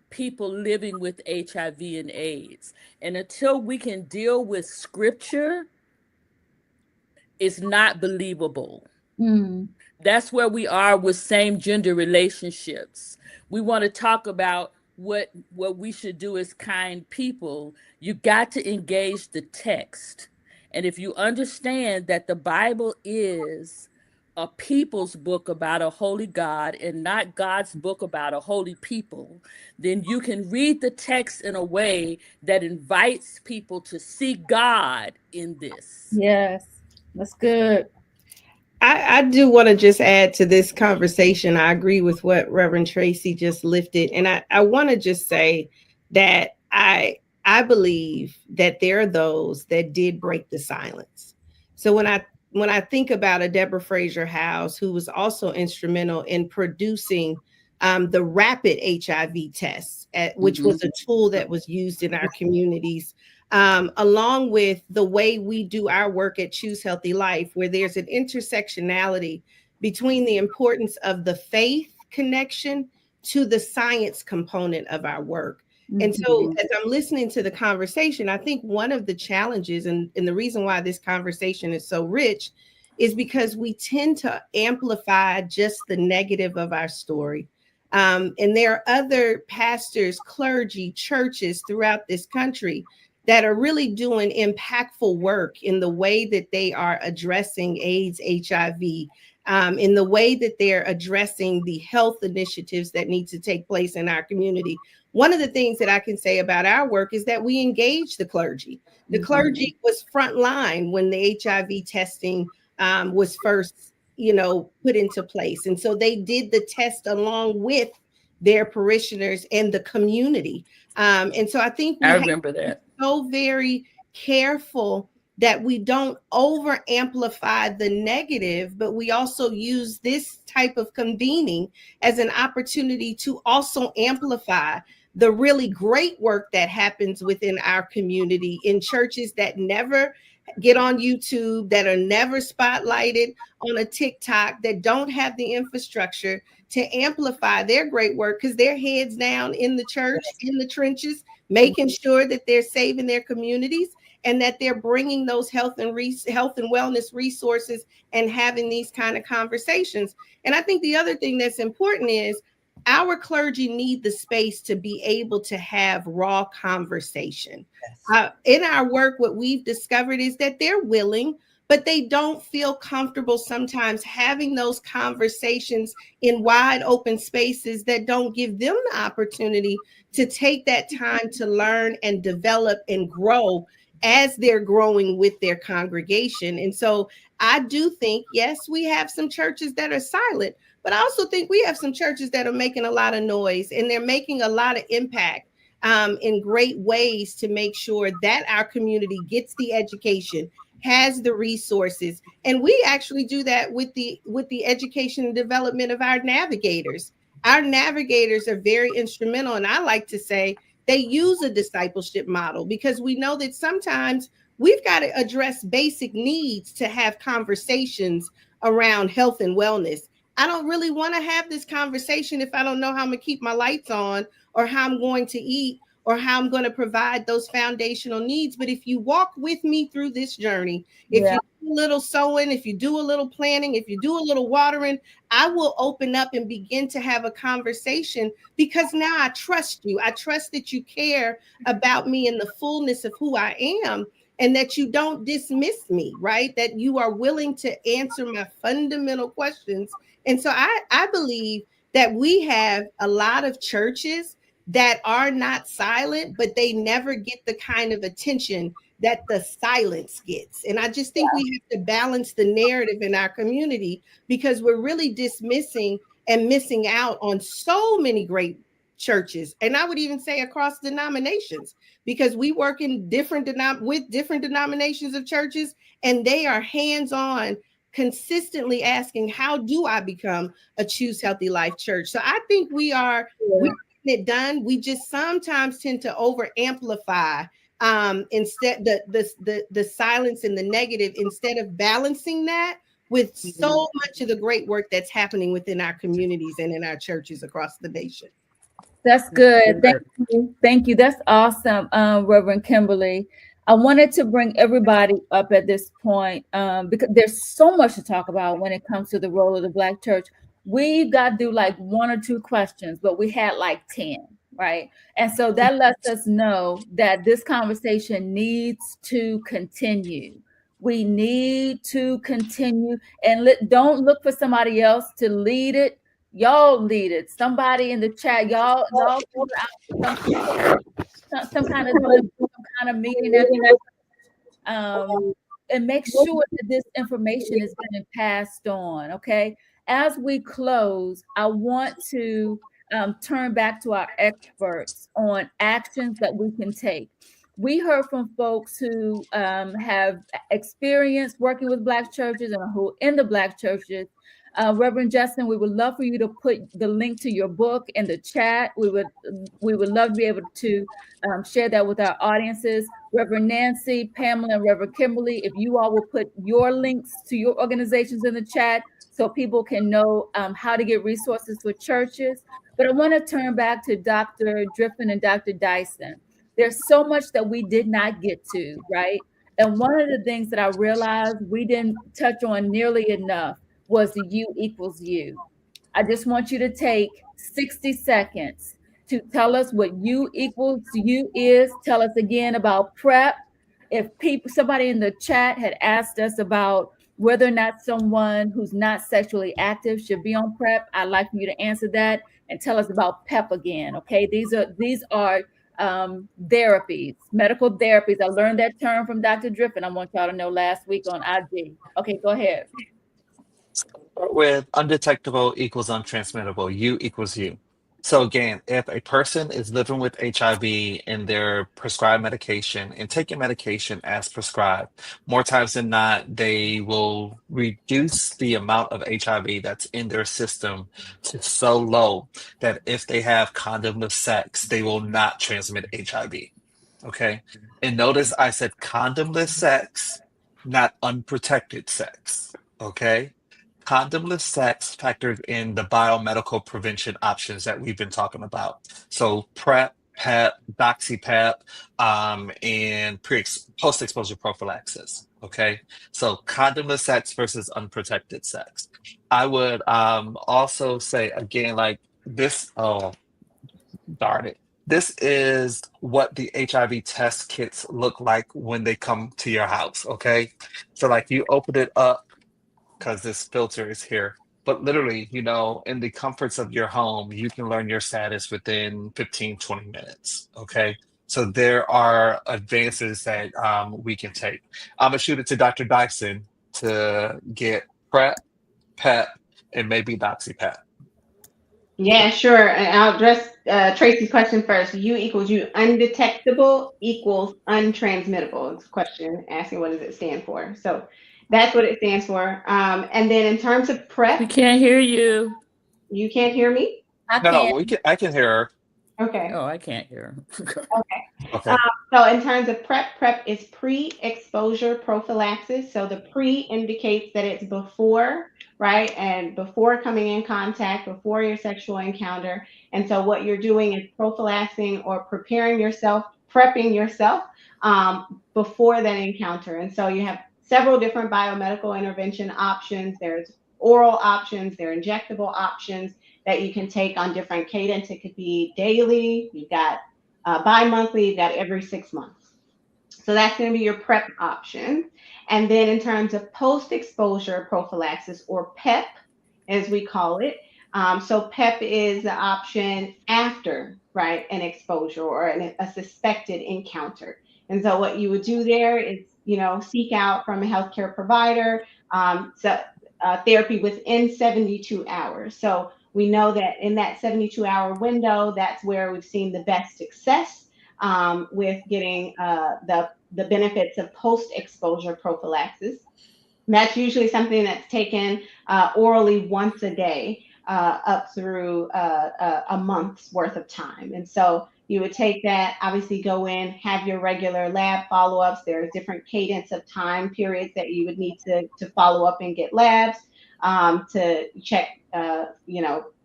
People living with HIV and AIDS. And until we can deal with scripture, it's not believable. That's where we are with same gender relationships. We want to talk about what we should do as kind people. You got to engage the text. And if you understand that the Bible is a people's book about a holy God and not God's book about a holy people, then you can read the text in a way that invites people to see God in this. Yes, that's good. I do want to just add to this conversation. I agree with what Reverend Tracy just lifted. And I want to just say that I believe that there are those that did break the silence. So when I think about a Deborah Fraser House, who was also instrumental in producing the rapid HIV tests, which was a tool that was used in our communities, along with the way we do our work at Choose Healthy Life, where there's an intersectionality between the importance of the faith connection to the science component of our work. And so as I'm listening to the conversation, I think one of the challenges and the reason why this conversation is so rich is because we tend to amplify just the negative of our story. And there are other pastors, clergy, churches throughout this country that are really doing impactful work in the way that they are addressing AIDS, HIV, in the way that they're addressing the health initiatives that need to take place in our community. One of the things that I can say about our work is that we engage the clergy. The clergy was front line when the HIV testing was first, put into place. And so they did the test along with their parishioners and the community. And so I think we I have remember that. so very careful that we don't over amplify the negative, but we also use this type of convening as an opportunity to also amplify the really great work that happens within our community in churches that never get on YouTube, that are never spotlighted on a TikTok, that don't have the infrastructure to amplify their great work because they're heads down in the church, in the trenches, making sure that they're saving their communities and that they're bringing those health and wellness resources and having these kind of conversations. And I think the other thing that's important is our clergy need the space to be able to have raw conversation. In our work, what we've discovered is that they're willing, but they don't feel comfortable sometimes having those conversations in wide open spaces that don't give them the opportunity to take that time to learn and develop and grow as they're growing with their congregation. And so I do think, yes, we have some churches that are silent, but I also think we have some churches that are making a lot of noise and they're making a lot of impact in great ways to make sure that our community gets the education, has the resources. And we actually do that with the education and development of our navigators. Our navigators are very instrumental. And I like to say they use a discipleship model because we know that sometimes we've got to address basic needs to have conversations around health and wellness. I don't really want to have this conversation if I don't know how I'm going to keep my lights on or how I'm going to eat or how I'm going to provide those foundational needs. But if you walk with me through this journey, if you do a little sowing, if you do a little planting, if you do a little watering, I will open up and begin to have a conversation because now I trust you. I trust that you care about me in the fullness of who I am and that you don't dismiss me, right? That you are willing to answer my fundamental questions. And so I believe that we have a lot of churches that are not silent, but they never get the kind of attention that the silence gets. And I just think we have to balance the narrative in our community because we're really dismissing and missing out on so many great churches. And I would even say across denominations, because we work in different denominations of churches, and they are hands-on, consistently asking, how do I become a Choose Healthy Life church? So I think we're getting it done. We just sometimes tend to over amplify instead the silence and the negative instead of balancing that with so much of the great work that's happening within our communities and in our churches across the nation. That's good. Thank you. Thank you. That's awesome, Reverend Kimberly. I wanted to bring everybody up at this point because there's so much to talk about when it comes to the role of the Black church. We've got to do like 1 or 2 questions, but we had like 10, right? And so that lets us know that this conversation needs to continue. We need to continue and don't look for somebody else to lead it. Y'all lead it. Somebody in the chat, y'all figure out some kind of Zoom, some kind of meeting and make sure that this information is being passed on. Okay. As we close, I want to turn back to our experts on actions that we can take. We heard from folks who have experience working with Black churches and who in the Black churches. Reverend Justin, we would love for you to put the link to your book in the chat. We would love to be able to share that with our audiences. Reverend Nancy, Pamela, and Reverend Kimberly, if you all will put your links to your organizations in the chat so people can know how to get resources for churches. But I want to turn back to Dr. Driffin and Dr. Dyson. There's so much that we did not get to, right? And one of the things that I realized we didn't touch on nearly enough was the U equals U. I just want you to take 60 seconds to tell us what U equals U is. Tell us again about PrEP. If somebody in the chat had asked us about whether or not someone who's not sexually active should be on PrEP, I'd like you to answer that and tell us about PEP again. Okay, these are therapies, medical therapies. I learned that term from Dr. Driffin. I want y'all to know last week on IG. Okay, go ahead. Start with undetectable equals untransmittable, U equals U. So again, if a person is living with HIV and they're prescribed medication and taking medication as prescribed, more times than not, they will reduce the amount of HIV that's in their system to so low that if they have condomless sex, they will not transmit HIV. Okay. And notice I said condomless sex, not unprotected sex. Okay. Condomless sex factored in the biomedical prevention options that we've been talking about. So PrEP, PEP, DoxyPEP, and post-exposure prophylaxis. Okay, so condomless sex versus unprotected sex. I would also say again, like this. Oh, darn it! This is what the HIV test kits look like when they come to your house. Okay, so like you open it up because this filter is here. But literally, in the comforts of your home, you can learn your status within 15, 20 minutes. Okay. So there are advances that we can take. I'm going to shoot it to Dr. Dyson to get PrEP, PEP, and maybe DoxyPEP. Yeah, sure. And I'll address Tracy's question first. U equals U. Undetectable equals untransmittable. It's a question asking what does it stand for. So that's what it stands for. And then in terms of PrEP, We can't hear you. you can't hear me? No, I can hear her. Okay. Oh, I can't hear her. Okay. Okay. So in terms of PrEP is pre-exposure prophylaxis. So the pre indicates that it's before, right? And before coming in contact, before your sexual encounter. And so what you're doing is prophylaxing or preparing yourself, prepping yourself before that encounter. And so you have several different biomedical intervention options. There's oral options, there are injectable options that you can take on different cadence. It could be daily, you've got bi-monthly, you've got every 6 months. So that's going to be your PrEP option. And then in terms of post-exposure prophylaxis, or PEP, as we call it. So PEP is the option after, right, an exposure or a suspected encounter. And so what you would do there is, seek out from a healthcare provider therapy within 72 hours. So we know that in that 72-hour window, that's where we've seen the best success with getting the benefits of post-exposure prophylaxis. That's usually something that's taken orally once a day up through a month's worth of time. And so you would take that, obviously go in, have your regular lab follow-ups. There's different cadence of time periods that you would need to follow up and get labs to check,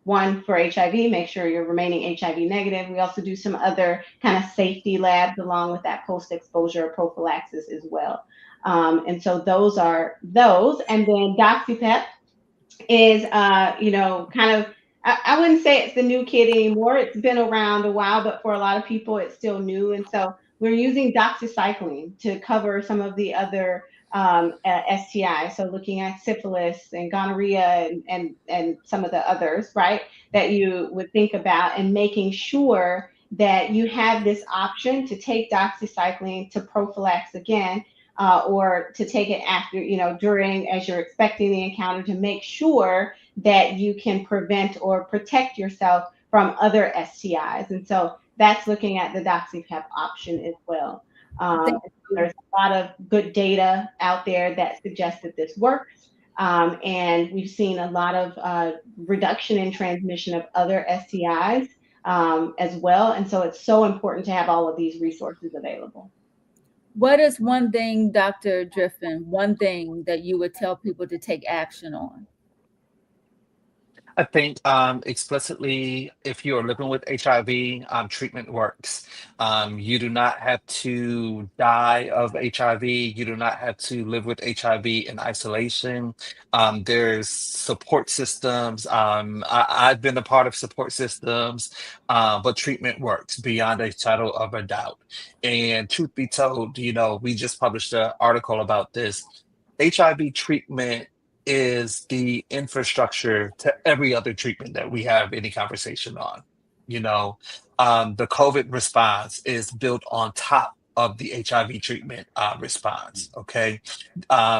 one for HIV, make sure you're remaining HIV negative. We also do some other kind of safety labs along with that post-exposure prophylaxis as well. And so those are those. And then DoxyPEP is, kind of, I wouldn't say it's the new kid anymore. It's been around a while, but for a lot of people, it's still new. And so we're using doxycycline to cover some of the other STIs. So looking at syphilis and gonorrhea and some of the others, right, that you would think about, and making sure that you have this option to take doxycycline to prophylax again, or to take it after, during, as you're expecting the encounter, to make sure that you can prevent or protect yourself from other STIs. And so that's looking at the DoxyPEP option as well. There's a lot of good data out there that suggests that this works. And we've seen a lot of reduction in transmission of other STIs as well. And so it's so important to have all of these resources available. What is one thing, Dr. Driffin, one thing that you would tell people to take action on? I think explicitly, if you are living with HIV, treatment works. You do not have to die of HIV. You do not have to live with HIV in isolation. There's support systems. I've been a part of support systems, but treatment works beyond a shadow of a doubt. And truth be told, we just published an article about this. HIV treatment is the infrastructure to every other treatment that we have any conversation on. You know, the COVID response is built on top of the HIV treatment response. Okay,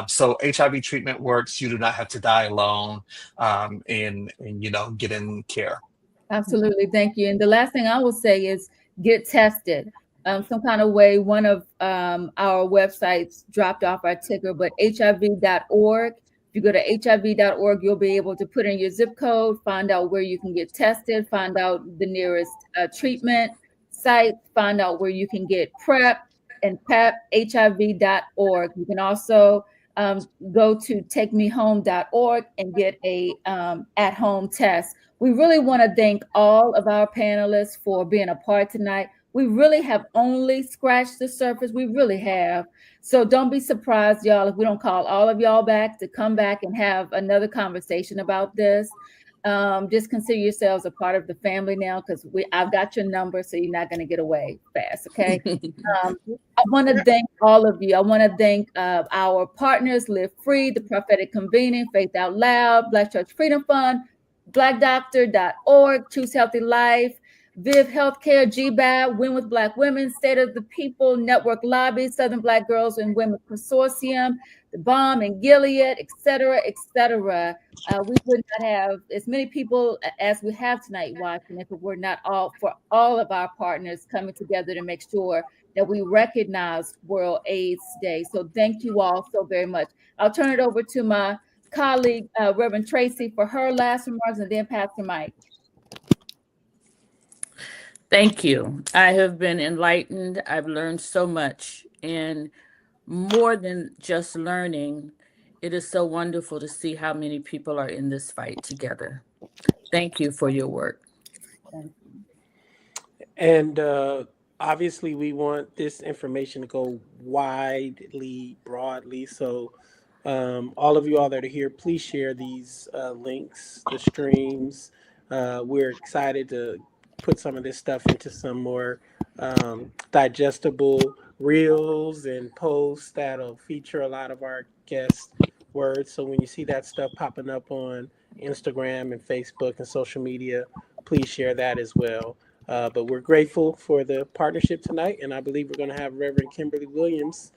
so HIV treatment works. You do not have to die alone, and get in care. Absolutely. Thank you. And the last thing I will say is get tested. Some kind of way, one of our websites dropped off our ticker, but HIV.org. If you go to HIV.org, you'll be able to put in your zip code, find out where you can get tested, find out the nearest treatment site, find out where you can get PrEP and PEP, HIV.org. You can also go to takemehome.org and get a at-home test. We really want to thank all of our panelists for being a part tonight. We really have only scratched the surface. We really have. So don't be surprised, y'all, if we don't call all of y'all back to come back and have another conversation about this. Just consider yourselves a part of the family now, because I've got your number, so you're not going to get away fast, okay? I want to thank all of you. I want to thank our partners, Live Free, the Prophetic Convening, Faith Out Loud, Black Church Freedom Fund, blackdoctor.org, Choose Healthy Life, Viv Healthcare, GBAB, Win with Black Women, State of the People, Network Lobby, Southern Black Girls and Women Consortium, the Bomb and Gilead, et cetera, et cetera. We would not have as many people as we have tonight watching if it were not for all of our partners coming together to make sure that we recognize World AIDS Day. So thank you all so very much. I'll turn it over to my colleague, Reverend Tracy, for her last remarks, and then Pastor Mike. Thank you. I have been enlightened. I've learned so much. And more than just learning, it is so wonderful to see how many people are in this fight together. Thank you for your work. And obviously, we want this information to go widely, broadly. So, all of you all that are here, please share these links, the streams. We're excited to put some of this stuff into some more digestible reels and posts that'll feature a lot of our guests' words. So when you see that stuff popping up on Instagram and Facebook and social media, please share that as well. But we're grateful for the partnership tonight, and I believe we're going to have Reverend Kimberly Williams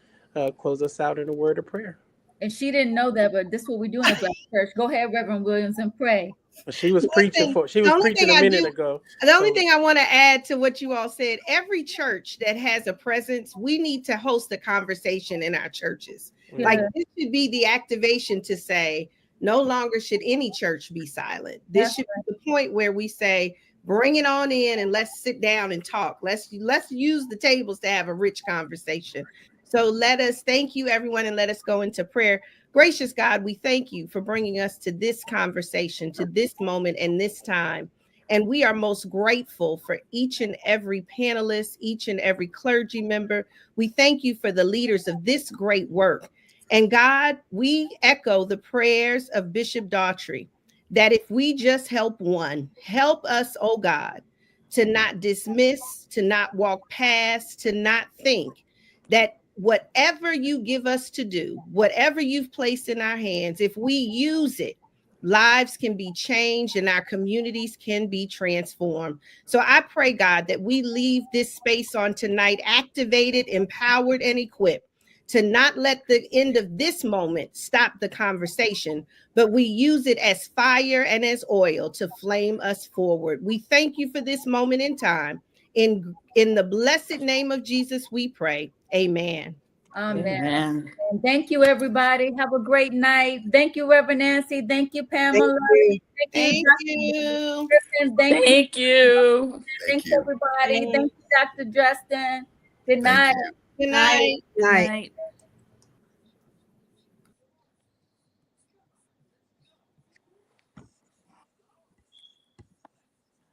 close us out in a word of prayer. And she didn't know that, but this is what we do in the Black Church. Go ahead, Reverend Williams, and pray. She was preaching a minute ago. The only thing I want to add to what you all said, every church that has a presence, we need to host a conversation in our churches. Yeah. Like this should be the activation to say, no longer should any church be silent. This should be the point where we say, bring it on in and let's sit down and talk. Let's use the tables to have a rich conversation. So let us thank you, everyone, and let us go into prayer. Gracious God, we thank you for bringing us to this conversation, to this moment and this time. And we are most grateful for each and every panelist, each and every clergy member. We thank you for the leaders of this great work. And God, we echo the prayers of Bishop Daughtry, that if we just help one, help us, oh God, to not dismiss, to not walk past, to not think that whatever you give us to do, whatever you've placed in our hands, if we use it, lives can be changed and our communities can be transformed. So I pray, God, that we leave this space on tonight activated, empowered, and equipped to not let the end of this moment stop the conversation, but we use it as fire and as oil to flame us forward. We thank you for this moment in time. In the blessed name of Jesus, we pray. Amen. Amen. Amen. And thank you, everybody. Have a great night. Thank you, Reverend Nancy. Thank you, Pamela. Thank you. Thank you. Thank Thanks, everybody. Thank you, Dr. Justin. Good night. Good night. Night.